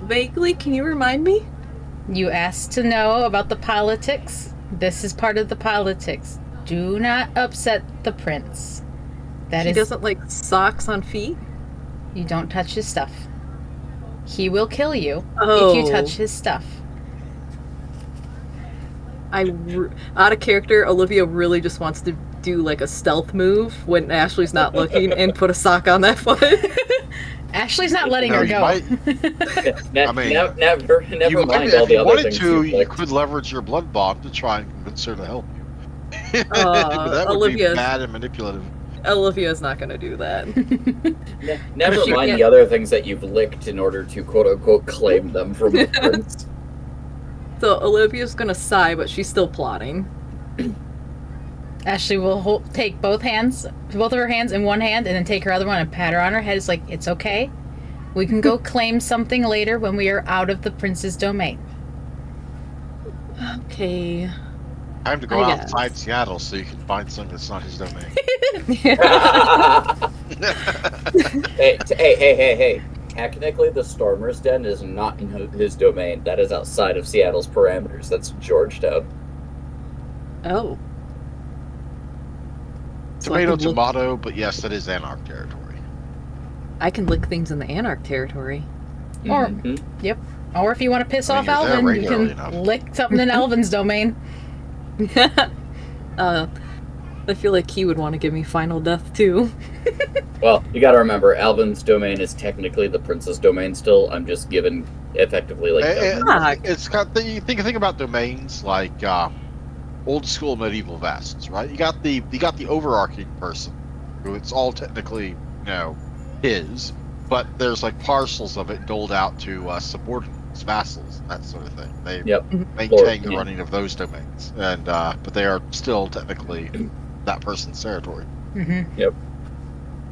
Vaguely, can you remind me? You asked to know about the politics. This is part of the politics. Do not upset the prince. That She is, doesn't like socks on feet? you don't touch his stuff. He will kill you Oh. if you touch his stuff. Out of character, Olivia really just wants to do like a stealth move when Ashley's not looking and put a sock on that foot. Ashley's not letting No, her you go. might- Never mean, never you mind might, all if the you other wanted things to, you've you licked. could leverage your blood bond to try and convince her to help you. But that would Olivia- be bad and manipulative. Olivia's not gonna do that. Never She mind can't- the other things that you've licked in order to quote unquote claim them from the prince. So Olivia's gonna sigh, but she's still plotting. Ashley will take both of her hands in one hand, and then take her other one and pat her on her head. It's like, it's okay. We can go claim something later when we are out of the prince's domain. Okay. Time to go I guess. outside Seattle so you can find something that's not his domain. Hey. Technically, the Stormer's Den is not in his domain. That is outside of Seattle's parameters. That's Georgetown. Oh. So I Tomato, can, lick, tomato, but yes, that is Anarch territory. I can lick things in the Anarch territory. Or, Mhm. yep. Or if you want to piss I mean, off you're there Alvin, you regularly can enough. lick something in Alvin's domain. I feel like he would want to give me final death too. Well, you got to remember, Alvin's domain is technically the prince's domain. Still, I'm just given effectively like government. It's got the you think about domains like old school medieval vassals, right? You got the overarching person, who it's all technically his, but there's like parcels of it doled out to subordinates, vassals, and that sort of thing. They Yep. maintain the yeah. running of those domains, and but they are still technically that person's territory. Mm-hmm. Yep.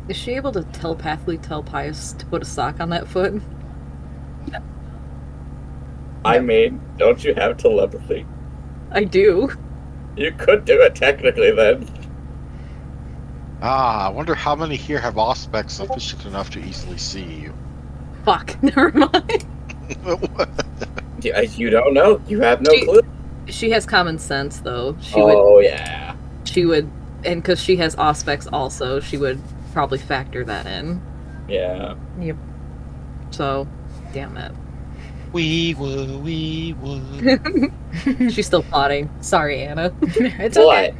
Is she able to telepathically tell Pius to put a sock on that foot? I mean, don't you have telepathy? I do. You could do it technically then. I wonder how many here have aspects sufficient enough to easily see you. Fuck, never mind. You don't know. You have no clue. She has common sense though. Yeah. She would, and because she has aspects also, she would probably factor that in. Yeah. Yep. So, damn it. We would. She's still plotting. Sorry, Anna. It's okay.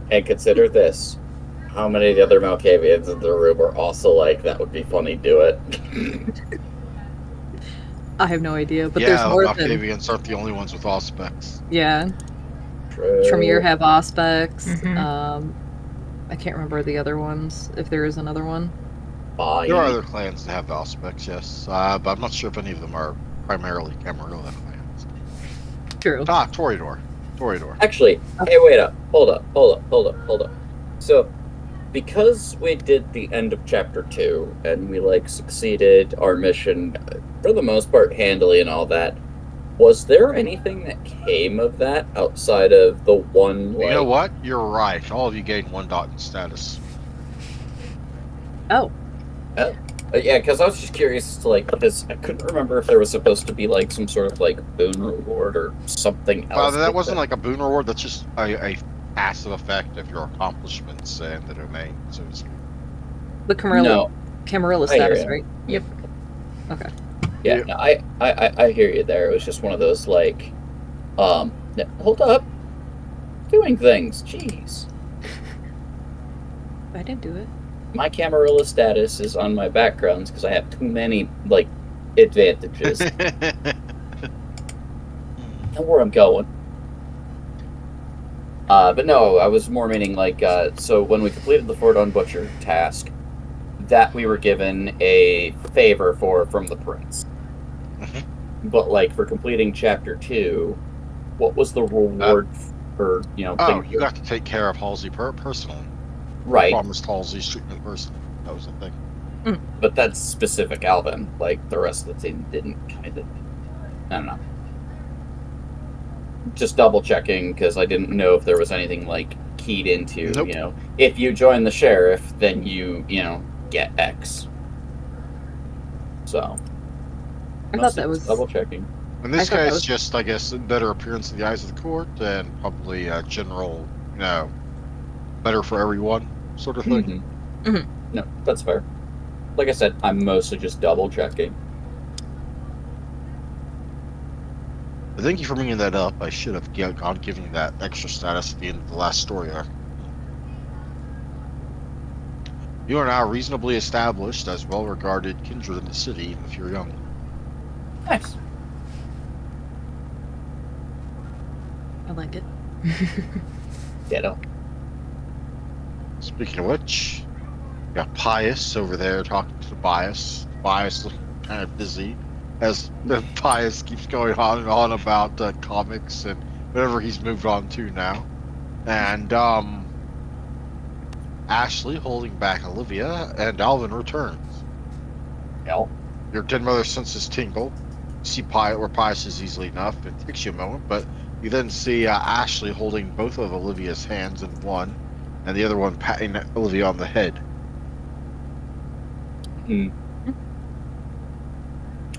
And consider this. How many of the other Malkavians in the room are also like, that would be funny, do it? I have no idea, but Yeah, there's more than... Octavians aren't the only ones with aspects. Yeah. True. Tremere have aspects. Mhm. I can't remember the other ones, if there is another one. Fine. There are other clans that have aspects, yes, but I'm not sure if any of them are primarily Camarilla clans. True. Toreador. Actually, hey, wait up. Hold up. So, because we did the end of chapter 2, and we, succeeded our mission, for the most part, handily and all that, was there anything that came of that outside of the one, You know what? You're right. All of you gained 1 dot in status. Oh. Yeah, because I was just curious to, because I couldn't remember if there was supposed to be, some sort of, boon reward or something else. That wasn't like a boon reward, that's just a passive effect of your accomplishments in the domain, so to speak. The Camarilla status, right? Yep. Okay. Yeah, no, I hear you there. It was just one of those, hold up. Doing things, jeez. I didn't do it. My Camarilla status is on my backgrounds because I have too many, advantages. Know where I'm going. But no, I was more meaning, so when we completed the Fordon Butcher task, that we were given a favor from the prince. But, for completing chapter 2, what was the reward for, you got to take care of Halsey personally. Right. Promised Halsey's treatment personally. That was the thing. But that's specific Alvin. The rest of the team didn't kind of... I don't know. Just double checking, because I didn't know if there was anything, keyed into, Nope. If you join the sheriff, then you get X. So... I thought that was... double checking. And this guy's just, I guess, a better appearance in the eyes of the court and probably a general, better for everyone sort of thing. No, that's fair. Like I said, I'm mostly just double checking. Thank you for bringing that up. I should have given you that extra status at the end of the last story arc. You are now reasonably established as well-regarded kindred in the city, even if you're young. Nice. I like it. Ditto. Speaking of which, you got Pius over there talking to Bias. Bias looking kind of busy as the Pius keeps going on and on about comics and whatever he's moved on to now. And Ashley holding back Olivia, and Alvin returns. Hell. Your dead mother's senses tingle. You see where Pius is easily enough. It takes you a moment, but you then see Ashley holding both of Olivia's hands in one, and the other one patting Olivia on the head.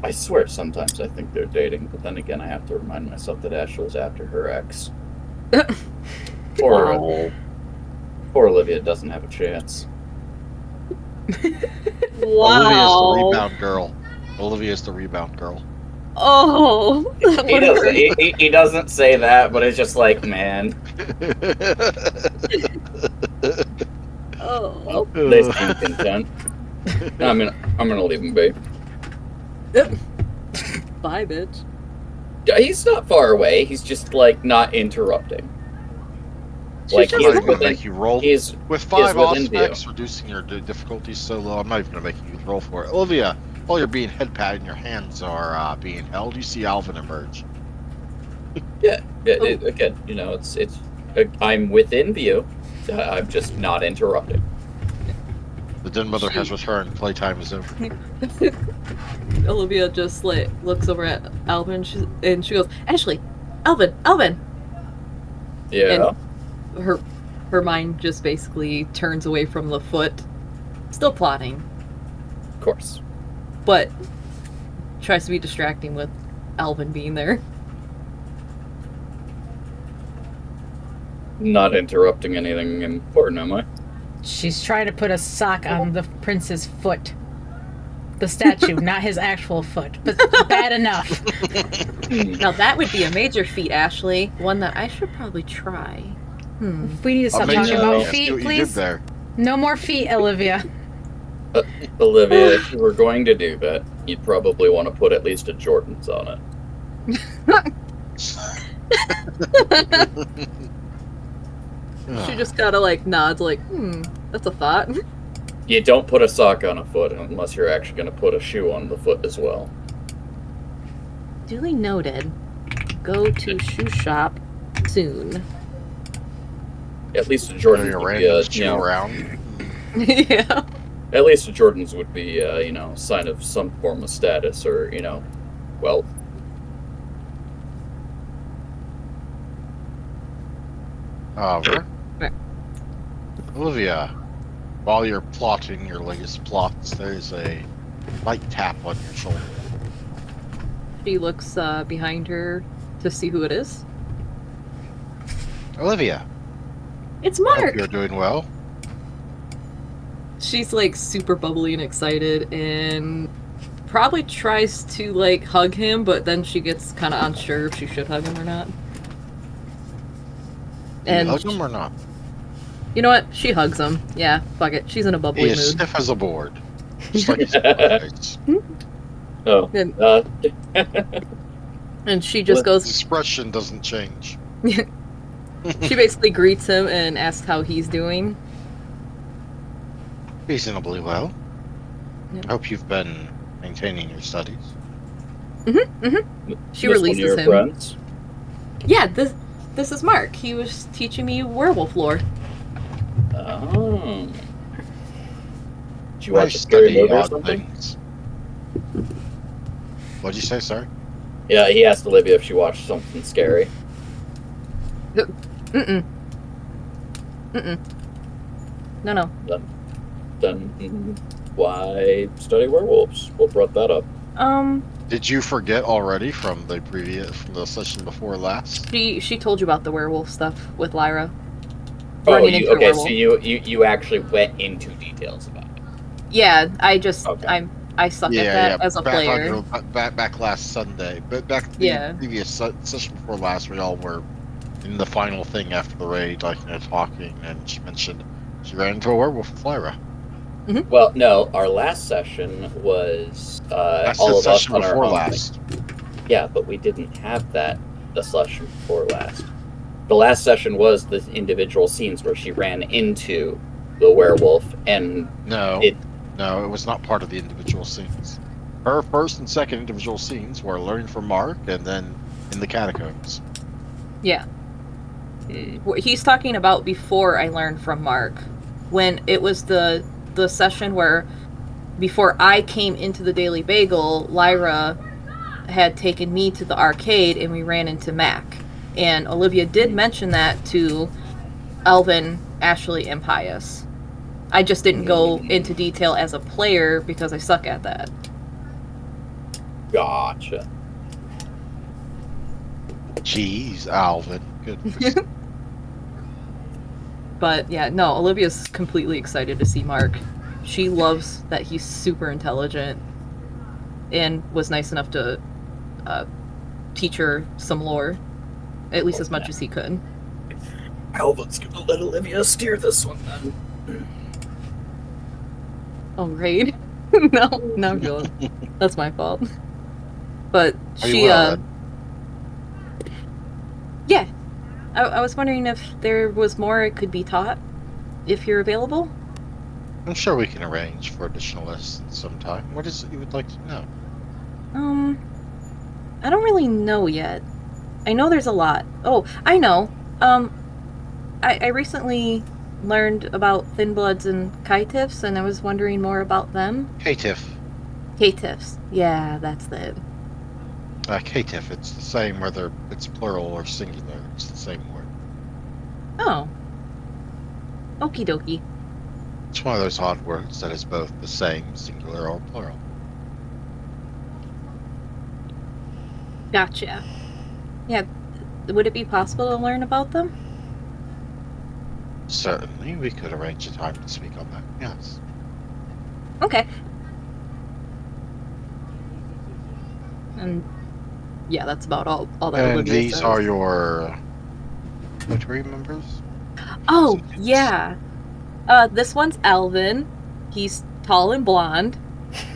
I swear sometimes I think they're dating, but then again I have to remind myself that Ashley was after her ex. For Poor Olivia doesn't have a chance. Olivia's the Wow. rebound girl. Olivia's the rebound girl. Oh, that He would doesn't. hurt. He doesn't say that, but it's just like, man, Oh. they seem content. I'm gonna leave him be. Bye, bitch. He's not far away. He's just like not interrupting. Like Shusha's he I'm is not even gonna within. make you roll. He's With is 5 within view. aspects, reducing your difficulty so low, I'm not even gonna make you roll for it. Olivia, while you're being head patted and your hands are being held, you see Alvin emerge. Yeah. Again, you know, it's. I'm within view. I'm just not interrupting. The Den Mother has returned. Playtime is over. Olivia just like looks over at Alvin and she goes, Ashley, Alvin. Yeah. And her mind just basically turns away from the foot, still plotting, Of course. but tries to be distracting with Alvin being there. Not interrupting anything important, am I? She's trying to put a sock on the prince's foot. The statue, not his actual foot, but bad enough. Now that would be a major feat, Ashley. One that I should probably try. We need to stop I'll make talking you about see feet, what you did please. there. No more feet, Olivia. Olivia, if you were going to do that, you'd probably want to put at least a Jordan's on it. She just kind of like nods, like, that's a thought. You don't put a sock on a foot unless you're actually going to put a shoe on the foot as well. Duly noted. Go to shoe shop soon. At least a Jordan's Carry a would be random shoe you know, around. Yeah. at least a Jordan's would be you know, sign of some form of status or, you know, wealth. However, Right. Olivia, while you're plotting your latest plots, there's a light tap on your shoulder. She looks behind her to see who it is. Olivia, It's I hope Mark! you're doing well. She's like super bubbly and excited and probably tries to like hug him, but then she gets kind of unsure if she should hug him or not. Do you And hug him or not? you know what? She hugs him. Yeah, fuck it. She's in a He bubbly is mood. stiff as a board. Just like his face. Oh. And, Uh, and she just His goes, expression doesn't change. she basically greets him and asks how he's doing. Reasonably well. Yeah. I hope you've been maintaining your studies. She this one of releases your him. friends? Yeah, this is Mark. He was teaching me werewolf lore. Oh. Did you I watch a scary study movie or odd something? things. What'd you say, sorry? Yeah, he asked Olivia if she watched something scary. Mm-mm. No. Then why study werewolves? What brought that up? Did you forget already from the session before last? She told you about the werewolf stuff with Lyra. Oh, Running into a okay. werewolf. So you actually went into details about it. Yeah, I just Okay. I suck at that as a player. Back last Sunday, but back the Yeah. previous session before last, we all were in the final thing after the raid, like talking, and she mentioned she ran into a werewolf with Lyra. Well, no, our last session was That's all the of us session on our before own. last. Yeah, but we didn't have that the session before last. The last session was the individual scenes where she ran into the werewolf, and No, It- no, it was not part of the individual scenes. Her first and second individual scenes were learning from Mark, and then in the catacombs. Yeah. What he's talking about before I learned from Mark, when it was the session where before I came into the Daily Bagel, Lyra had taken me to the arcade and we ran into Mac. And Olivia did mention that to Alvin, Ashley, and Pius. I just didn't go into detail as a player because I suck at that. gotcha. Jeez, Alvin. Good. But yeah, no, Olivia's completely excited to see Mark. She loves that he's super intelligent and was nice enough to teach her some lore, at least as much as he could. Alvin's gonna let Olivia steer this one then. Oh, right? No, I'm feeling. That's my fault. But Are you she, well, yeah. I was wondering if there was more it could be taught, if you're available. I'm sure we can arrange for additional lessons sometime. What is it you would like to know? I don't really know yet. I know there's a lot. Oh, I know. I recently learned about Thin Bloods and Kaitifs, and I was wondering more about them. Caitiff. Kaitifs. Yeah, that's it. Caitiff, it's the same whether it's plural or singular. It's the same word. Oh. Okie dokie. It's one of those odd words that is both the same, singular or plural. Gotcha. Yeah, would it be possible to learn about them? Certainly, we could arrange a time to speak on that, yes. Okay. And yeah, that's about all that And Olivia these says. are your military members? Oh, yeah. This one's Alvin. He's tall and blonde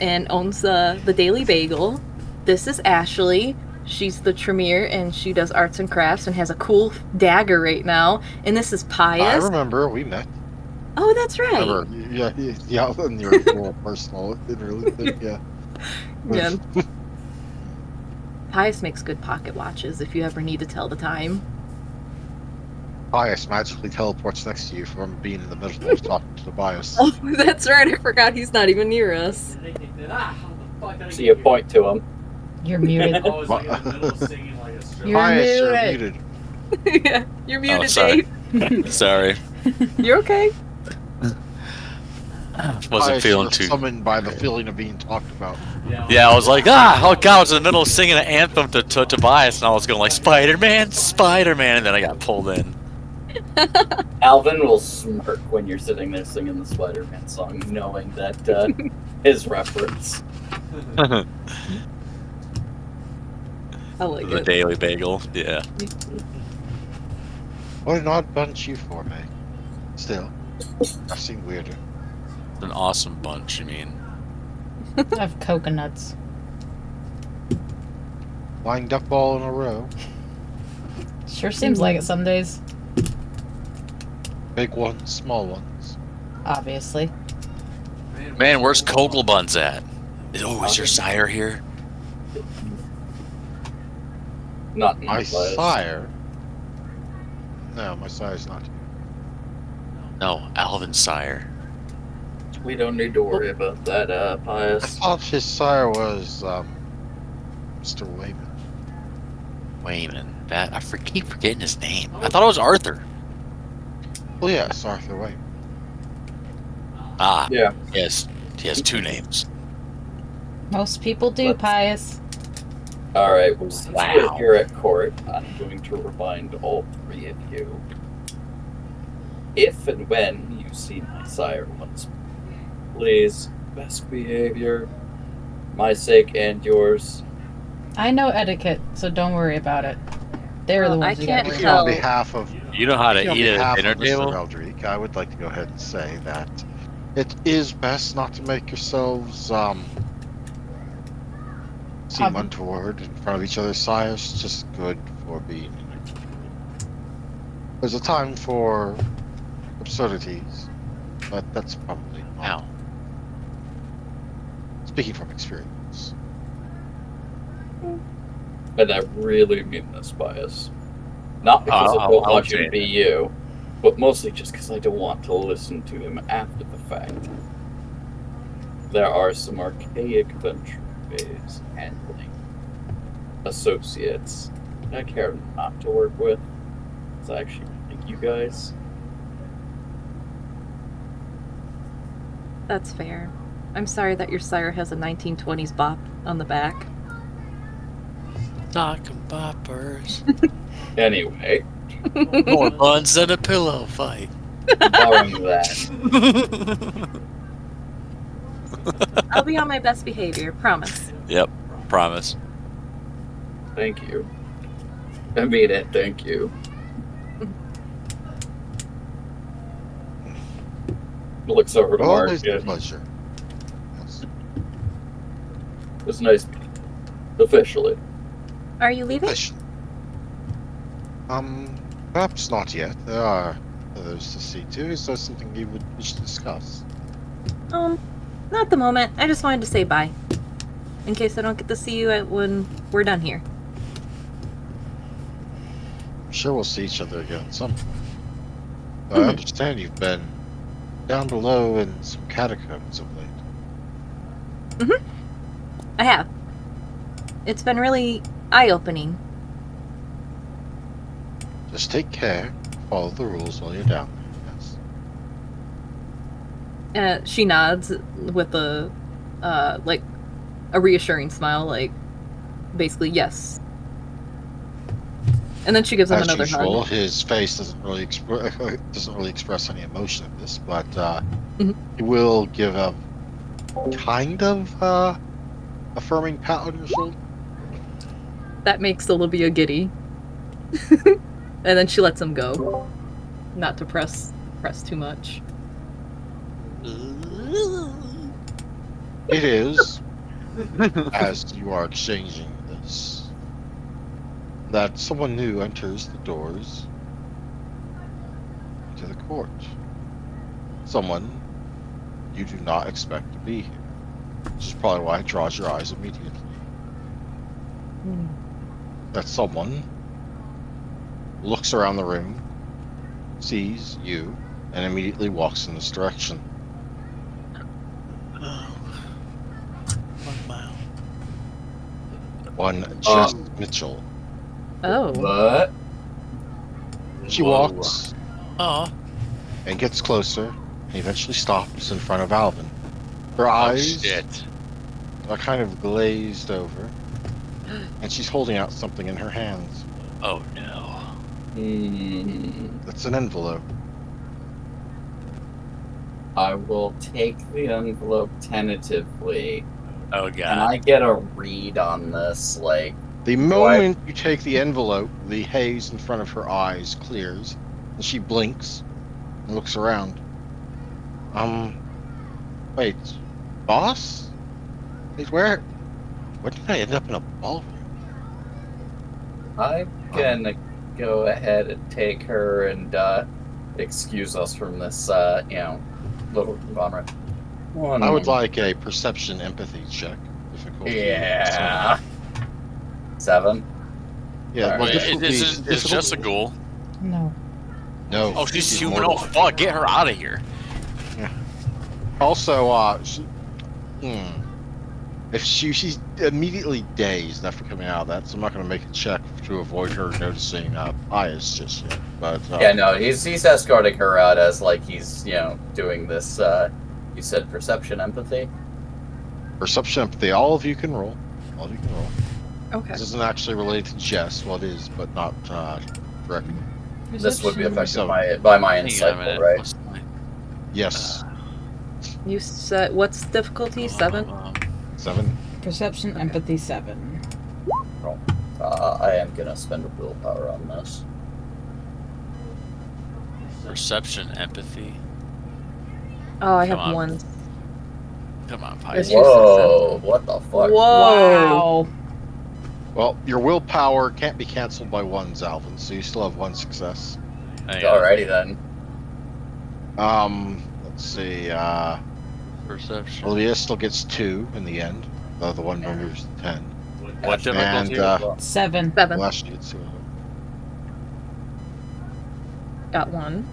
and owns the Daily Bagel. This is Ashley. She's the Tremere and she does arts and crafts and has a cool dagger right now. And this is I Pius. remember, we met. Oh, that's right. Remember, yeah, in your more personal, yeah. Yeah. Pius makes good pocket watches if you ever need to tell the time. Bias magically teleports next to you from being in the middle of talking to the bias. Oh, that's right. I forgot he's not even near us. So you point to him. You're muted. Bias, You're you're muted. muted. Yeah, you're muted, sorry. Dave. Sorry. You're okay. Wasn't Bias, feeling you're too. summoned by the feeling of being talked about. Yeah, I was like, oh god, I was in the middle of singing an anthem to Tobias, and I was going like, Spider-Man, Spider-Man, and then I got pulled in. Alvin will smirk when you're sitting there singing the Spider-Man song, knowing that his reference. I like The it. Daily Bagel, yeah. What an odd bunch you four make. Still, I've seen weirder. It's an awesome bunch, I mean. Of coconuts. Flying duck ball in a row. Sure seems like it some days. Big ones, small ones. Obviously. Man, where's Kogelbuns at? Oh, is your sire here? Not in My the place. sire? No, my sire's not here. No, Alvin's sire. We don't need to worry about that, I Pius. thought his sire was, Mr. Wayman. Wayman. That I keep forgetting his name. I thought it was Arthur. Well, yes, Arthur Wayman. Ah, Yeah. yes. He has two names. Most people do, Let's- Pius. Alright, well, since Wow. we're here at court, I'm going to remind all three of you. If and when you see my sire once more, please, best behavior. My sake and yours. I know etiquette, so don't worry about it. They're the Well, ones I you can't gotta worry Speaking about. on tell. behalf of You know how to on eat at a behalf dinner of Mr. table? Eldrick, I would like to go ahead and say that it is best not to make yourselves seem untoward in front of each other's sires. It's just good for being in a community. There's a time for absurdities, but that's probably not. Ow. Speaking from experience. And I really mean this, Bias. Not because I I'll don't want you say to be you, but mostly just because I don't want to listen to him after the fact. There are some archaic venture ways handling associates I care not to work with. So I actually think you guys. That's fair. I'm sorry that your sire has a 1920s bop on the back. Knockin' boppers. Anyway, More buns than a pillow fight. Borrowing that. I'll be on my best behavior, promise. Yep, promise. Thank you. I mean it, thank you. Looks over to Mark. Always Yeah. a pleasure. Yes. It's nice. Officially. Are you leaving? Fish. Perhaps not yet. There are others to see to. Is there something you would wish to discuss? Not at the moment. I just wanted to say bye. In case I don't get to see you when we're done here. I'm sure we'll see each other again at some point. I understand you've been down below in some catacombs of late. I have. It's been really eye-opening. Just take care. Follow the rules while you're down there. Yes. She nods with a, like, a reassuring smile, like, basically, yes. And then she gives him As another usual, hug. his face doesn't really express any emotion of this, but Mhm. he will give a kind of affirming pat on your shoulder. That makes Olivia giddy. And then she lets him go. Not to press too much. It is, as you are exchanging this, that someone new enters the doors into the court. Someone you do not expect to be here. Which is probably why it draws your eyes immediately. That someone looks around the room, sees you, and immediately walks in this direction. One Jess Mitchell. Oh. What? She Whoa. walks Oh, and gets closer and eventually stops in front of Alvin. Her oh eyes shit. are kind of glazed over, and she's holding out something in her hands. Oh no. It's an envelope. I will take the envelope tentatively. Oh Can god. I get a read on this? Like, The moment you take the envelope, the haze in front of her eyes clears, and she blinks and looks around. Wait, boss? Wait, where did I end up in a ballroom? I'm gonna go ahead and take her and excuse us from this, little conglomerate. I would like a perception empathy check. Difficulty. Yeah. 7. Yeah, well, Alright. difficulty Is Jess a ghoul? No. No. Oh, she's human. mortal. Oh fuck, get her out of here. Also, if she's immediately dazed after coming out of that, so I'm not going to make a check to avoid her noticing bias just yet. But Yeah, no, he's escorting her out as like he's doing this. You said perception empathy. perception empathy, all of you can roll. All of you can roll. Okay. This isn't actually related to Jess. Well, it is, but not directly. This would be affected So- by my Hang on a insightful, minute. right? What's my- Yes, You said, what's difficulty? 7? 7. Perception, empathy, 7. I am gonna spend a willpower on this. Perception, empathy. Oh, I Come have on. 1. Come on, It's Pisces. your Whoa! What the fuck? Whoa! Wow. Well, your willpower can't be canceled by 1s, Alvin, so you still have 1 success. Hang on. Alrighty then. Let's see. Perception. Olivia still gets 2 in the end. The other one removes 10. What And difficulty? 7. 7. well, actually, gets 2. Got 1.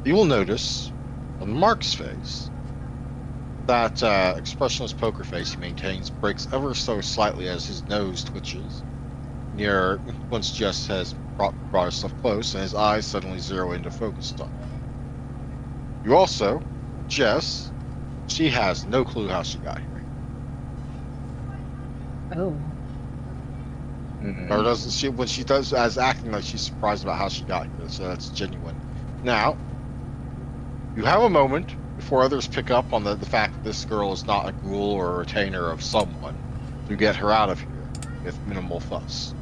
You will notice on Mark's face that expressionless poker face he maintains breaks ever so slightly as his nose twitches. Once Jess has brought herself close and his eyes suddenly zero into focus on. You also, Jess, she has no clue how she got here. Oh. Mhm. Or doesn't she? When she does, as acting like she's surprised about how she got here, so that's genuine. Now, you have a moment before others pick up on the fact that this girl is not a ghoul or a retainer of someone to get her out of here with minimal fuss.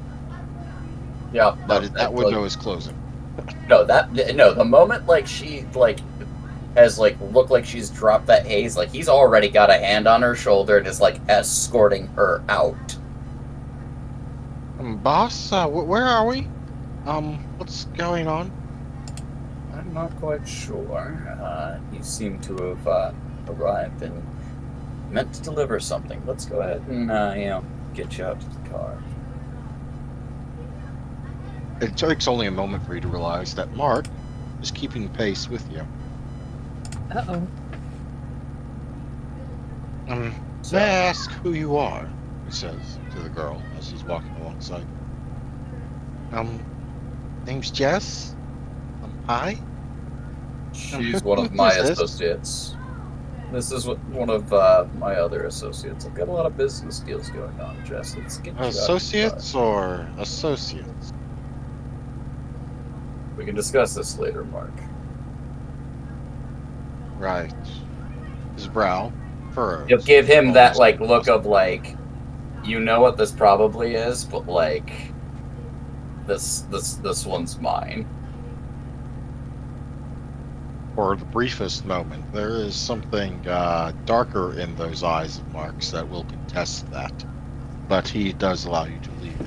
Yeah, no, That window is closing. no, the moment like she like has like looked like she's dropped that haze, like he's already got a hand on her shoulder, just like escorting her out. Boss, where are we? What's going on? I'm not quite sure. You seem to have arrived and meant to deliver something. Let's go ahead and get you out to the car. It takes only a moment for you to realize that Mark is keeping pace with you. Uh-oh. May I ask who you are? He says to the girl as he's walking alongside. Name's Jess. Hi. She's one of Who my is this? associates. This is one of my other associates. I've got a lot of business deals going on, Jess. Let's get you out of the car. Associates or associates? We can discuss this later, Mark. Right. His brow furrows. You'll give him that Almost like look of like, you know what this probably is, but like, this one's mine. For the briefest moment, there is something darker in those eyes of Mark's that will contest that. But he does allow you to leave.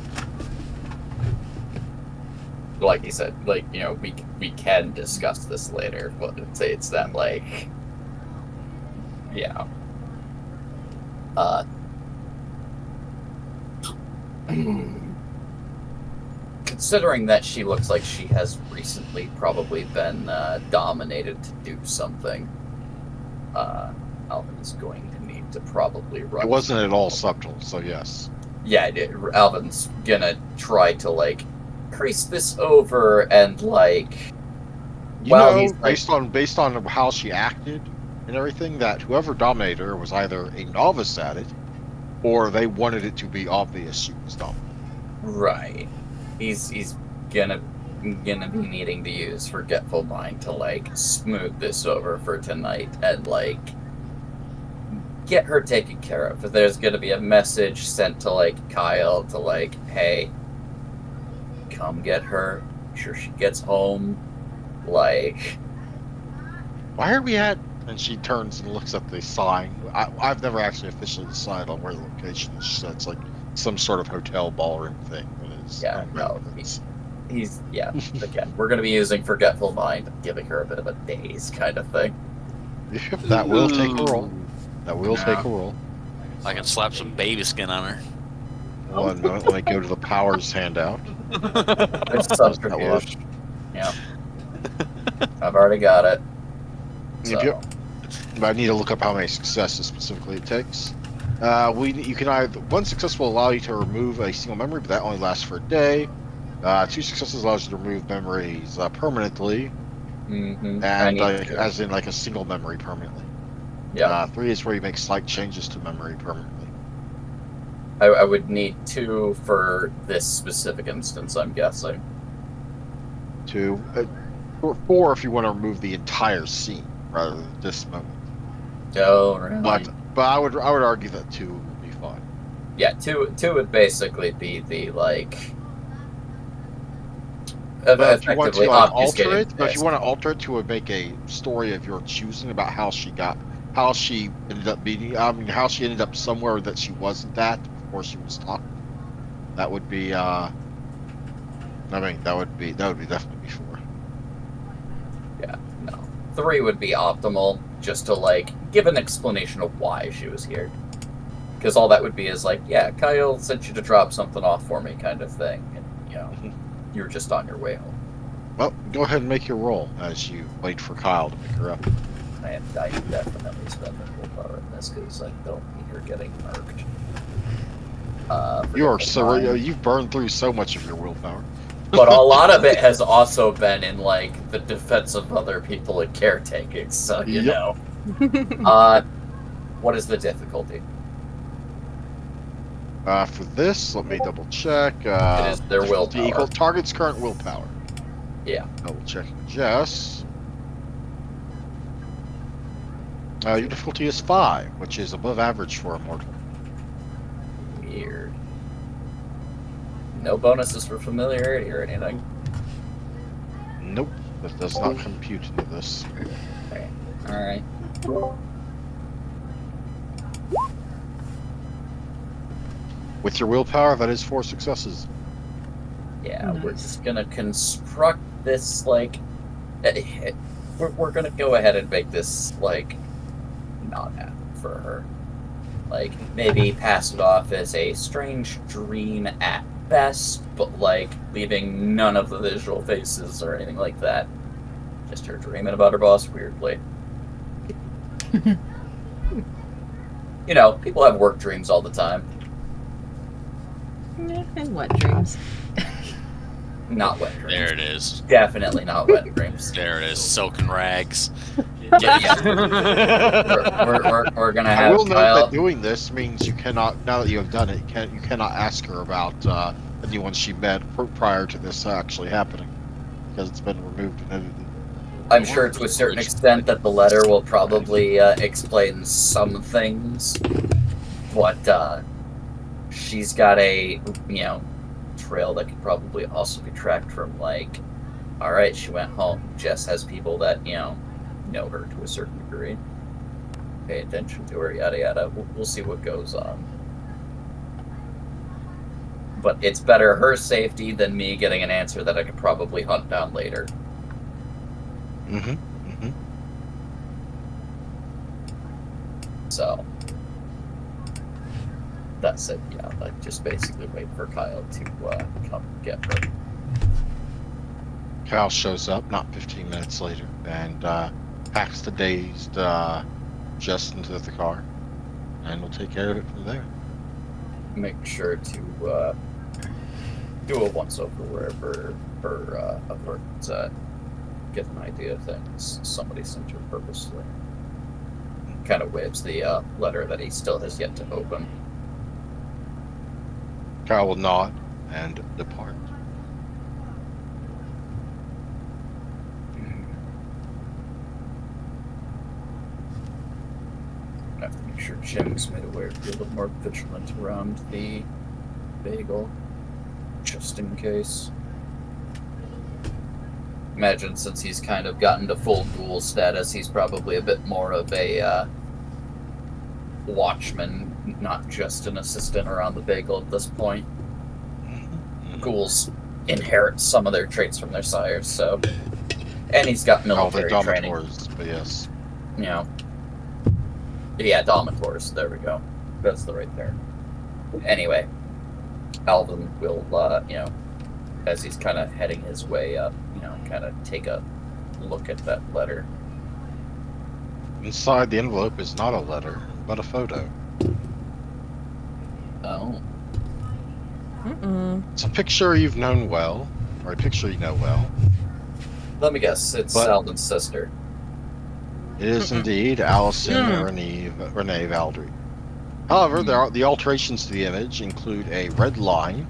Like he said, like, you know, we can discuss this later, but it's that like, yeah. Considering that she looks like she has recently probably been dominated to do something, Alvin is going to need to probably run. It wasn't at all subtle, so yes. Yeah, Alvin's gonna try to like crease this over and like. You know, based on how she acted and everything, that whoever dominated her was either a novice at it, or they wanted it to be obvious she was dominant. Right. He's gonna be needing to use Forgetful Mind to like smooth this over for tonight and like get her taken care of. If there's gonna be a message sent to like Kyle to like, hey, come get her, make sure she gets home. Like, Why are we at? And she turns and looks at the sign. I've never actually officially decided on where the location is. So it's like some sort of hotel ballroom thing. Yeah, no, he's yeah. Again, we're gonna be using Forgetful Mind, giving her a bit of a daze kind of thing. That will take a roll. That will take a roll. I can slap some baby skin on her. One moment, let me go to the powers handout. It's subterfuge. Yeah, I've already got it. So. I need to look up how many successes specifically it takes. You can either one success will allow you to remove a single memory, but that only lasts for a day. 2 successes allows you to remove memories permanently, Mm-hmm. and as in like a single memory permanently. Yeah. 3 is where you make slight changes to memory permanently. I would need 2 for this specific instance, I'm guessing. 2, 4 if you want to remove the entire scene rather than this moment. Oh, really? But I would argue that 2 would be fine. Yeah, 2 would basically be the like. If you want to like, alter it, but if you want to alter it to make a story of your choosing about how she ended up being, how she ended up somewhere that she wasn't at before she was talking, that would be, that would definitely be 4. Yeah, no. 3 would be optimal, just to like give an explanation of why she was here. Because all that would be is like, yeah, Kyle sent you to drop something off for me, kind of thing, and you know. You're just on your way home. Well, go ahead and make your roll as you wait for Kyle to pick her up. I definitely spend the willpower in this because I don't need her getting murked. You've burned through so much of your willpower. But a lot of it has also been in like the defense of other people and caretaking, so you know. What is the difficulty? For this, let me double check. It is their willpower. Equal target's current willpower. Yeah. Double checking Jess. Your difficulty is 5, which is above average for a mortal. Weird. No bonuses for familiarity or anything. Nope, that does not compute into this. Okay. Alright. With your willpower, that is 4 successes. Yeah, we're Nice. just gonna construct this, like... We're gonna go ahead and make this, like, not happen for her. Like, maybe pass it off as a strange dream at best, but, like, leaving none of the visual faces or anything like that. Just her dreaming about her boss weirdly. You know, people have work dreams all the time. Yeah, and wet dreams. Not wet dreams. There it is. Definitely not wet dreams. There it is. Silken rags. Yeah. We're gonna I have will note Kyle. that doing this means you cannot, now that you have done it, you cannot ask her about anyone she met prior to this actually happening, because it's been removed and edited. I'm sure to a certain extent that the letter will probably explain some things, but she's got a, you know, trail that could probably also be tracked from, like, all right, she went home. Jess has people that, you know her to a certain degree. Pay attention to her, yada yada. We'll see what goes on. But it's better her safety than me getting an answer that I could probably hunt down later. Mm-hmm. Mm-hmm. So that's it. Yeah, like just basically wait for Kyle to come get her. Kyle shows up not 15 minutes later and packs the dazed Jess into the car, and we'll take care of it from there. Make sure to do a once over wherever her apartment's at. Get an idea of things. Somebody sent her purposely. Kind of waves the letter that he still has yet to open. Kyle will nod and depart. I have to make sure Jim's made aware to be a little more vigilant around the bagel, just in case. Imagine since he's kind of gotten to full ghoul status, he's probably a bit more of a watchman, not just an assistant around the bagel at this point. Ghouls inherit some of their traits from their sires, so... And he's got military training. But yes. You know. Yeah, Domitors, there we go. That's the right term. Anyway, Alvin will, you know, as he's kind of heading his way up, you know, kind of take a look at that letter. Inside the envelope is not a letter, but a photo. Oh. Mm-mm. It's a picture you've known well, or a picture you know well. Let me guess, it's But- Alvin's sister. It is indeed Allison Renee Valdry. However, the alterations to the image include a red line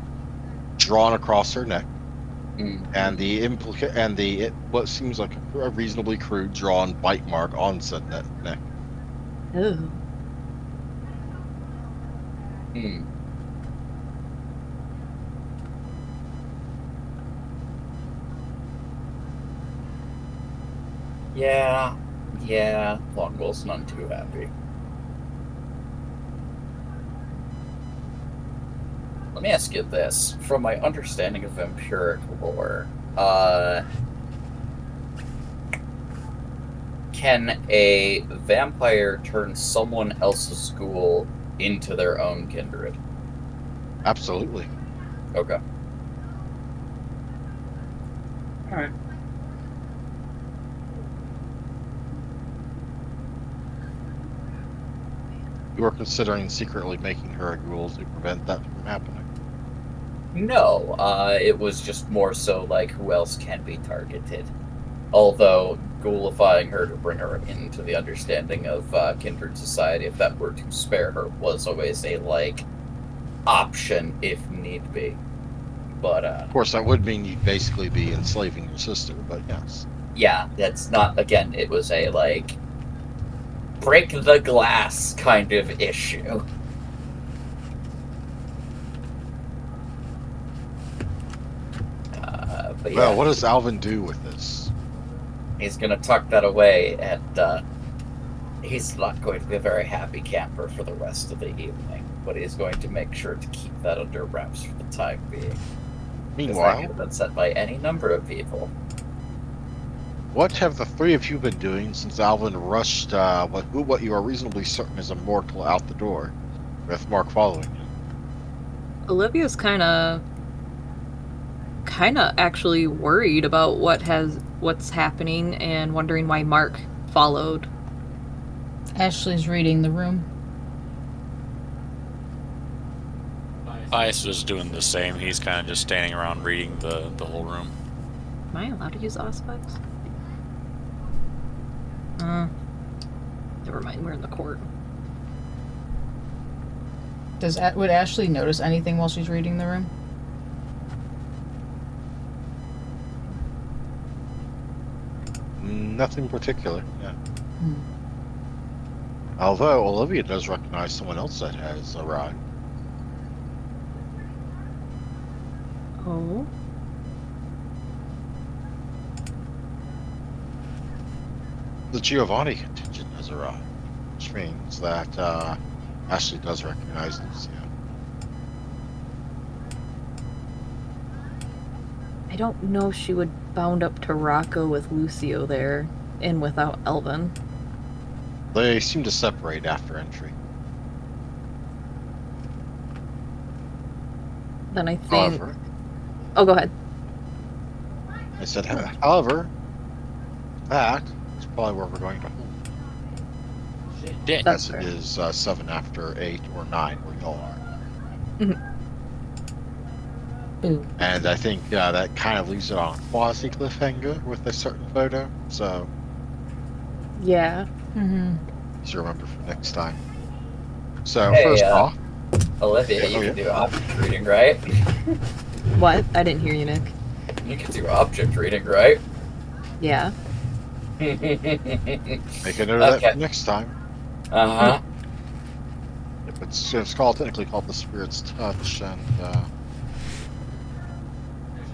drawn across her neck, and what seems like a reasonably crude drawn bite mark on said neck. Ooh. Hmm. Yeah, Longwell's none too happy. Let me ask you this. From my understanding of vampiric lore, can a vampire turn someone else's ghoul into their own kindred? Absolutely. Okay. Alright. You are considering secretly making her a ghoul to prevent that from happening. No, it was just more so like who else can be targeted. Although ghoulifying her to bring her into the understanding of kindred society, if that were to spare her, was always a like option if need be. But Of course, that would mean you'd basically be enslaving your sister, but yes. yeah, that's not. Again, it was a like break the glass kind of issue. But Well, yeah, what does Alvin do with this? he's gonna tuck that away, and he's not going to be a very happy camper for the rest of the evening. But he's going to make sure to keep that under wraps for the time being. Because that could Meanwhile, have been said by any number of people. what have the three of you been doing since Alvin rushed what you are reasonably certain is a mortal out the door, with Mark following him? Olivia's kind of actually worried about what's happening and wondering why Mark followed. Ashley's reading the room. Ice was doing the same. He's kind of just standing around reading the whole room. Am I allowed to use Auspex? Never mind, we're in the court. Would Ashley notice anything while she's reading the room? Nothing particular. Yeah. Hmm. Although Olivia does recognize someone else that has arrived. Oh. The Giovanni contingent has arrived, which means that Ashley does recognize Lucio. I don't know if she would bound up to Rocco with Lucio there and without Elvin. They seem to separate after entry. Then I think. However, Oh, go ahead. I said, however, that is probably where we're going to hold. Yeah. That's As it fair. is 7 after 8 or 9 where y'all are. Ooh. And I think that kind of leaves it on a quasi cliffhanger with a certain photo. So, Yeah. Mm-hmm. just remember for next time. So, Hey, first off, Olivia, you Oh, can do object reading, right? What? I didn't hear you, Nick. You can do object reading, right? Yeah. make a note of that Okay. for next time. Uh-huh. It's technically called the Spirit's Touch, and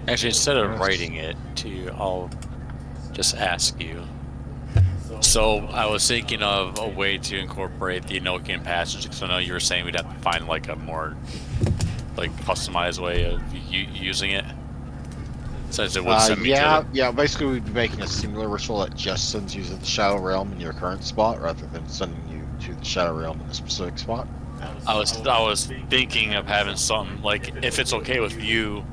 Actually, instead of Yes. writing it to you, I'll just ask you. So I was thinking of a way to incorporate the Enochian passage, because I know you were saying we'd have to find like a more like customized way of using it. Since it would send me to yeah. Basically, we'd be making a similar ritual that just sends you to the Shadow Realm in your current spot, rather than sending you to the Shadow Realm in a specific spot. I was thinking of having something like, if it's okay with you,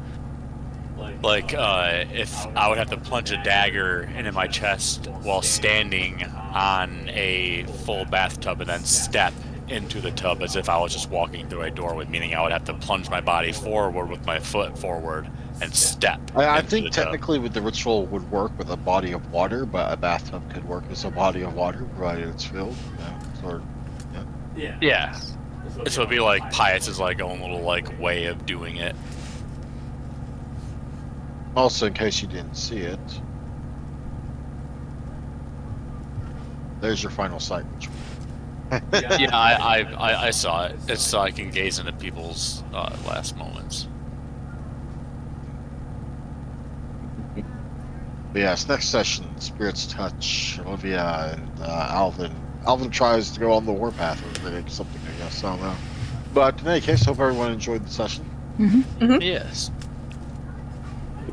like if I would have to plunge a dagger into my chest while standing on a full bathtub and then step into the tub as if I was just walking through a doorway, meaning I would have to plunge my body forward with my foot forward and step. I into think the tub. technically with the ritual would work with a body of water, but a bathtub could work as a body of water, provided it's filled. Or, Yeah. So it'd be like Pius' like own little like way of doing it. also, in case you didn't see it, there's your final sight ritual. Yeah, I saw it. It's so I can gaze into people's last moments. But yes, next session, Spirit's Touch, Olivia and Alvin. Alvin tries to go on the warpath or something, I guess. I don't know. But in any case, hope everyone enjoyed the session. Yes.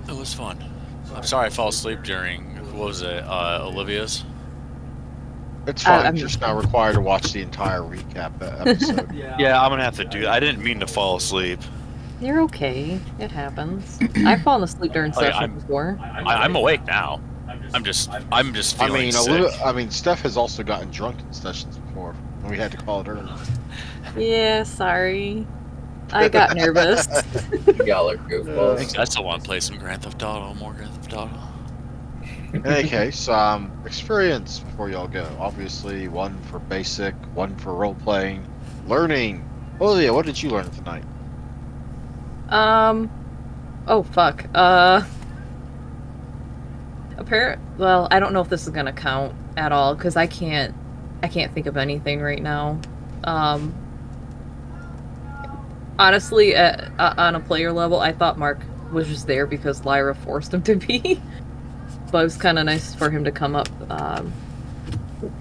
It was fun. I'm sorry I fell asleep during, what was it, Olivia's? It's fine. I'm You're just now required to watch the entire recap episode. Yeah, I'm gonna have to do that. I didn't mean to fall asleep. You're okay. It happens. I've fallen asleep during Like, sessions before. I'm awake now. I'm just I feeling mean, sick. Steph has also gotten drunk in sessions before. And we had to call it early. Yeah, sorry. I got nervous. Y'all are I goofballs. think I still want to play some Grand Theft Auto, more Grand Theft Auto. In any case, experience before y'all go. Obviously, one for basic, one for role playing, learning. Olivia, what did you learn tonight? Oh fuck. Well, I don't know if this is gonna count at all because I can't think of anything right now. Honestly, on a player level, I thought Mark was just there because Lyra forced him to be. But it was kind of nice for him to come up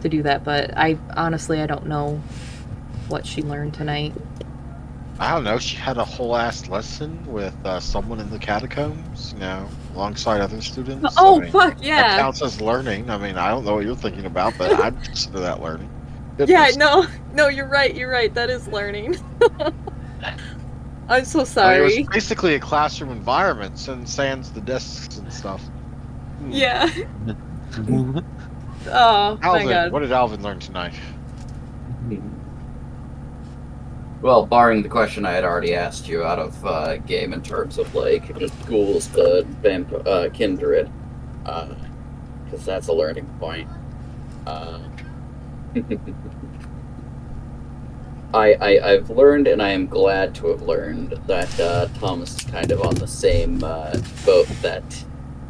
to do that. But I don't know what she learned tonight. I don't know. She had a whole ass lesson with someone in the catacombs, alongside other students. Oh I mean, fuck that yeah! counts as learning. I mean, I don't know what you're thinking about, but I'd consider that learning. Yeah, Goodness. no, you're right. That is learning. I'm so I mean, it was sorry. basically a classroom environment, sans the desks and stuff. Yeah. Oh my Alvin, god. what did Alvin learn tonight? Well, barring the question I had already asked you out of game in terms of like ghouls to kindred, because that's a learning point. I've learned, and I am glad to have learned that Thomas is kind of on the same boat that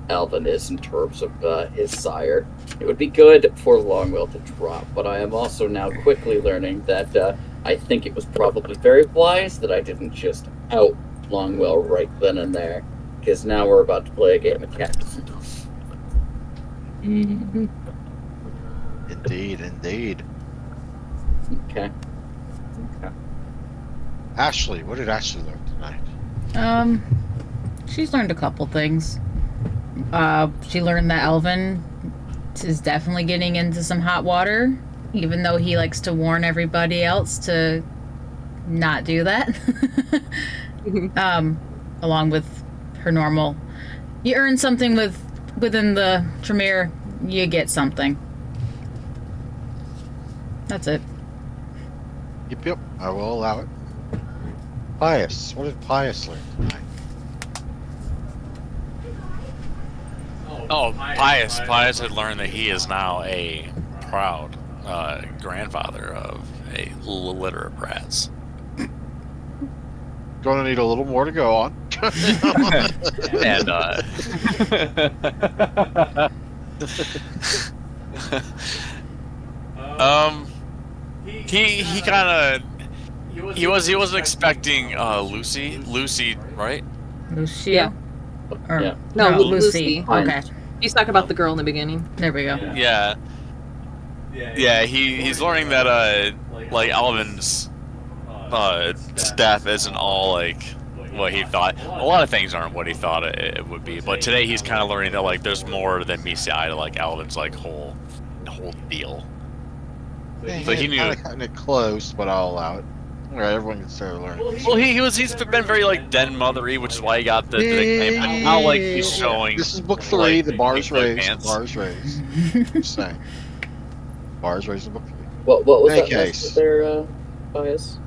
Alvin is in terms of his sire. It would be good for Longwell to drop, but I am also now quickly learning that I think it was probably very wise that I didn't just out Longwell right then and there, because now we're about to play a game of cats. Indeed. Okay. Ashley, what did Ashley learn tonight? She's learned a couple things. She learned that Elvin is definitely getting into some hot water, even though he likes to warn everybody else to not do that. Along with her normal, you earn something within the Tremere, you get something. That's it. Yep, I will allow it. Pius, what did Pius learn tonight? Oh, Pius had learned that he is now a proud grandfather of a litter of brats. Gonna need a little more to go on. And he kind of he wasn't expecting Lucy, right? Lucia? Yeah. Or, Yeah. No, Lucy. Lucy. Okay, She's talking about the girl in the beginning. there we go. Yeah. He's learning that like Alvin's death isn't all like what he thought. A lot of things aren't what he thought it would be, but today he's kind of learning that like there's more than meets the eye to like Alvin's like whole deal. So he knew. Kind of close, but I'll allow it. All right, everyone can start learning. Well, he's been very like den mothery, which is why he got the nickname. And now like he's showing. This is book 3. like, The bar's big boy raised. pants. The bar's raised. Just saying. Bar's raised in book 3. What was Any that case. list there, Bias?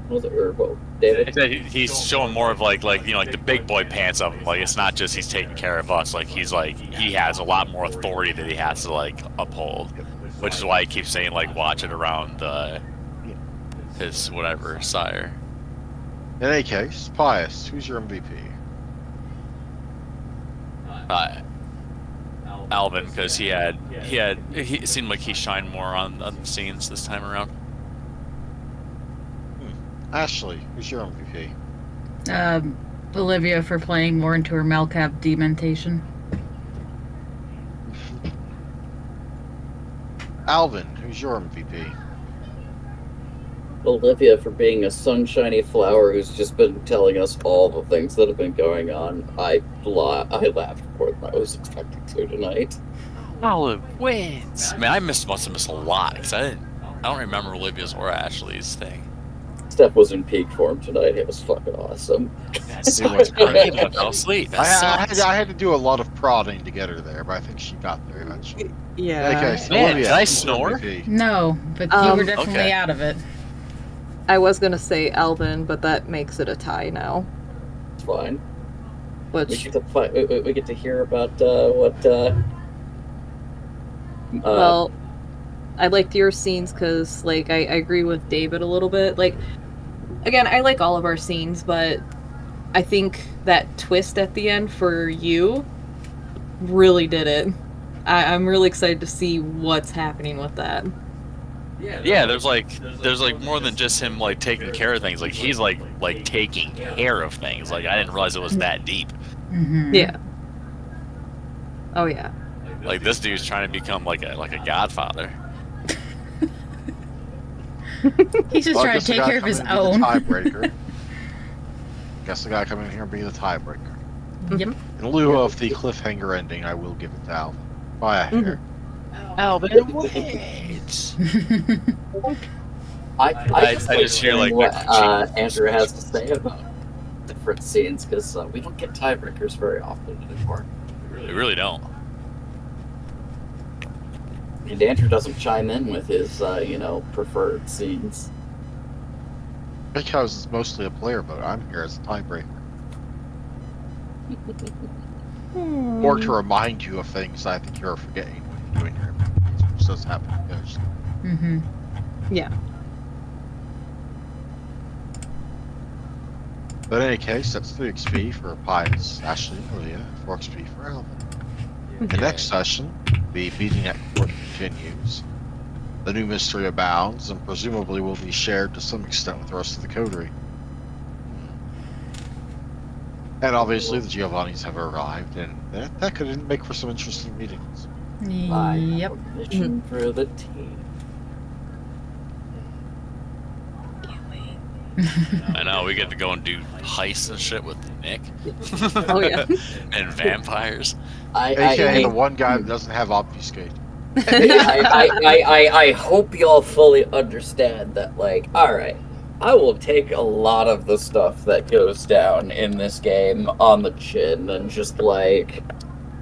What was it, or what, David? He's showing more of like like the big boy pants of him. Like it's not just he's taking care of us. Like he has a lot more authority that he has to like uphold, which is why he keeps saying like watch it around his whatever sire. In any case, Pius, who's your MVP? Alvin, because he seemed like he shined more on the scenes this time around. Ashley, who's your MVP? Olivia for playing more into her Melcab dementation. Alvin, who's your MVP? Olivia for being a sunshiny flower who's just been telling us all the things that have been going on. I laughed more than I was expecting to tonight. Olive wins. Man, I must have missed a lot because I don't remember Olivia's or Ashley's thing. Steph was in peak form tonight. It was fucking awesome. It was great. I fell asleep. I had to do a lot of prodding to get her there, but I think she got there eventually. Yeah. Okay, so Man, Olivia, did I who's your snore? MVP? No, but you were definitely Okay. out of it. I was gonna say Alvin, but that makes it a tie now. It's fine. We Which, get to we get to hear about what. well, I liked your scenes because, like, I agree with David a little bit. Like, again, I like all of our scenes, but I think that twist at the end for you really did it. I'm really excited to see what's happening with that. Yeah, there's like more than just him like taking care of things. Like he's like taking care of things. Like I didn't realize it was that deep. Mm-hmm. Yeah. Oh yeah. Like this dude's trying to become like a godfather. He's just Well, I trying guess to the take guy care of his coming in own. to be the tiebreaker. Guess the guy coming in here and be the tiebreaker. Yep. In lieu of the cliffhanger ending, I will give it to Alvin. By a hair. Alvin wins. I just hear like what the Andrew has to say about different scenes because we don't get tiebreakers very often anymore. We really don't. And Andrew doesn't chime in with his, preferred scenes. Because it's mostly a player vote. I'm here as a tiebreaker. Or to remind you of things I think you're forgetting when you're doing your movies, which does happen occasionally. Mm-hmm. Yeah. But in any case, that's 3 XP for Pius, Ashley, Leah, 4 XP for Alvin. The next session, the beating at court continues. The new mystery abounds, and presumably will be shared to some extent with the rest of the coterie. And obviously the Giovannis have arrived, and that could make for some interesting meetings. Yep. Mission for the team. I know we get to go and do heists and shit with Nick. Oh yeah. And vampires. AKA the one guy that doesn't have obfuscate. I hope y'all fully understand that, like, alright, I will take a lot of the stuff that goes down in this game on the chin and just, like,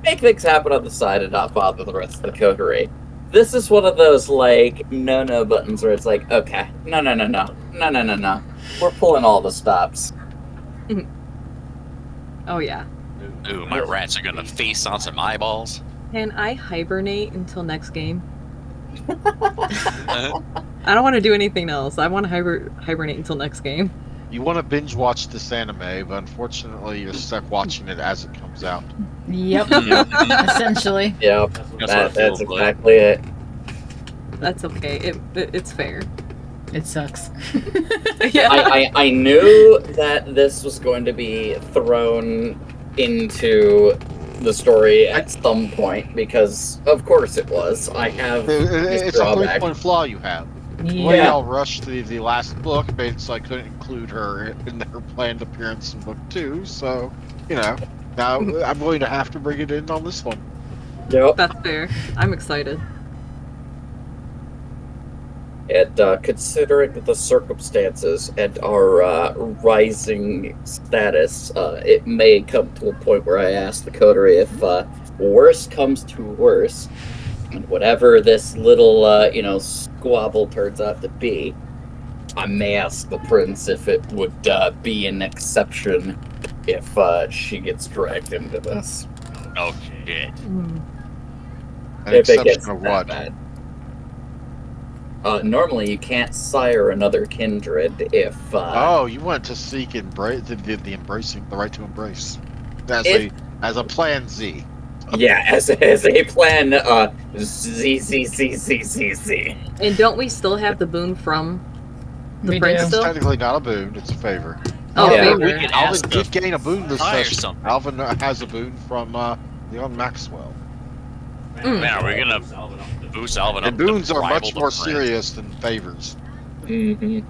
make things happen on the side and not bother the rest of the coterie. This is one of those, like, no buttons where it's like, okay, no. We're pulling all the stops. Oh yeah. Ooh, my rats are gonna feast on some eyeballs. Can I hibernate until next game? I don't want to do anything else. I want to hibernate until next game. You want to binge watch this anime, but unfortunately you're stuck watching it as it comes out. Yep. Essentially. Yep, that's exactly it. That's okay. It's fair. It sucks. Yeah. I knew that this was going to be thrown into the story at some point because, of course, it was. I have this It's a drawback. 3-point flaw you have. The way Yeah. y'all rushed the last book made it so I couldn't include her in her planned appearance in book 2, so, now I'm going to have to bring it in on this one. Yep. That's fair. I'm excited. And considering the circumstances and our rising status, it may come to a point where I ask the coterie if worst comes to worst, and whatever this little, squabble turns out to be, I may ask the prince if it would be an exception if she gets dragged into this. Oh shit. An If it gets exception of that what? bad. Normally, you can't sire another kindred if. Oh, you want to seek embrace the embracing, the right to embrace, as a plan Z. Yeah, as a plan, Z. And don't we still have the boon from the We prince do. It's still? technically not a boon; it's a favor. Oh, Yeah, favor. we can Alvin ask did the gain a boon this fire session. something. Alvin has a boon from Leon Maxwell. Man, are we gonna boost Alvin up? And boons to are rival much the more prince? serious than favors. I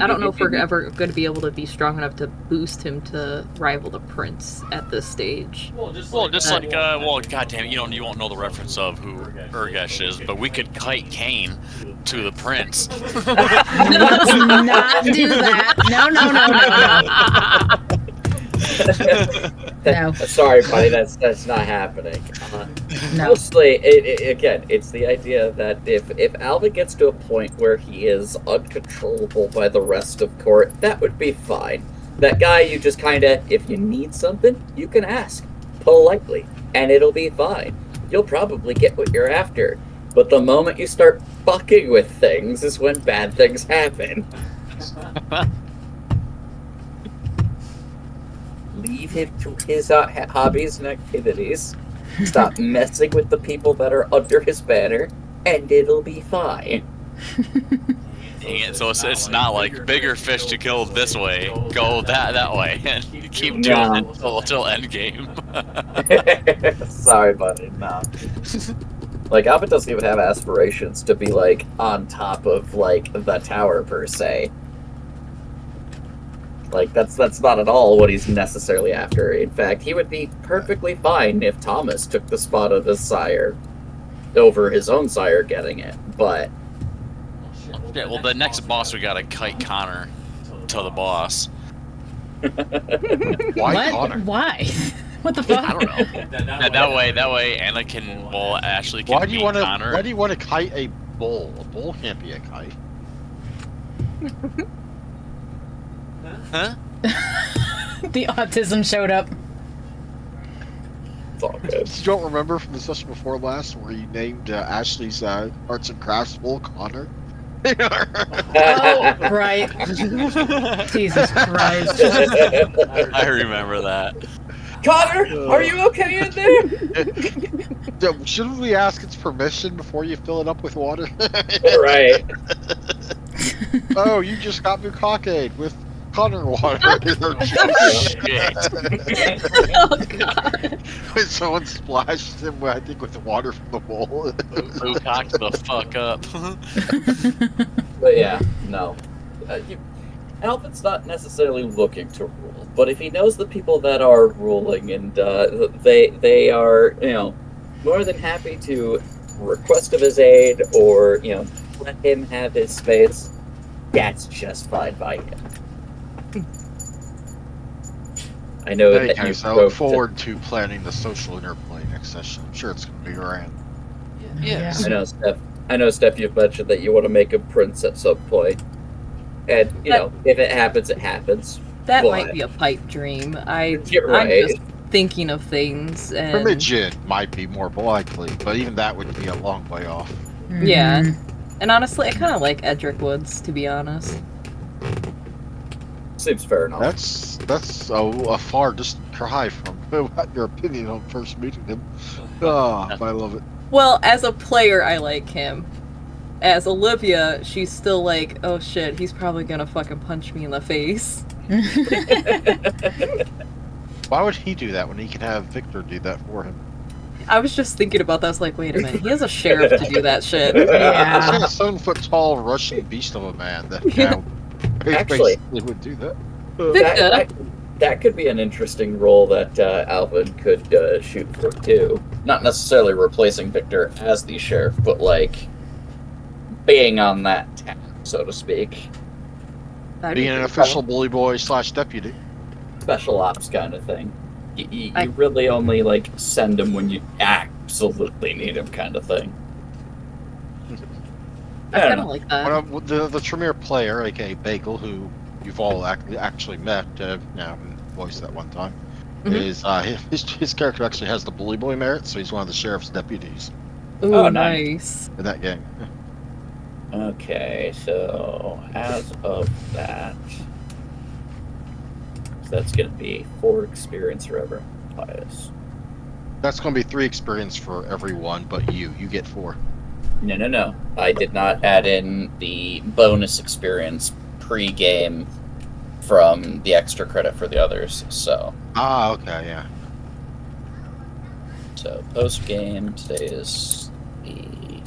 don't know if we're ever going to be able to be strong enough to boost him to rival the prince at this stage. Well, goddamn, you won't know the reference of who Urgesh is, but we could kite Kane to the prince. Let's not do that. No. Sorry, buddy, that's not happening. No. Mostly, again, it's the idea that if Alvin gets to a point where he is uncontrollable by the rest of court, that would be fine. That guy, you just if you need something, you can ask politely, and it'll be fine. You'll probably get what you're after. But the moment you start fucking with things is when bad things happen. leave him to his hobbies and activities. Stop messing with the people that are under his banner, and it'll be fine. Dang it, so it's not like bigger fish to kill this way, go that way, and keep doing No. it until end game. Sorry, buddy, no. Like, Albert doesn't even have aspirations to be, like, on top of, like, the tower, per se. Like, that's not at all what he's necessarily after. In fact, he would be perfectly fine if Thomas took the spot of his sire over his own sire getting it, but... Yeah, well, the next boss we gotta kite Connor to the boss. Why What? Connor? Why? What the fuck? I don't know. That way, Anakin, well, Ashley can Why do you beat want to? Connor. Why do you want to kite a bull? A bull can't be a kite. Huh? The autism showed up. It's all good. You don't remember from the session before last where you named Ashley's arts and crafts bull Connor? Oh, right. Jesus Christ. I remember that. Connor, are you okay in there? Shouldn't we ask its permission before you fill it up with water? Right. Oh, you just got me cockade with Connor water. Shit. Oh god. When someone splashed him, I think, with the water from the bowl. Who cocked the fuck up? But yeah, no. Alvin's not necessarily looking to rule, but if he knows the people that are ruling and they are, more than happy to request of his aid or, let him have his space, that's just fine by him. I know In any that case, you I look spoke forward to planning the social interplay next session. I'm sure it's going to be grand. Yes. to, I know, Steph, you've mentioned that you want to make a prince at some point. And, if it happens, it happens. That But- might be a pipe dream. You're right. I'm just thinking of things and Primogen might be more likely, but even that would be a long way off. Yeah. Mhm. and honestly I kinda like Edric Woods, to be honest. Seems fair enough. That's a far distant cry from your opinion on first meeting him. Oh, I love it. Well, as a player I like him. As Olivia, she's still like, oh shit, he's probably gonna fucking punch me in the face. Why would he do that when he can have Victor do that for him? I was just thinking about that. I was like, wait a minute, he has a sheriff to do that shit. Yeah. He's a 7-foot-tall Russian beast of a man that Actually- basically would do that. That could be an interesting role that Alvin could shoot for too. Not necessarily replacing Victor as the sheriff, but like being on that tab, so to speak. That'd be Being an pretty official bully boy / deputy. Special ops kind of thing. You I- really only like send him when you absolutely need him, kind of thing. cool. I I don't kinda know. like that. The Tremere player, aka Bagel, who you've all actually met, and voiced that one time, Mhm. is his character actually has the bully boy merit, so he's one of the sheriff's deputies Ooh, Oh, nice. in that game. Okay, so as of that, so that's going to be 4 experience for everyone. Pious. That's going to be 3 experience for everyone, but you get 4. No. I did not add in the bonus experience pre-game from the extra credit for the others. So Okay, yeah. post-game, today is the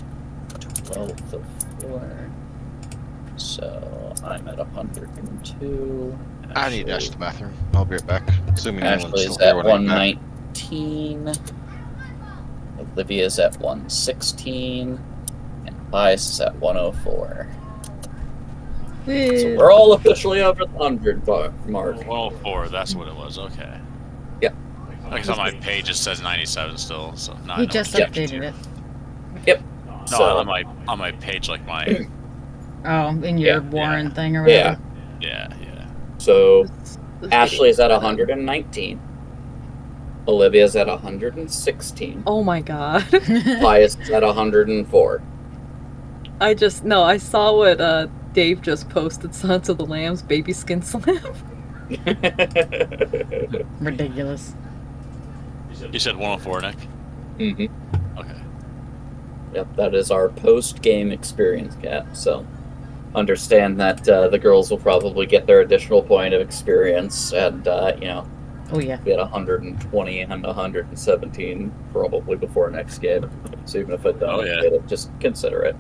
12th of 4. So I'm at 102. I need to dash to the bathroom. I'll be right back. Assuming no one's Ashley's still here at when I get back. 119. Olivia's at 116. And Pius is at 104. So we're all officially over the 100 mark. Well, 4, that's what it was, okay. Yep. Because on my page it says 97 still, so now I He know just what updated it. No, So- on my page, like my Oh, in your Yeah, Warren thing or whatever. Yeah. yeah. So This Ashley's at video's 119. Olivia's at 116. Oh my god. Pius is at 104. I saw what Dave just posted, Sons of the Lambs baby skin slam. Ridiculous. You said 104, Nick? hmm Okay. Yep, that is our post-game experience cap. So understand that the girls will probably get their additional point of experience, and Oh yeah. be at 120 and 117 probably before next game. So even if I don't Oh, yeah. get it, just consider it.